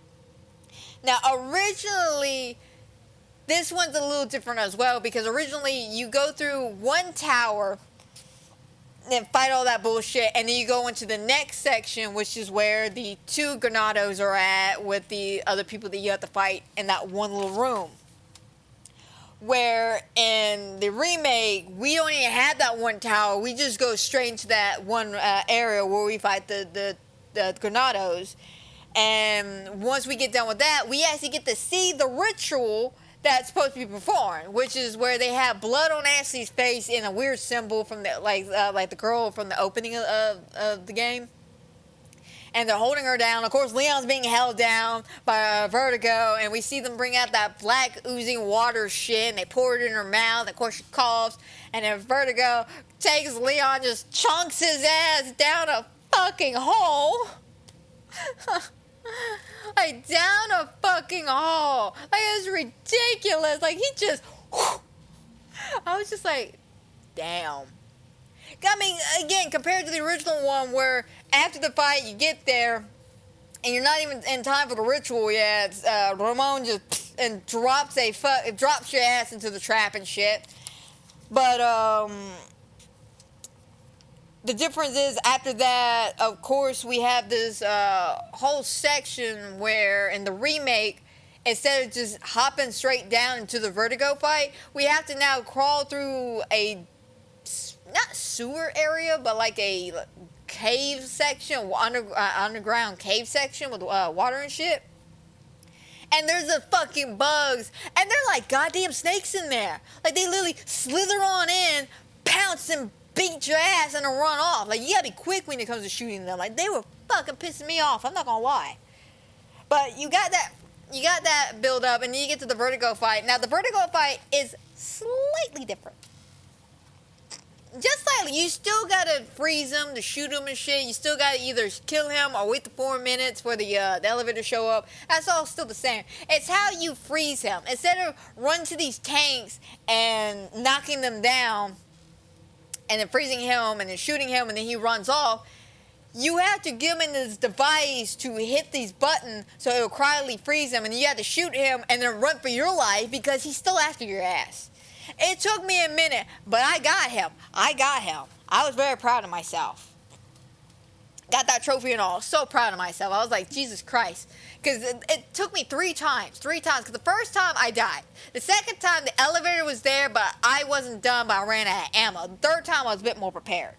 Now, originally, this one's a little different as well, because originally you go through one tower, then fight all that bullshit, and then you go into the next section, which is where the two Granados are at with the other people that you have to fight in that one little room. Where in the remake, we don't even have that one tower. We just go straight into that one area where we fight the Granados. And once we get done with that, we actually get to see the ritual that's supposed to be performed, which is where they have blood on Ashley's face in a weird symbol from the like the girl from the opening of the game. And they're holding her down. Of course, Leon's being held down by Vertigo, and we see them bring out that black oozing water shit, and they pour it in her mouth. Of course, she coughs, and then Vertigo takes Leon, just chunks his ass down a fucking hole. Like, down a fucking hole. Like, it was ridiculous. Like, he just... I was just like, damn. I mean, again, compared to the original one, where after the fight you get there and you're not even in time for the ritual yet, Ramon just and drops your ass into the trap and shit. But the difference is, after that, of course, we have this whole section where in the remake, instead of just hopping straight down into the vertigo fight, we have to now crawl through a, not sewer area, but like a cave section, underground cave section with water and shit. And there's the fucking bugs, and they're like goddamn snakes in there. Like, they literally slither on in, pounce and beat your ass and then run off. Like, you gotta be quick when it comes to shooting them. Like, they were fucking pissing me off, I'm not gonna lie. But you got that build up, and then you get to the vertigo fight. Now, the vertigo fight is slightly different. Just slightly. You still gotta freeze him to shoot him and shit. You still gotta either kill him or wait the 4 minutes for the elevator to show up. That's all still the same. It's how you freeze him. Instead of running to these tanks and knocking them down and then freezing him and then shooting him and then he runs off, you have to give him this device to hit these buttons so it'll quietly freeze him, and you have to shoot him and then run for your life because he's still after your ass. It took me a minute, but I got him. I was very proud of myself. Got that trophy and all. So proud of myself. I was like, Jesus Christ. Because it took me three times. Because the first time I died. The second time the elevator was there, but I wasn't done, but I ran out of ammo. The third time I was a bit more prepared.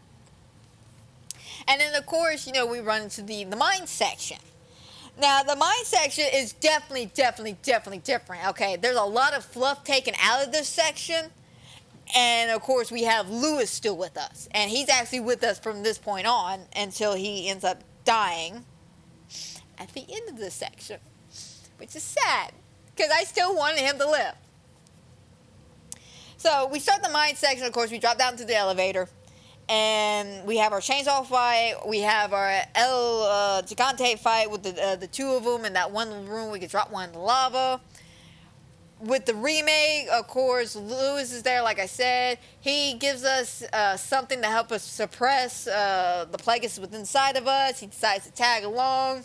And then, of course, you know, we run into the mine section. Now, the mine section is definitely different. Okay, there's a lot of fluff taken out of this section. And, of course, we have Lewis still with us. And he's actually with us from this point on until he ends up dying at the end of this section. Which is sad, because I still wanted him to live. So, we start the mine section. Of course, we drop down to the elevator. And we have our chainsaw fight. We have our El Gigante fight with the two of them in that one room. We could drop one in the lava. With the remake, of course, Lewis is there, like I said. He gives us something to help us suppress the plagueis within inside of us. He decides to tag along.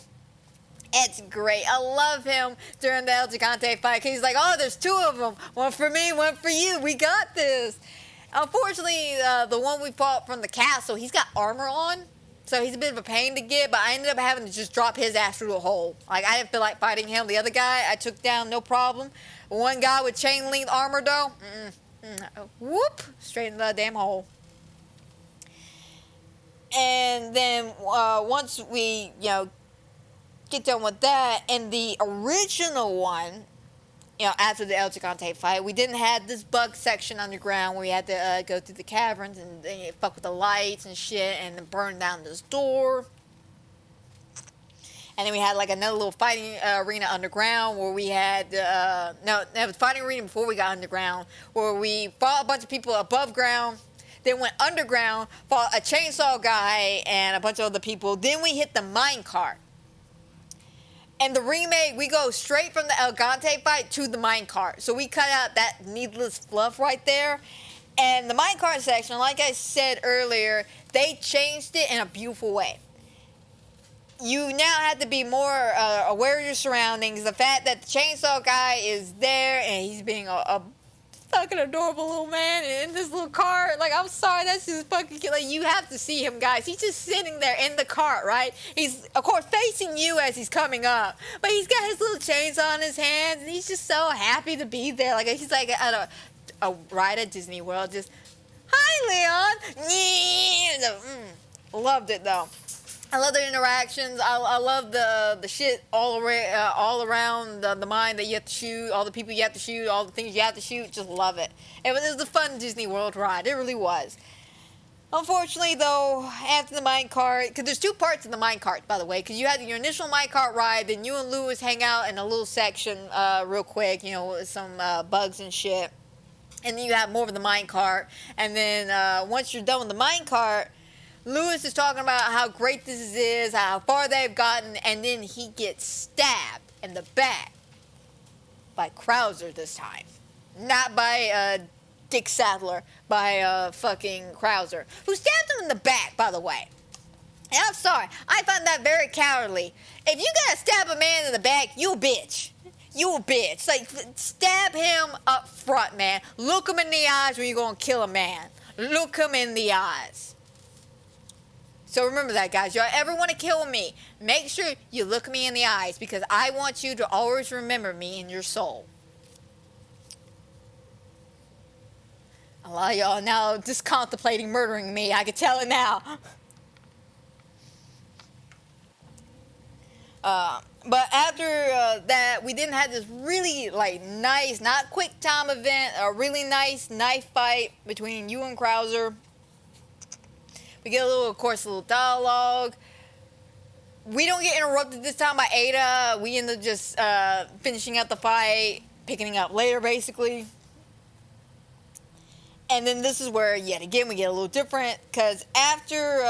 It's great. I love him during the El Gigante fight, because he's like, oh, there's two of them. One for me, one for you. We got this. Unfortunately, the one we fought from the castle, he's got armor on, so he's a bit of a pain to get, but I ended up having to just drop his ass through a hole. Like, I didn't feel like fighting him. The other guy, I took down, no problem. One guy with chain link armor, though, whoop, straight in the damn hole. And then, once we, you know, get done with that, and the original one, you know, after the El Gigante fight, we didn't have this bug section underground where we had to go through the caverns and fuck with the lights and shit and then burn down this door. And then we had like another little fighting arena underground where we had, no, it was fighting arena before we got underground, where we fought a bunch of people above ground, then went underground, fought a chainsaw guy and a bunch of other people. Then we hit the minecart. And the remake, we go straight from the El Gigante fight to the minecart. So we cut out that needless fluff right there. And the minecart section, like I said earlier, they changed it in a beautiful way. You now have to be more aware of your surroundings. The fact that the chainsaw guy is there and he's being a fucking adorable little man in this little cart. Like, I'm sorry, that's just fucking cute. Like, you have to see him, guys. He's just sitting there in the cart, right? He's, of course, facing you as he's coming up. But he's got his little chainsaw in his hands, and he's just so happy to be there. Like, he's like at a ride at Disney World, just, hi, Leon! Loved it, though. I love their interactions. I love the shit all around the mine that you have to shoot, all the people you have to shoot, all the things you have to shoot. Just love it. It was a fun Disney World ride. It really was. Unfortunately, though, after the minecart, because there's two parts of the minecart, by the way, because you had your initial minecart ride, then you and Lewis hang out in a little section real quick, you know, with some bugs and shit. And then you have more of the minecart. And then once you're done with the minecart, Lewis is talking about how great this is, how far they've gotten, and then he gets stabbed in the back by Krauser this time. Not by Dick Sadler by fucking Krauser, who stabbed him in the back, by the way. And I'm sorry, I find that very cowardly. If you gotta stab a man in the back, you a bitch. You a bitch. Like, stab him up front, man. Look him in the eyes when you're gonna kill a man. Look him in the eyes. So remember that, guys. Y'all ever want to kill me, make sure you look me in the eyes, because I want you to always remember me in your soul. A lot of y'all now just contemplating murdering me. I can tell it now. But after that, we didn't have this really like nice, not quick time event, a really nice knife fight between you and Krauser. We get a little, of course, a little dialogue. We don't get interrupted this time by Ada. We end up just finishing up the fight, picking it up later, basically. And then this is where, yet again, we get a little different, because after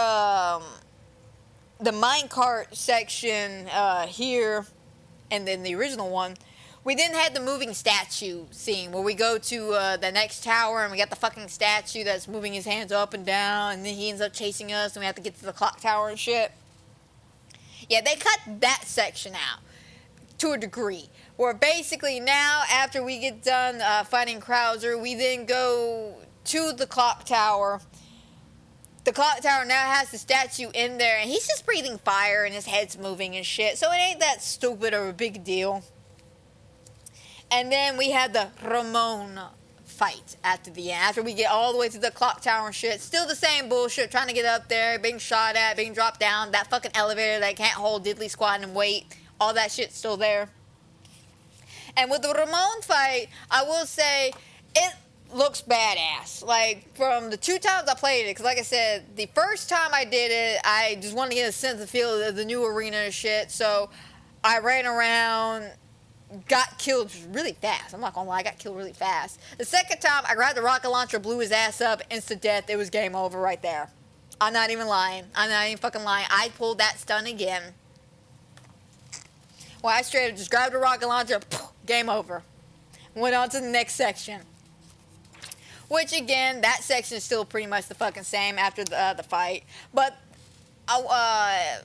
the minecart section here, and then the original one, we then had the moving statue scene where we go to the next tower and we got the fucking statue that's moving his hands up and down, and then he ends up chasing us and we have to get to the clock tower and shit. Yeah, they cut that section out to a degree, where basically now after we get done fighting Krauser, we then go to the clock tower. The clock tower now has the statue in there, and he's just breathing fire and his head's moving and shit, so it ain't that stupid or a big deal. And then we had the Ramon fight after the end. After we get all the way to the clock tower and shit, still the same bullshit, trying to get up there, being shot at, being dropped down, that fucking elevator that can't hold diddly squat and weight, all that shit's still there. And with the Ramon fight, I will say, it looks badass. Like, from the 2 times I played it, because like I said, the first time I did it, I just wanted to get a sense of feel of the new arena and shit, so I ran around, got killed really fast. I'm not gonna lie, I got killed really fast. The second time, I grabbed the rocket launcher, blew his ass up, instant death. It was game over right there. I'm not even lying. I'm not even fucking lying. I pulled that stun again. Well, I straight up just grabbed the rocket launcher, game over. Went on to the next section. Which, again, that section is still pretty much the fucking same after the fight. But I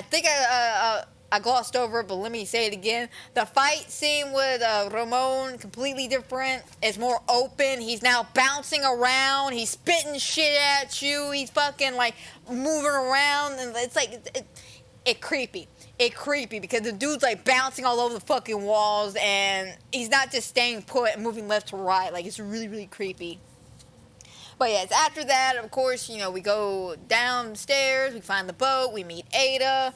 think I glossed over it, but let me say it again. The fight scene with Ramon, completely different. It's more open. He's now bouncing around. He's spitting shit at you. He's fucking, like, moving around. And it's like, it creepy. It creepy because the dude's, like, bouncing all over the fucking walls. And he's not just staying put and moving left to right. Like, it's really, really creepy. But yeah, it's after that, of course, you know, we go downstairs. We find the boat. We meet Ada.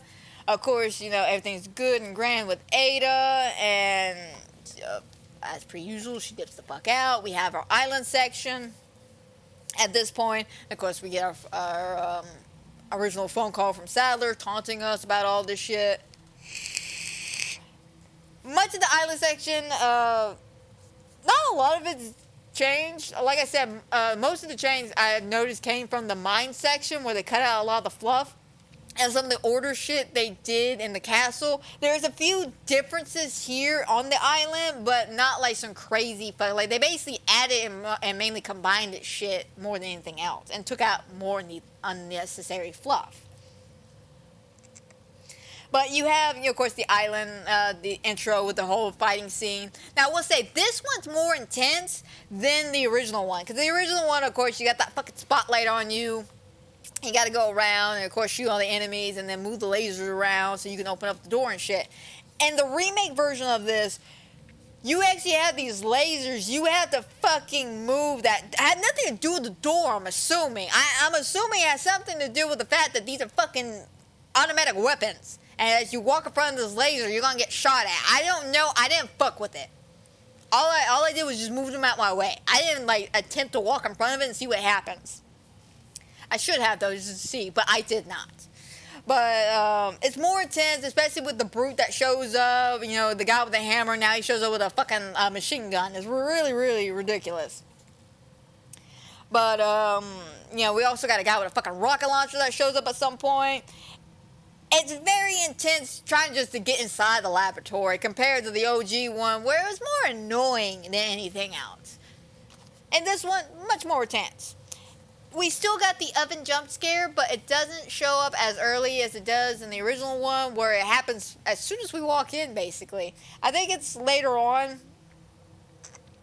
Of course, you know, everything's good and grand with Ada, and as per usual, she dips the fuck out. We have our island section at this point. Of course, we get our original phone call from Sadler taunting us about all this shit. Much of the island section, not a lot of it's changed. Like I said, most of the change I noticed came from the mine section where they cut out a lot of the fluff. And some of the order shit they did in the castle. There's a few differences here on the island, but not like some crazy fuck. Like, they basically added and mainly combined it shit more than anything else, and took out more unnecessary fluff. But you have, you know, of course, the island, the intro with the whole fighting scene. Now, I will say, this one's more intense than the original one. Because the original one, of course, you got that fucking spotlight on you. You gotta go around and, of course, shoot all the enemies and then move the lasers around so you can open up the door and shit. And the remake version of this, you actually have these lasers. You have to fucking move that. It had nothing to do with the door, I'm assuming. I'm assuming it has something to do with the fact that these are fucking automatic weapons. And as you walk in front of this laser, you're gonna get shot at. I don't know. I didn't fuck with it. All I did was just move them out my way. I didn't, like, attempt to walk in front of it and see what happens. I should have, though, just to see, but I did not. But it's more intense, especially with the brute that shows up. You know, the guy with the hammer, now he shows up with a fucking machine gun. It's really, really ridiculous. But, you know, we also got a guy with a fucking rocket launcher that shows up at some point. It's very intense trying just to get inside the laboratory compared to the OG one, where it was more annoying than anything else. And this one, much more intense. We still got the oven jump scare, but it doesn't show up as early as it does in the original one, where it happens as soon as we walk in, basically. I think it's later on.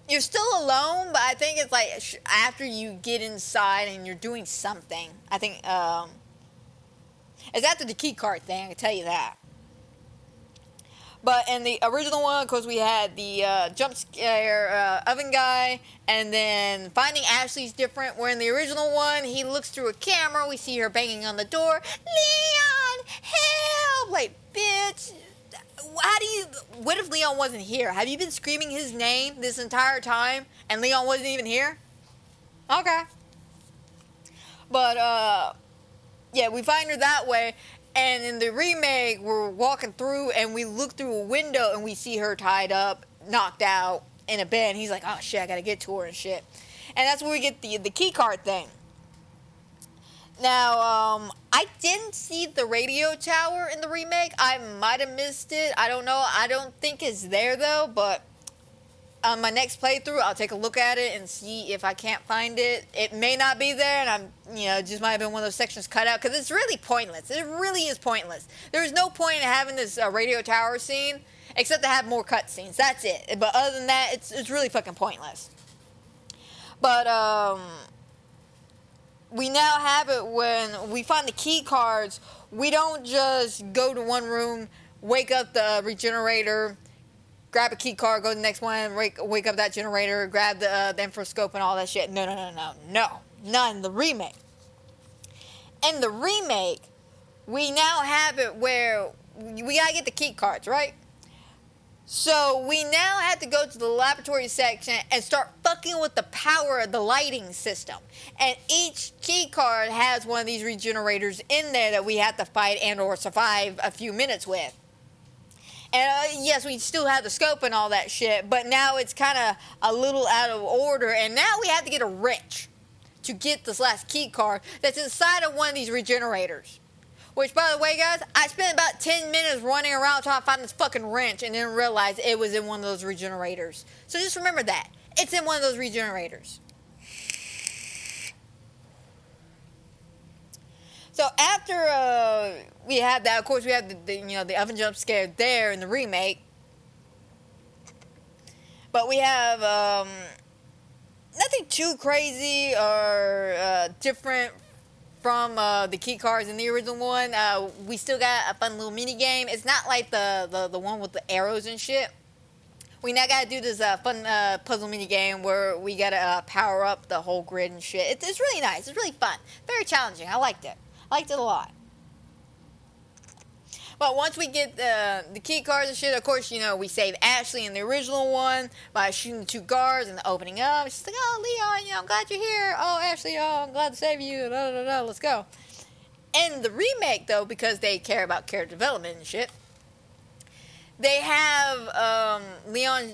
You're still alone, but I think it's like after you get inside and you're doing something. I think it's after the key card thing, I can tell you that. But in the original one, of course, we had the jump scare oven guy, and then finding Ashley's different. Where in the original one, he looks through a camera, we see her banging on the door. Leon, help! Like, bitch, what if Leon wasn't here? Have you been screaming his name this entire time, and Leon wasn't even here? Okay. But, yeah, we find her that way. And in the remake, we're walking through and we look through a window and we see her tied up, knocked out in a bed. And he's like, oh shit, I gotta get to her and shit. And that's where we get the key card thing. Now, I didn't see the radio tower in the remake. I might have missed it. I don't know. I don't think it's there though, but on my next playthrough, I'll take a look at it and see if I can't find it. It may not be there, and it just might have been one of those sections cut out, because it's really pointless. It really is pointless. There's no point in having this radio tower scene, except to have more cutscenes. That's it. But other than that, it's really fucking pointless. But, we now have it when we find the key cards. We don't just go to one room, wake up the regenerator, grab a key card, go to the next one, wake up that generator, grab the infrascope and all that shit. No. Not in the remake. In the remake, we now have it where we gotta get the key cards, right? So we now have to go to the laboratory section and start fucking with the power of the lighting system. And each key card has one of these regenerators in there that we have to fight and or survive a few minutes with. And yes, we still have the scope and all that shit, but now it's kind of a little out of order, and now we have to get a wrench to get this last key card that's inside of one of these regenerators. Which, by the way, guys, I spent about 10 minutes running around trying to find this fucking wrench and didn't realize it was in one of those regenerators. So just remember that. It's in one of those regenerators. So after we have that, of course, we have the oven jump scare there in the remake. But we have nothing too crazy or different from the key cards in the original one. We still got a fun little mini game. It's not like the one with the arrows and shit. We now gotta do this fun puzzle mini game where we gotta power up the whole grid and shit. It's really nice. It's really fun. Very challenging. I liked it. I liked it a lot. But once we get the key cards and shit, of course, we save Ashley in the original one by shooting 2 guards and opening up. She's like, oh, Leon, I'm glad you're here. Oh, Ashley, I'm glad to save you. Let's go. In the remake, though, because they care about character development and shit, they have Leon,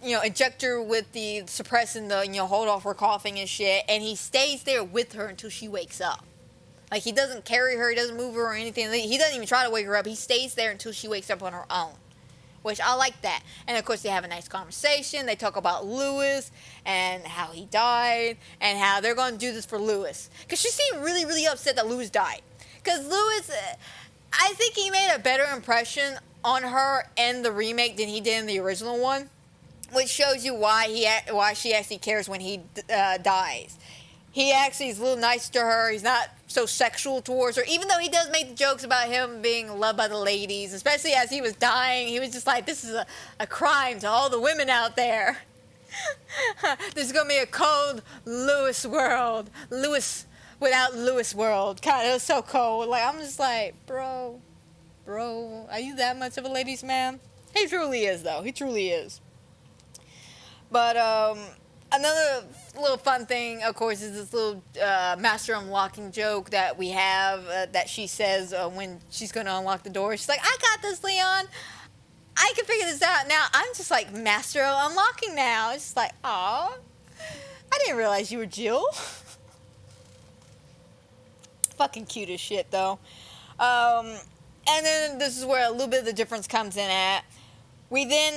inject her with the suppressing the, hold off her coughing and shit, and he stays there with her until she wakes up. Like, he doesn't carry her, he doesn't move her or anything. He doesn't even try to wake her up. He stays there until she wakes up on her own. Which, I like that. And, of course, they have a nice conversation. They talk about Lewis and how he died and how they're going to do this for Lewis. Because she seemed really, really upset that Lewis died. Because Lewis, I think he made a better impression on her in the remake than he did in the original one. Which shows you why she actually cares when he dies. He actually is a little nice to her. He's not so sexual towards her. Even though he does make the jokes about him being loved by the ladies. Especially as he was dying. He was just like, this is a crime to all the women out there. This is going to be a cold Lewis world. Lewis without Lewis world. God, it was so cold. Like, I'm just like, bro, are you that much of a ladies' man? He truly is, though. He truly is. But, another little fun thing, of course, is this little master unlocking joke that we have that she says when she's going to unlock the door. She's like, I got this, Leon. I can figure this out. Now, I'm just like master of unlocking now. It's just like, aw. I didn't realize you were Jill. Fucking cute as shit, though. And then this is where a little bit of the difference comes in at. We then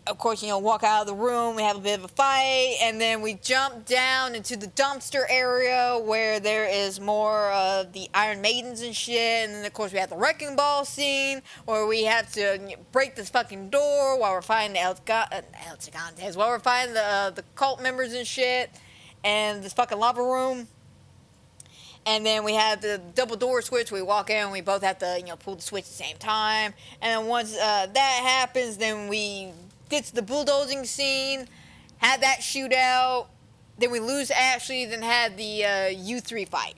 of course, walk out of the room, we have a bit of a fight, and then we jump down into the dumpster area where there is more of the Iron Maidens and shit, and then, of course, we have the wrecking ball scene where we have to break this fucking door while we're finding El Gigantes, while we're finding the cult members and shit, and this fucking lava room. And then we have the double door switch. We walk in and we both have to, pull the switch at the same time. And then once that happens, then we get to the bulldozing scene, have that shootout. Then we lose Ashley, then have the U3 fight.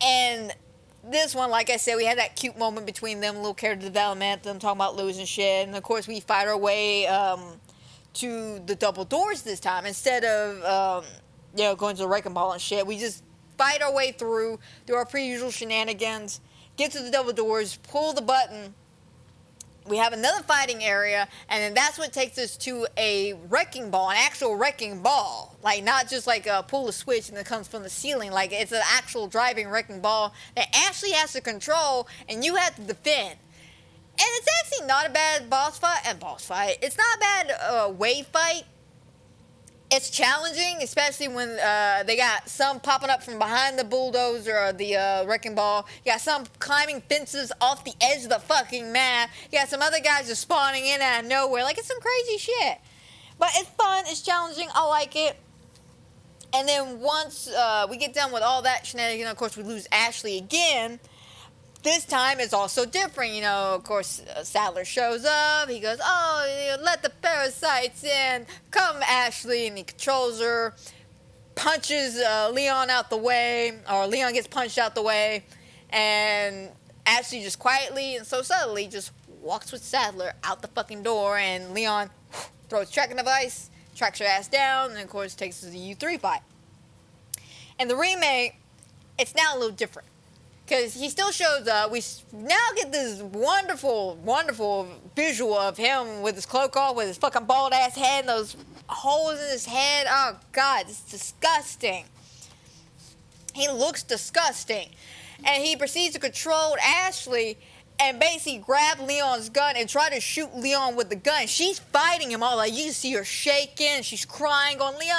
And this one, like I said, we had that cute moment between them, little character development, them talking about losing shit. And of course, we fight our way to the double doors this time. Instead of going to the wrecking ball and shit, we just fight our way through our pre-usual shenanigans, get to the double doors, pull the button. We have another fighting area, and then that's what takes us to a wrecking ball, an actual wrecking ball. Like, not just like pull a switch and it comes from the ceiling. Like, it's an actual driving wrecking ball that Ashley has to control, and you have to defend. And it's actually not a bad boss fight. It's not a bad wave fight. It's challenging, especially when they got some popping up from behind the bulldozer or the wrecking ball. You got some climbing fences off the edge of the fucking map. You got some other guys just spawning in out of nowhere. Like, it's some crazy shit. But it's fun. It's challenging. I like it. And then once we get done with all that shenanigans, of course, we lose Ashley again. This time it's also different, of course, Sadler shows up, he goes, let the parasites in, come Ashley, and he controls her, punches Leon out the way, or Leon gets punched out the way, and Ashley just quietly and so subtly just walks with Sadler out the fucking door, and Leon throws tracking device, tracks her ass down, and of course takes us to the U3 fight. And the remake, it's now a little different. Because he still shows up. We now get this wonderful, wonderful visual of him with his cloak off, with his fucking bald ass head, and those holes in his head. Oh, God, it's disgusting. He looks disgusting. And he proceeds to control Ashley and basically grab Leon's gun and try to shoot Leon with the gun. She's fighting him all, like, you can see her shaking, she's crying, going, Leon,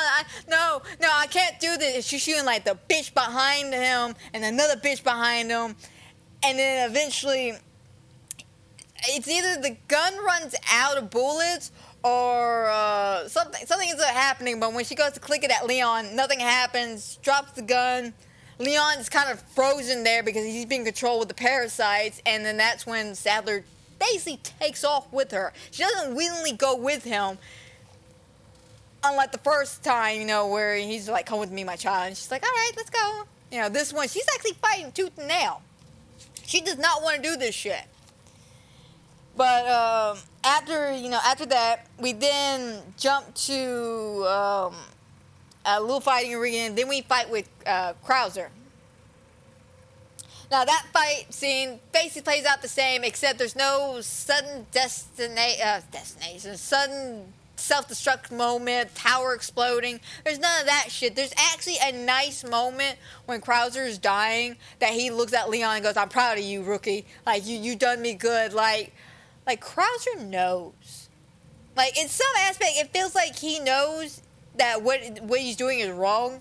no, I can't do this. And she's shooting, like, the bitch behind him and another bitch behind him. And then eventually, it's either the gun runs out of bullets or something ends up happening, but when she goes to click it at Leon, nothing happens, drops the gun. Leon is kind of frozen there because he's being controlled with the parasites, and then that's when Sadler basically takes off with her. She doesn't willingly go with him, unlike the first time, where he's like, come with me, my child, and she's like, all right, let's go. This one, she's actually fighting tooth and nail. She does not want to do this shit. But after that, we then jump to a little fighting arena, and then we fight with Krauser. Now that fight scene basically plays out the same, except there's no sudden destination, sudden self-destruct moment, tower exploding. There's none of that shit. There's actually a nice moment when Krauser is dying that he looks at Leon and goes, I'm proud of you, rookie. Like, you done me good. Like Krauser knows. Like, in some aspect, it feels like he knows that what he's doing is wrong,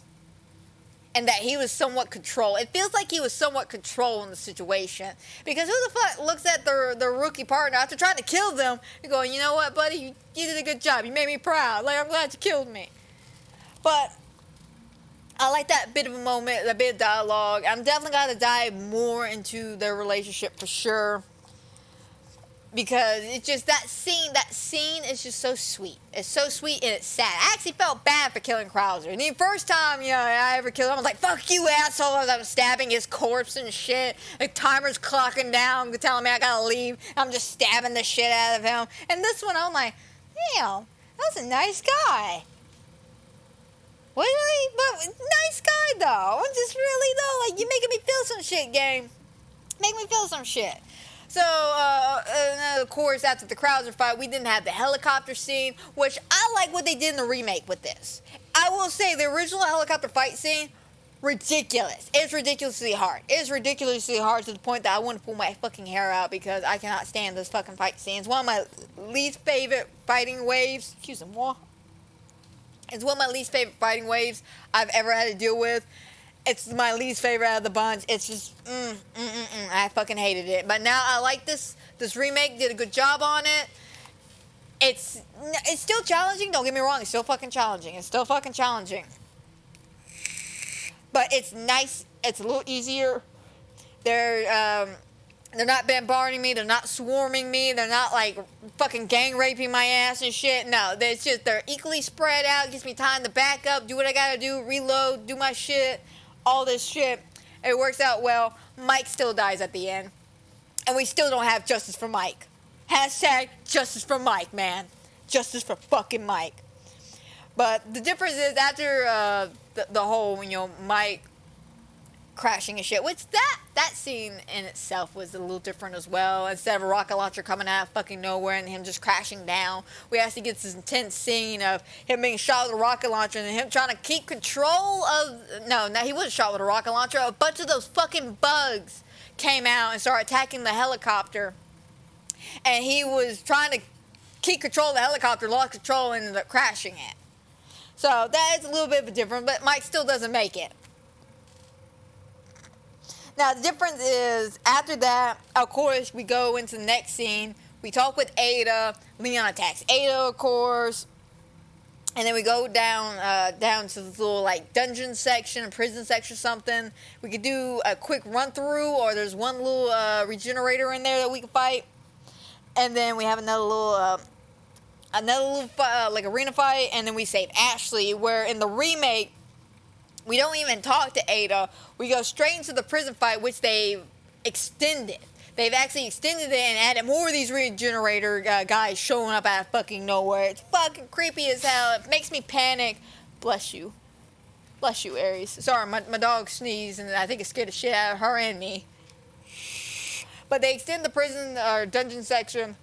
and that he was somewhat controlled. It feels like he was somewhat controlling the situation, because who the fuck looks at their rookie partner after trying to kill them and going, you know what, buddy, you did a good job, you made me proud, like, I'm glad you killed me. But I like that bit of a moment, that bit of dialogue. I'm definitely gotta dive more into their relationship for sure, because it's just that scene is just so sweet. It's so sweet and it's sad. I actually felt bad for killing Krauser. And the first time, I ever killed him, I was like, fuck you, asshole. As I'm stabbing his corpse and shit. The timer's clocking down, telling me I gotta leave. I'm just stabbing the shit out of him. And this one, I'm like, damn, that's a nice guy. Really? But nice guy, though. I'm just really, though, like, you're making me feel some shit, game. Make me feel some shit. So, of course, after the Krauser fight, we didn't have the helicopter scene, which I like what they did in the remake with this. I will say, the original helicopter fight scene, ridiculous. It's ridiculously hard. It's ridiculously hard to the point that I want to pull my fucking hair out because I cannot stand those fucking fight scenes. One of my least favorite fighting waves. Excuse me, what? It's one of my least favorite fighting waves I've ever had to deal with. It's my least favorite out of the bunch. It's just, I fucking hated it. But now I like this. This remake did a good job on it. It's still challenging. Don't get me wrong. It's still fucking challenging. It's still fucking challenging. But it's nice. It's a little easier. They're not bombarding me. They're not swarming me. They're not like fucking gang raping my ass and shit. No, it's just they're equally spread out. It gives me time to back up, do what I gotta do, reload, do my shit, all this shit. It works out well. Mike still dies at the end, and we still don't have justice for Mike. Hashtag justice for Mike, man. Justice for fucking Mike. But the difference is after the whole, Mike crashing and shit, which that scene in itself was a little different as well. Instead of a rocket launcher coming out of fucking nowhere and him just crashing down, we actually get this intense scene of him being shot with a rocket launcher and him trying to keep control of... No, he wasn't shot with a rocket launcher. A bunch of those fucking bugs came out and started attacking the helicopter. And he was trying to keep control of the helicopter, lost control, and ended up crashing it. So that is a little bit of a difference, but Mike still doesn't make it. Now, the difference is, after that, of course, we go into the next scene. We talk with Ada. Leon attacks Ada, of course. And then we go down to this little, like, dungeon section, prison section or something. We could do a quick run-through, or there's one little regenerator in there that we can fight. And then we have another little like, arena fight, and then we save Ashley, where in the remake, we don't even talk to Ada. We go straight into the prison fight, which they've extended. They've actually extended it and added more of these regenerator guys showing up out of fucking nowhere. It's fucking creepy as hell. It makes me panic. Bless you. Bless you, Aries. Sorry, my dog sneezed, and I think it scared the shit out of her and me. But they extend the prison or dungeon section.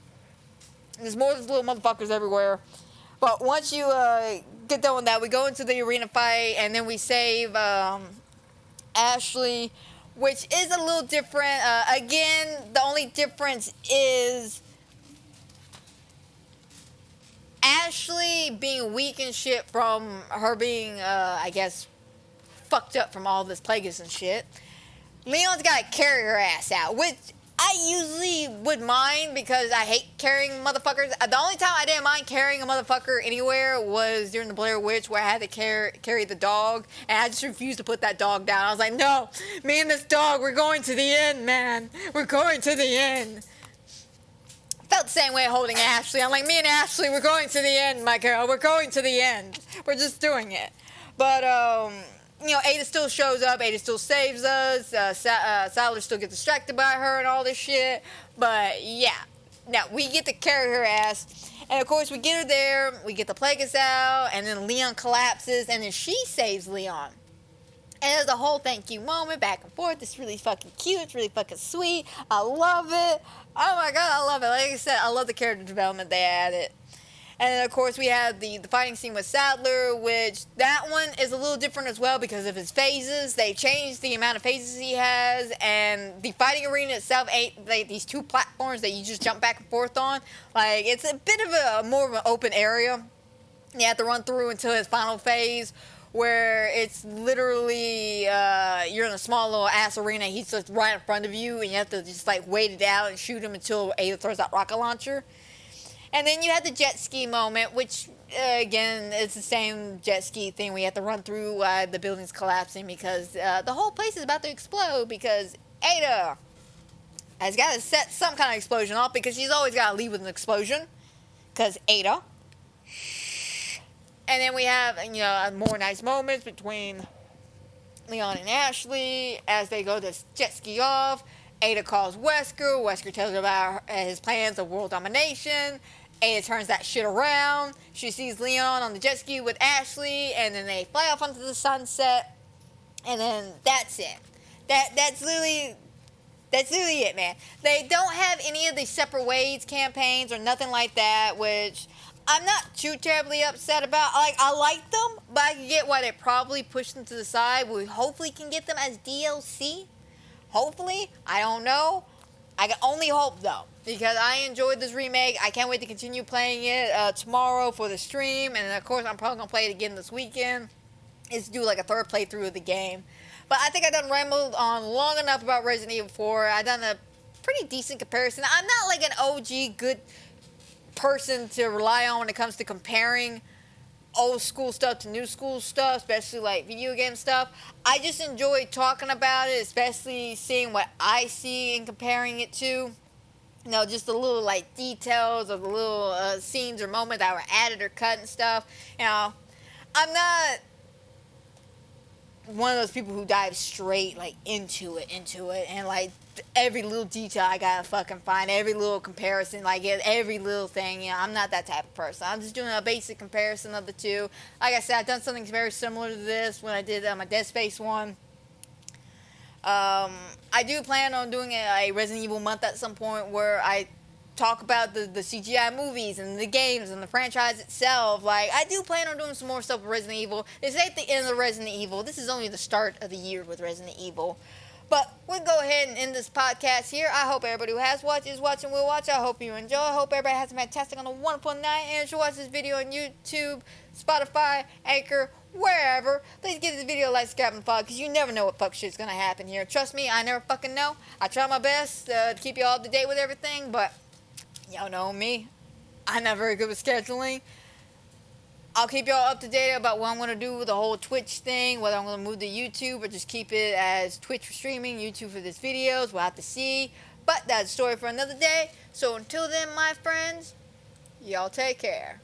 There's more of these little motherfuckers everywhere. But once you get done with that, we go into the arena fight, and then we save Ashley, which is a little different. Again, the only difference is Ashley being weak and shit from her being, I guess, fucked up from all this plagueis and shit. Leon's got to carry her ass out, which I usually would mind because I hate carrying motherfuckers. The only time I didn't mind carrying a motherfucker anywhere was during the Blair Witch, where I had to carry the dog, and I just refused to put that dog down. I was like, no, me and this dog, we're going to the end, man. We're going to the end. Felt the same way holding Ashley. I'm like, me and Ashley, we're going to the end, my girl. We're going to the end. We're just doing it. But, Ada still shows up. Ada still saves us. Sadler still gets distracted by her and all this shit. But, yeah. Now, we get to carry her ass. And, of course, we get her there. We get the plagueis out. And then Leon collapses. And then she saves Leon. And there's a whole thank you moment back and forth. It's really fucking cute. It's really fucking sweet. I love it. Oh, my God. I love it. Like I said, I love the character development they added. And then, of course, we have the fighting scene with Sadler, which that one is a little different as well because of his phases. They changed the amount of phases he has, and the fighting arena itself ain't like these two platforms that you just jump back and forth on. Like, it's a bit of a more of an open area. You have to run through until his final phase, where it's literally you're in a small little ass arena. He's just right in front of you, and you have to just like wait it out and shoot him until Ada throws that rocket launcher. And then you had the jet ski moment, which, again, it's the same jet ski thing. We have to run through the buildings collapsing because the whole place is about to explode because Ada has got to set some kind of explosion off because she's always got to leave with an explosion because Ada. And then we have, more nice moments between Leon and Ashley as they go to jet ski off. Ada calls Wesker. Wesker tells her about his plans of world domination. Ada turns that shit around. She sees Leon on the jet ski with Ashley, and then they fly off onto the sunset, and then that's it. That's literally it, man. They don't have any of the separate ways campaigns or nothing like that, which I'm not too terribly upset about. Like, I like them, but I can get why they probably pushed them to the side. We hopefully can get them as DLC. Hopefully, I don't know. I can only hope though, because I enjoyed this remake. I can't wait to continue playing it tomorrow for the stream, and of course I'm probably gonna play it again this weekend. Is do like a third playthrough of the game. But I think I done rambled on long enough about Resident Evil 4. I done a pretty decent comparison. I'm not like an OG good person to rely on when it comes to comparing old school stuff to new school stuff, especially like video game stuff. I just enjoy talking about it, especially seeing what I see and comparing it to. You know, just the little like details of the little scenes or moments that were added or cut and stuff. You know, I'm not one of those people who dive straight like into it and like every little detail I gotta fucking find, every little comparison, like every little thing. You know, I'm not that type of person. I'm just doing a basic comparison of the two. Like I said, I've done something very similar to this when I did my Dead Space one. I do plan on doing a Resident Evil month at some point where I talk about the CGI movies and the games and the franchise itself. Like, I do plan on doing some more stuff with Resident Evil. This ain't the end of Resident Evil. This is only the start of the year with Resident Evil. But we'll go ahead and end this podcast here. I hope everybody who has watched, is watching, will watch. I hope you enjoy. I hope everybody has a fantastic and a wonderful night. And if you watch this video on YouTube, Spotify, Anchor, wherever, please give this video a like, subscribe, and follow, because you never know what fuck shit's gonna happen here. Trust me, I never fucking know. I try my best to keep you all up to date with everything, but y'all know me. I'm not very good with scheduling. I'll keep y'all up to date about what I'm going to do with the whole Twitch thing, whether I'm going to move to YouTube or just keep it as Twitch for streaming, YouTube for this videos. We'll have to see. But that's a story for another day. So until then, my friends, y'all take care.